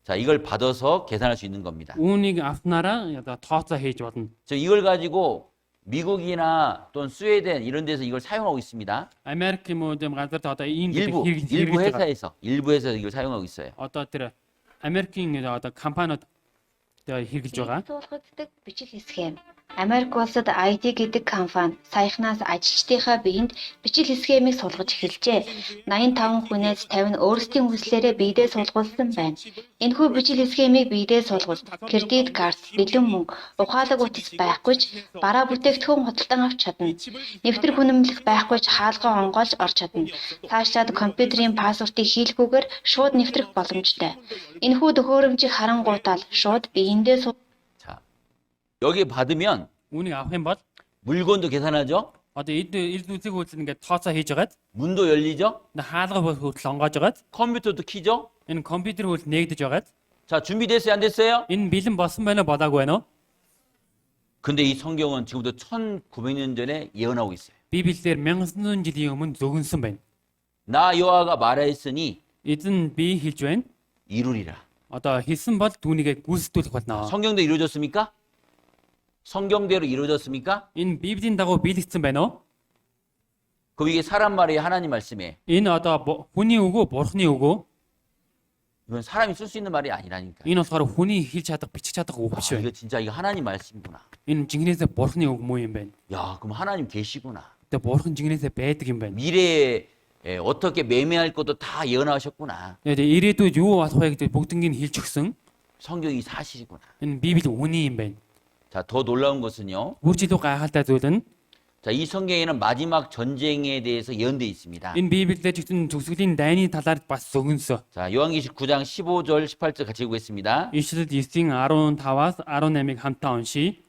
자, 이걸 받아서 계산할 수 있는 겁니다.
Үүнийг автнараа одоо тооцоо хийж болно.
저 이걸 가지고 미국이나 또는 스웨덴 이런 데서 이걸 사용하고 있습니다.
Америк юм уу гэм газар одоо ийм
일부
хэрэглэж байгаа.
일부 회사에서 이걸 사용하고 있어요.
Одоо тэр Америкийн одоо компаниуд одоо хэрэглэж байгаа.
Туулгаддаг бичих хэсэг юм. Америк улсад IT гэдэг компани саяхнаас ажилчдынхаа биед бичил схемийг суулгаж эхэлжээ. 85 хүнээс 50 нь өөрсдийн хүслээрээ биедээ суулгуулсан байна. Энэхүү бичил схемийг биедээ суулгуул кредит карт, бэлэн мөнгө, ухаалаг утас байхгүй ч бараа бүтээгдэхүүн худалдан авч чадна. Нэвтэр хүнэмлэх байхгүй ч хаалгаа онгойлж орж чадна. Цаашлаад компьютерийн пассвортыг хийлгүүгээр шууд нэвтрэх боломжтой. Энэхүү төхөөрөмжийг харангуйтал шууд биендээ
자, 여기 받으면
Үүнийг авах юм бол
물건도 계산하죠?
одоо эд үзэг үйлс ингээд тооцоо хийж хагаад
문도 열리죠?
хаалга хүртэл онгоож хагаад
컴퓨터도 키죠?
энэ компьютер хөл нээгдэж хагаад
자, 준비됐어요? 안 됐어요?
энэ бэлэн болсон байна уу бодаагүй байна уу?
근데 이 성경은 지금부터 1900년 전에 예언하고 있어요.
Библиэлд 1000 жилийн өмнө зөвгөнсөн байна.
나 여호와가 말하였으니
Эзэн би хэлж байна.
이루리라.
Одоо хэлсэн бол түүнийгээ гүйцэтгүүлэх болно.
성경도 이루어졌습니까? 성경대로 이루어졌습니까?
Энэ Библийн дагуу биелэгдсэн байна уу?
그럼 이게 사람 말이에요? 하나님 말씀이에요?
Энэ одоо хүний үгөө, бурхны үгөө.
이건 사람이 쓸 수 있는 말이 아니라니까.
Энэ болохоор хүний хэлж чадах, бичих чадах үг
아,
биш
이거
байна.
진짜 이거 하나님 말씀이구나.
Энэ жинхнээсээ бурхны үг муу юм байна.
야, 그럼 하나님 계시구나.
Тэгээ бурхан жинхнээсээ байдаг юм байна.
미래에 어떻게 매매할 것도 다 예언하셨구나.
Тэгээ ирээдүйд юу болох вэ гэдэг бүгднийг хэлж өгсөн.
성경이 사실이구나.
Энэ Библи үнэн юм байна.
자, 더 놀라운 것은요.
Бүрчлүү гайхалтай зүйл нь
자, 이 성경에는 마지막 전쟁에 대해서 예언되어 있습니다.
энэ Библиэд ч гэсэн төгсгөлийн дайны талаар бас зөвгөнсөн.
자, 요한계시록 9장 15절 18절 같이 읽겠습니다.
Ишлэл 9-ийн 15-аас 18-ыг хамтаа уншийе.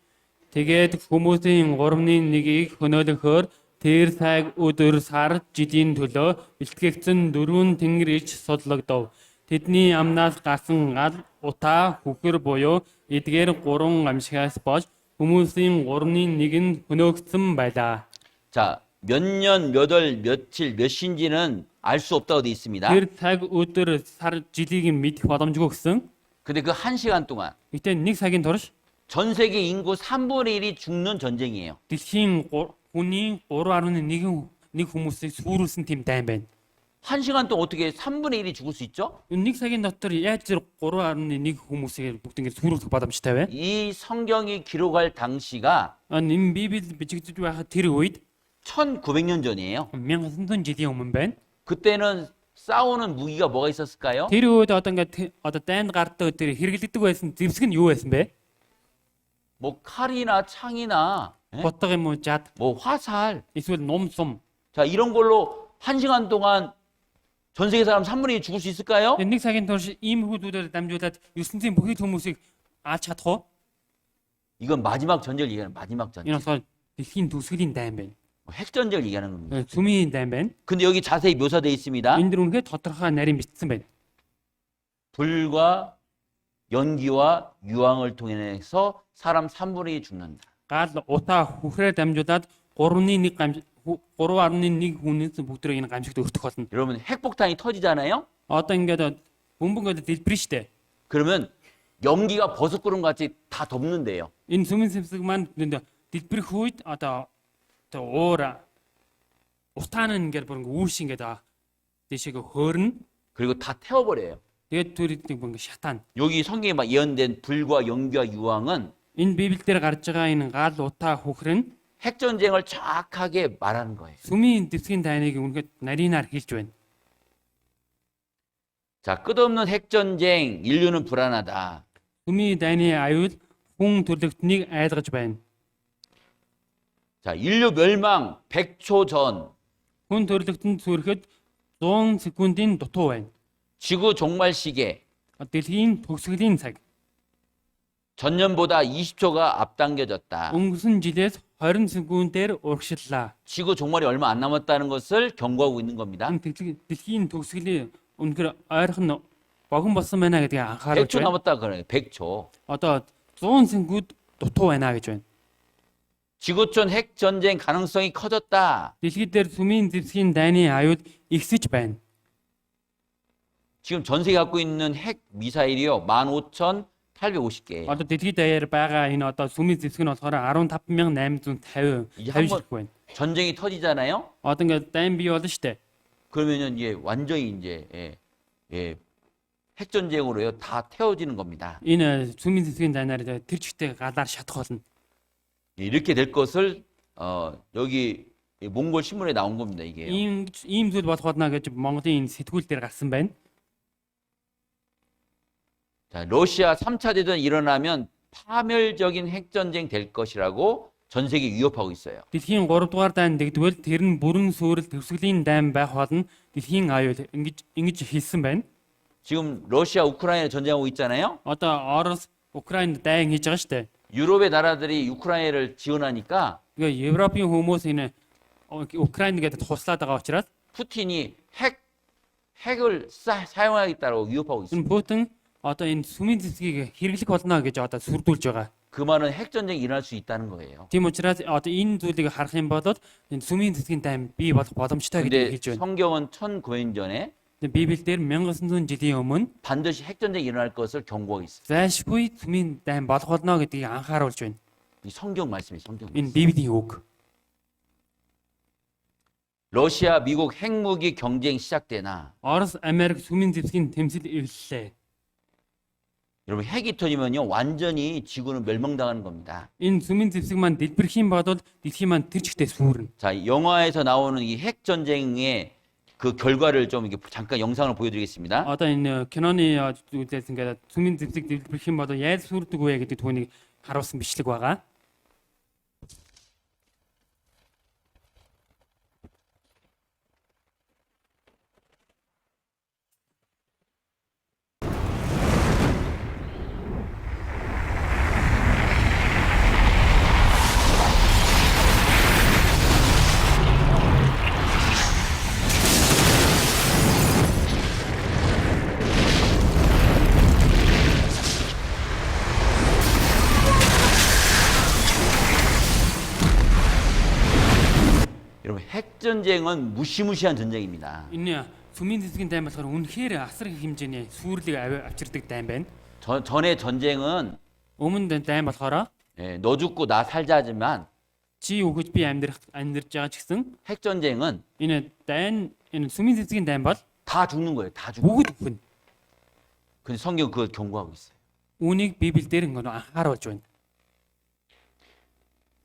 Тэгээд хүмүүсийн 3-1-ийг хөнөөлөхөөр тэр цаг өдөр сар жилийн төлөө бэлтгэгдсэн 4 тэнгэр иж судлагдав. Тэдний амнаас гарсан гал утаа хүкэр буюу эдгээр 3 амшигаас болж хүмүүсийн 3-1 нь хөнөөгдсөн байлаа.
자, 몇 년, 몇 월, 며칠, 몇 신지는 알 수 없다고 되어 있습니다.
Тэр цаг өдөр сар жилийг мэдэх боломжгүй гэсэн.
근데 그 1시간 동안
Гэтэ нэг цагийн турш
전 세계 인구 3분의 1이 죽는 전쟁이에요.
дэлхийн хүний 3.1 хүмүүсийг сүрүүлсэн тийм дайн байна.
1시간 동안 어떻게 3분의 1이 죽을 수 있죠?
Нэг цагийн дотор яаж зэрэг 3.1 хүмүүсийг бүгд ингэ сүрүүлэх боломжтой вэ?
이 성경이 기록할 당시가
Энэ Библи бичигдэж байхад тэр үед
1900년 전이에요.
1000 жилийн өмнө байна.
그때는 싸우는 무기가 뭐가 있었을까요?
Тэр үед одоо ингэ одоо дайнд гардаг тэр хэрэглэдэг байсан зэвсэг нь юу байсан бэ?
뭐 칼이나 창이나 예?
Бодго юм уу жад
뭐 화살.
эсвэл ном сум.
자, 이런 걸로 1시간 동안 전 세계 사람 3분의 1이 죽을 수 있을까요?
Нэг цагийн турш ийм хүмүүсээр дамжуулаад ертөнцийн бүхий хүмүүсийг алж чадах уу?
이건 마지막 전쟁을 얘기하는 마지막
Энэ
전쟁.
болохоор дэлхийн төгсгөлийн дайн байна.
핵전쟁을 얘기하는 겁니다.
Цүмийн дайн байна.
근데 여기 자세히 묘사되어 있습니다.
Энэ дэр үнэхээр тодорхой нарийн бичсэн байна.
불과 연기와 유황을 통해서 사람 3분의 1이 죽는다.
Гал утаа хүхрээр дамжуулаад 3.1 хүнээс бүгдрээ энэ гамшигт өртөх болно.
여러분 핵폭탄이 터지잖아요.
Одоо ингээд бөмбөнгөд дэлбэрэн штэ.
그러면 연기가 버섯구름 같이 다 덮는데요.
Энэ сүмэн сэвсэг маань дэлбэрэх үед одоо уур утаан нь ингээд бүр үүш ингээд дэшег хөөрнө.
그리고 다 태워버려요.
Тэгээд түрийдник бүр ингээд шатаана.
여기 성경에 막 예언된 불과 연기와 유황은
Энэ Библиэлд гарч байгаа энэ гал утаа хүхэр нь
핵전쟁을 정확하게 말하는 거예요.
сүмийн дэвсгийн дайныг үнэхээр нарийнаар хэлж байна.
자, 끝없는 핵전쟁, 인류는 불안하다.
Сүмийн дайны аюул хүн төрлөختнийг айлгаж байна.
자, 인류 멸망 100초 전
Хүн төрлөختөнд сүрэхэд 100 секундын дутуу байна.
지구 종말 시계
Дэлхийн төгсгөлийн цаг.
전년보다 20초가 앞당겨졌다.
Өнгөрсөн жилээс 20 секундээр урагшлаа.
지구 종말이 얼마 안 남았다는 것을 경고하고 있는 겁니다.
Дэлхийн төгсгөлийн үнэхээр ойрхон богино болсон байна гэдгийг анхааруулж
100초
байна.
남았다 그래요. 100초.
Одоо 100 секунд дутуу байна гэж байна.
지구촌 핵전쟁 가능성이 커졌다.
Дэлхий дээр сүмийн зэвсгийн дайны аюул ихсэж байна.
지금 전 세계 갖고 있는 핵 미사일이요. 15,850개.
Одоо дэлхийд даяар байгаа энэ одоо сүмийн зэвсэг нь болохоор 15,850
이제
50
한번
шиг байна.
전쟁이 터지잖아요.
Одоо ингээд дайн бий болно штэ.
그러면은 이제 완전히 이제 핵전쟁으로요. 다 태워지는 겁니다.
Энэ сүмийн зэвсгийн дайнаар тэр чигтээ галаар шатах болно.
이렇게 될 것을 여기 이 몽골 신문에 나온 겁니다. 이게.
ийм зүйл болох болно гэж Монголын энэ сэтгүүл дээр гарсан байна.
자, 러시아 3차 대전 일어나면 파멸적인 핵전쟁 될 것이라고 전 세계 위협하고 있어요.
Дэлхийн 3 дугаар дайн дэгдвэл тэр нь бүрэн суурил төгсгөлийн дайн байх болно. Дэлхийн аюул ингэж хэлсэн байна.
지금 러시아 우크라이나 전쟁하고 있잖아요.
Одоо Орос Украинд дайн хийж байгаа шүү дээ.
유럽의 나라들이 우크라이나를 지원하니까
Тэгээ Европын хүмүүс энэ Украин гэдэг туслаад байгаа учраас
푸틴이 핵을 사용하겠다고 위협하고 있어요.
энэ Путин одоо энэ сүмийн цэцгийг хэрэглэх болно гэж одоо сүрдүүлж байгаа.
그 말은 핵전쟁이 일어날 수 있다는 거예요.
Тийм учраас одоо энэ зүйлийг харах юм бол энэ сүмийн цэцгийн дайм бий болох боломжтой гэдгийг
근데
хэлж байна.
성경은 1900년 전에
Тэгээ Библиэлд 1900 жилийн өмнө
반드시 핵전쟁이 일어날 것을 경고하고 있어요.
зайлшгүй сүмийн дайм болох болно гэдгийг анхааруулж байна.
이 성경 말씀이에요. 성경 말씀.
Энэ Библийн үг.
러시아, 미국 핵무기 경쟁 시작되나
Орос, Америк сүмийн цэцгийн тэмцэл эвлэлээ.
여러분 핵이 터지면요 완전히 지구는 멸망당하는 겁니다.
Энэ сүмийн цэцэг маань дэлбэрэх юм бол дэлхийн маань тэр чигтээ сүрнэ.
자, 영화에서 나오는 이 핵전쟁의 그 결과를 좀 이렇게 잠깐 영상을 보여드리겠습니다.
Одоо энэ киноны зүйлээс ингээд сүмийн цэцэг дэлбэрэх юм бол яаж сүрдэг вэ гэдэг түүнийг харуулсан бичлэг байгаа.
여러분 핵전쟁은 무시무시한 전쟁입니다.
Энэ сүмийн цэцгийн дайм болохоор үнэхээр асар их хэмжээний сүрлийг авчирдаг дайм байна.
전의 전쟁은
Өмнө дайм болохоор
너 죽고 나 살자지만
чи өгөж би амьдрж байгаа ч гэсэн
핵전쟁은
энэ дайн энэ сүмийн цэцгийн дайм бол
다 죽는 거예요. 다 죽는.
бүгд өхөн.
근데 성경 그걸 경고하고 있어요.
Үүнийг Библиэлд ингээд анхааруулж байна.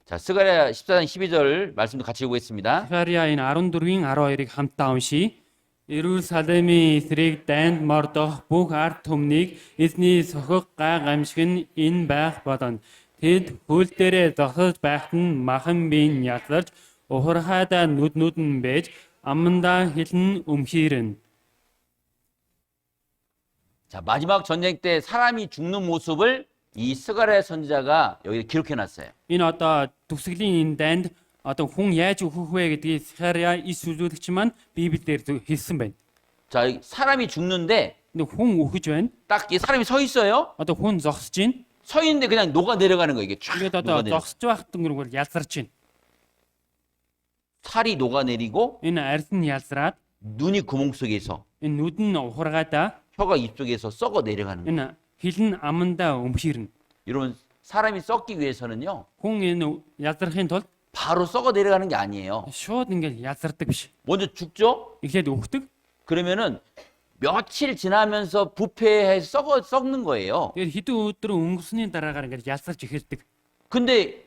자, 스가랴 14장 12절 말씀도 같이 읽겠습니다.
Захария энэ 14-ийн 12-ыг хамтдаа уншийе. Иерусалимийн эсрэг дайнд мордох бүх ард түмнийг эзний сохог гай гамшиг нь энэ байх болно. Тэд хөл дээрээ зогсож байхад нь махан биен яларч ухархайдаа нүд нь бэж аммандаа хилэн өмхирнэ.
자, 마지막 전쟁 때 사람이 죽는 모습을 이 스가랴 선지자가 여기 기록해 놨어요.
Энэ одоо төгсгөлийн энэ дайнд одоо хүн яаж өөхөх вэ гэдгийг Захария ис үзүүлэгч маань Библиэлд хэлсэн байна.
자, 사람이 죽는데
근데 хүн өөхөж байна.
딱 이 사람이 서 있어요.
Одоо хүн зогсож байна.
서 있는데 그냥 녹아 내려가는 거예요. 이게 쫙
Тэгээд одоо
녹아내려.
зогсож байхад өнгөрөөр ялзарч байна.
살이 녹아내리고
Энэ арьс нь ялзраад
눈이 구멍 속에서
энэ нүд нь ухаргаадаа
혀가 입속에서 썩어 내려가는 거예요.
энэ хил нь амандаа өмхирнэ.
여러분 사람이 썩기 위해서는요
Хүн энэ ялзрахын тулд
바로 썩어 내려가는 게 아니에요.
шууд ингээд ялзардаг биш.
먼저 죽죠.
Эхлээд өгдөг.
그러면은 며칠 지나면서 부패해서 썩는 거예요.
Тэгээд хэдэн өдөр өнгөрсөний дараагаар ингээд ялзарч эхэлдэг.
근데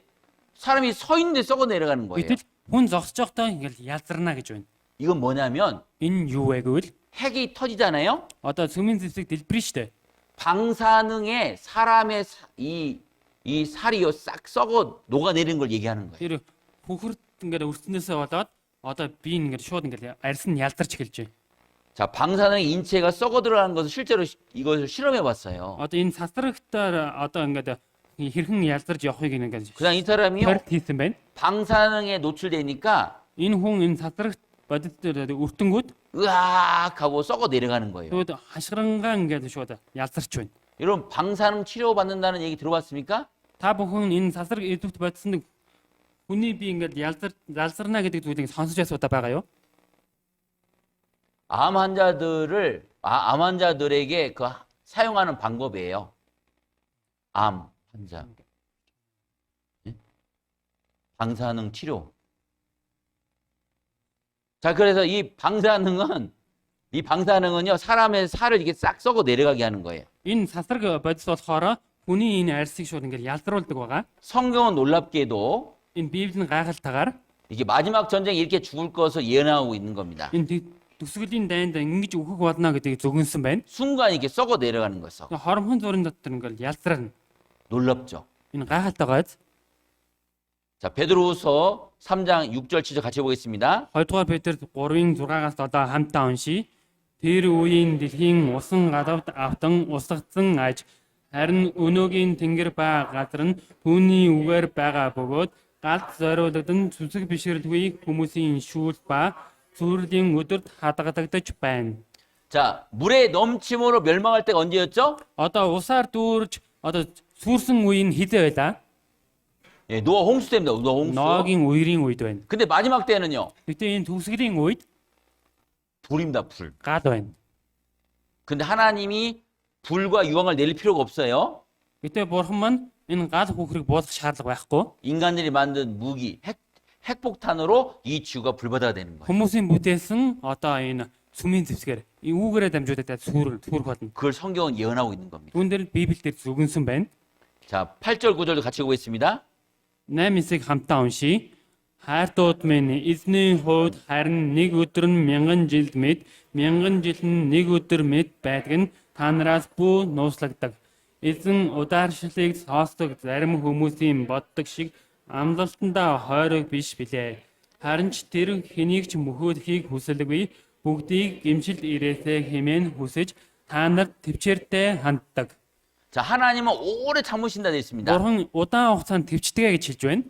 사람이 서 있는데 썩어 내려가는 거예요.
Гэтэл хүн зогсож байхдаа ингээд ялзарна гэж байна.
이건 뭐냐면
Энэ юу вэ гэвэл
핵이 터지잖아요.
одоо сүмийн зэвсэг дэлбэрнэ штэ.
방사능에 사람의 이 살이요 싹 썩어 녹아내리는 걸 얘기하는 거예요.
Тэр хөхөрт ингээд өрснөөсөө болоод одоо би ингээд шууд ингээд арьс нь ялзарч эхэлж байна.
자, 방사능 인체가 썩어 들어가는 것을 실제로 이것을 실험해 봤어요.
Одоо энэ сасрагтаар одоо ингээд хэрхэн ялзарж явахыг ингээд
그냥 이 사람이요
торт хийсэн байна.
방사능에 노출되니까
Энэ хүн энэ сасрагт бодит дээр өртөнгүүд
으악 하고 썩어 내려가는 거예요.
шууд хашгирангаа ингээд шууд ялзарч байна.
여러분 방사능 치료 받는다는 얘기 들어봤습니까?
Та бүхэн энэ сасраг идэвхт бодсон хүний би ингээд ялзарна гэдэг зүйлийг сонсож байгаа юу?
암 환자들에게 그 사용하는 방법이에요. 암 환자. 예? 방사능 치료. 자, 그래서 이 방사능은요, 사람의 살을 이게 싹 썩어 내려가게 하는 거예요.
Энэ сасраг бодис болохоор хүний энэ арьсыг шууд ингээд ялдаруулдаг байгаа.
성경은 놀랍게도
Энэ Библийн гайхалтайгаар
이게 마지막 전쟁에 이렇게 죽을 것을 예언하고 있는 겁니다.
энэ төсгөлийн дайнд ингэж өгөх болно гэдгийг зөвгөнсөн байна.
순간 이렇게 썩어 내려가는 것을
Хоромхон зургийн дотор ингээд ялдарна.
놀랍죠.
Энэ гайхалтайгаа
자, 베드로후서 3장 6절 7절 같이 보겠습니다.
2-р Петр 3-ын 6-аас 7 хамтаа уншийе. Тэр үеийн дэлхийн усан гадавд автан усгацсан аж харин өнөөгийн тэнгэр ба газар нь түүний үгээр байгаа бөгөөд галт зориулогдсон сүсэг бишрэлгүй хүмүүсийн шүүл ба сүрлийн өдөрт хадгалагдаж байна.
자, 물의 넘침으로 멸망할 때가 언제였죠?
Одоо усаар дүүрж одоо сүрсэн үе нь хизээ байлаа.
예, 노아 홍수 때입니다. 노아 홍수.
Ноагийн үерийн үед байна.
근데 마지막 때는요.
Гэтэ энэ төгсгөлийн үед
불입니다, 불.
гал байна.
근데 하나님이 불과 유황을 내릴 필요가 없어요.
Гэтэ бурхан маань энэ гал хүүхрийг буулгах шаардлага байхгүй.
인간들이 만든 무기, 핵폭탄으로 이 지구가 불바다가 되는 거예요.
Хүмүүсийн бүтээсэн одоо энэ сүмийн зэвсгээр үүгээрээ дамжуулаад сүрх болно.
그걸 성경은 예언하고 있는 겁니다.
Түүн дээр Библиэлд зөвгөнсөн байна.
자, 8절 9절도 같이 보겠습니다.
8-9-ыг хамтаа уншийе. Хайртууд минь эзний хувьд харин нэг өдөр нь 1000 жилд мэд, 1000 жил нь нэг өдөр мэд байдаг нь та нараас бүү нууцлагддаг. Эзэн удаашралыг сонсдог зарим хүмүүсийн боддог шиг амлалтандаа хойрог биш билээ. Харин ч тэр хэнийг ч мөхөөлөхийг хүсэлгүй, бүгдийг гимшил ирээсээ хэмээн хүсэж та нарт төвчээртэй ханддаг.
자, 하나님은 오래 참으신다 되어 있습니다.
Бурхан удаан хугацаанд төвчдөг гэж хэлж байна.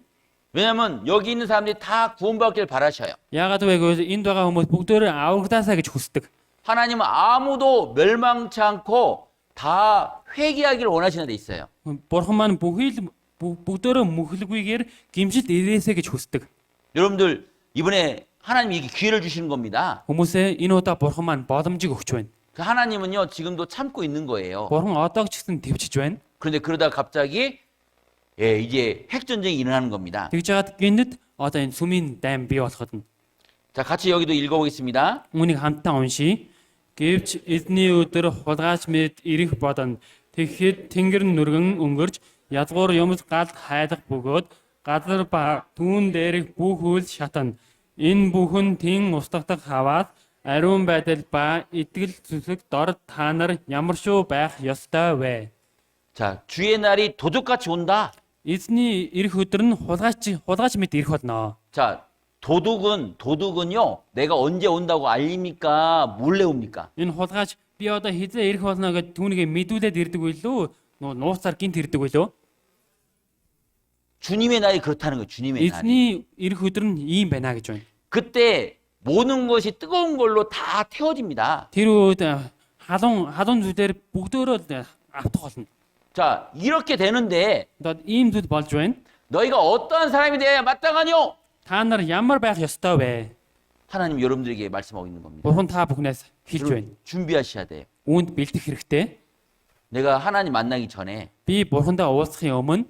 왜냐하면 여기 있는 사람들이 다 구원받기를 바라셔요.
Яагаад вэ гэвэл энд байгаа хүмүүс бүгдөө аврагдаасаа гэж хүсдэг.
하나님은 아무도 멸망치 않고 다 회개하기를 원하시는 데 있어요.
Бурхан маань бүгдөө мөхөлгүйгээр гимшилд ирээсэ гэж хүсдэг.
여러분들 이번에 하나님이 이렇게 기회를 주시는 겁니다.
Хүмүүсээ энэ удаа Бурхан маань боломжийг өгч байна.
그 하나님은요 지금도 참고 있는 거예요.
Бурхан одоо ч гэсэн төвчж байна.
그런데 그러다 갑자기 이제 핵 전쟁이 일어나는 겁니다.
Тэгж яагаад гинэд одоо энэ сүмийн дайм бий болоход нь.
자, 같이 여기도 읽어보겠습니다.
Үүнийг хамтаа уншийе. Гэвч эзний өдөр хулгайч мэд ирэх бодно. Тэгэхэд тэнгэр нүргэн өнгөрч язгуур юмс галд хайдах бөгөөд газар ба түүн дээрх бүх үйл шатна. Энэ бүхэн тэн устгах хаваад ариун байдал ба итгэл зүсэг дор та нар ямар шүү байх ёстой вэ?
자, 주의 날이 도둑같이 온다.
Эзний ирэх өдөр нь хулгайч мэд ирэх болно.
자, 도둑은요 내가 언제 온다고 알립니까? 몰래 옵니까?
Энэ хулгайч би одоо хизээ ирэх болно гэд түүнийг мэдүүлээд ирдэг байлгүй нууцаар гинт ирдэг байлгүй?
주님의 날이 그렇다는 거예요. 주님의 날이.
Эзний ирэх өдөр нь ийм байна гэж байна.
그때 모든 것이 뜨거운 걸로 다 태워집니다.
Тэр үед халуун зүйлээр бүгдөө автах болно.
자, 이렇게 되는데
Одоо ийм зүйл болж байна.
너희가 어떠한 사람이 되어야 마땅하뇨?
Та нар ямар байх ёстой вэ?
하나님 여러분들에게 말씀하고 있는 겁니다.
Бурхан та бүхнээс хэлж байна.
여러분, 준비하셔야 돼요.
Үүнд бэлдэх хэрэгтэй.
내가 하나님 만나기 전에
Би Бурхандаа уулзахын өмнө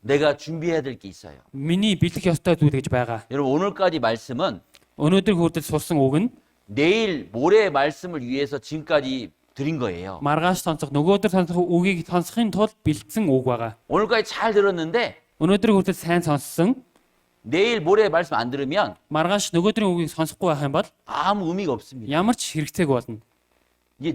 내가 준비해야 될 게 있어요.
миний бэлдэх ёстой зүйл гэж байгаа.
여러분, 오늘까지 말씀은
Өнөөдөр хүртэл сурсан үг нь
내일 모레의 말씀을 위해서 지금까지 드린 거예요.
маргааш сонсох нөгөөдөр сонсох үгийг сонсохын тулд бэлдсэн үг байгаа.
오늘까지 잘 들었는데
Өнөөдөр хүртэл сайн сонссон
내일 모레의 말씀 안 들으면
маргааш нөгөөдрийн үгийг сонсохгүй байх юм бол
아무 의미가 없습니다.
ямар ч хэрэгцээгүй болно.
이제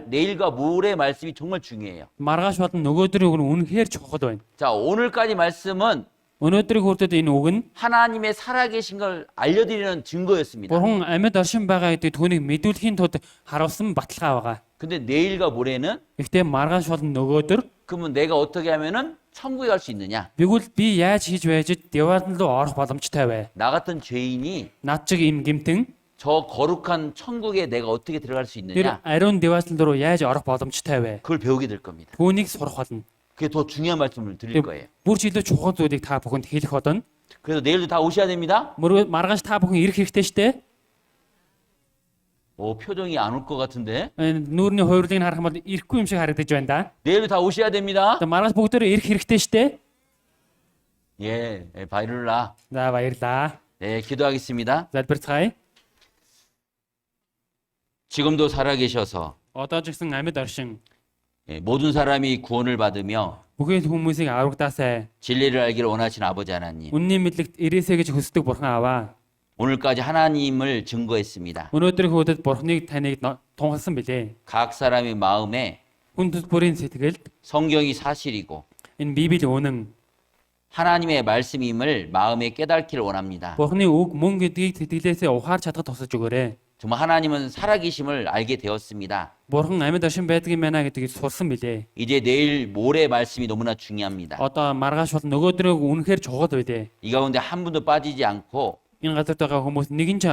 내일과 모레의 말씀이 정말 중요해요.
Маргааш болон нөгөөдрийн үг нь үнэхээр чухал байна.
자, 오늘까지 말씀은
Өнөөдрийн хүртэл энэ үг нь
하나님의 살아계신 걸 알려드리는 증거였습니다.
Бурхан амьд оршин байгаа гэдэг түүнийг мэдүүлэхийн тулд харуулсан баталгаа байгаа.
근데 내일과 모레는
Гэхдээ маргааш болон нөгөөдөр
그러면 내가 어떻게 하면은 천국에 갈 수 있느냐?
бигүүл би яаж хийж байж деваалн руу орох боломжтой вэ?
나 같은 죄인이
Над чиг им гимтэн
저 거룩한 천국에 내가 어떻게 들어갈 수
тэр
있느냐?
ариун деваалн руу яаж орох боломжтой вэ?
그걸 배우게 될 겁니다.
Түүнийг сурах болно.
그게 더 중요한 말씀을 드릴 거예요.
Бүр ч илүү чухал зүйлийг та бүхэнд хэлэх болно.
그래서 내일도 다 오셔야 됩니다.
Маргааш та бүхэн ирэх хэрэгтэй штэ.
표정이 안 올 것 같은데.
Нүүрний хувирлыг харах юм бол ирэхгүй юм шиг харагдаж байна да.
내일도 다 오셔야 됩니다.
Маргааш бүгдөө ирэх хэрэгтэй штэ.
바이룰라.
За баярлаа.
네, 기도하겠습니다.
Залбирцгаая.
지금도 살아계셔서
Одоо ч гэсэн амьд оршин
모든 사람이 구원을 받으며
Бүхэл хүмүүсийг аврагдаасай.
진리를 알기를 원하시는 아버지 하나님.
Үнний мэдлэгт ирээсэй гэж хүсдэг бурхан аваа.
오늘까지 하나님을 증거했습니다.
Өнөөдрийн хуудад бурханыг таныг тунхагласан билээ.
각 사람의 마음에
Хүн бүрийн сэтгэлд
성경이 사실이고
энэ Библи үнэн.
하나님의 말씀임을 마음에 깨닫기를 원합니다.
Бурханы үг мөн гэдгийг сэтгэлээсээ ухаарч чадах тусаж өгөөрэй.
정말 하나님은 살아계심을 알게 되었습니다.
Бурхан амьд оршин байдгийн мэнэ гэдгийг сурсан билээ.
이제 내일 모레 말씀이 너무나 중요합니다.
Одоо маргааш бол нөгөөдрөө үнэхээр чухал байлээ.
이 가운데 한 분도 빠지지 않고
Энэ газарт байгаа хүмүүс нэгэн ч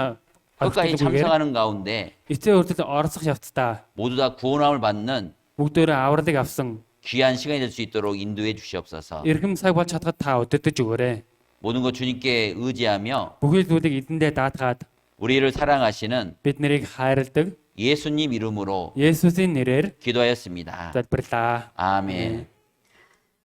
끝까지
аврагдахгүйгээр
참석하는 가운데
эцээ хүртэл оролцох явцдаа
모두 다 구원함을 받는
бүгдөө авралыг авсан
귀한 시간이 될 수 있도록 인도해 주시옵소서.
эрхэм цаг болж чадхад та өдөртөж өгөөрэй.
모든 것 주님께 의지하며
Бүхэл зүйлийг эдэндээ даатгаад
우리를 사랑하시는
бид нарыг хайрладаг
예수님 이름으로
Есүсийн нэрээр
기도하였습니다.
залбирлаа.
아멘.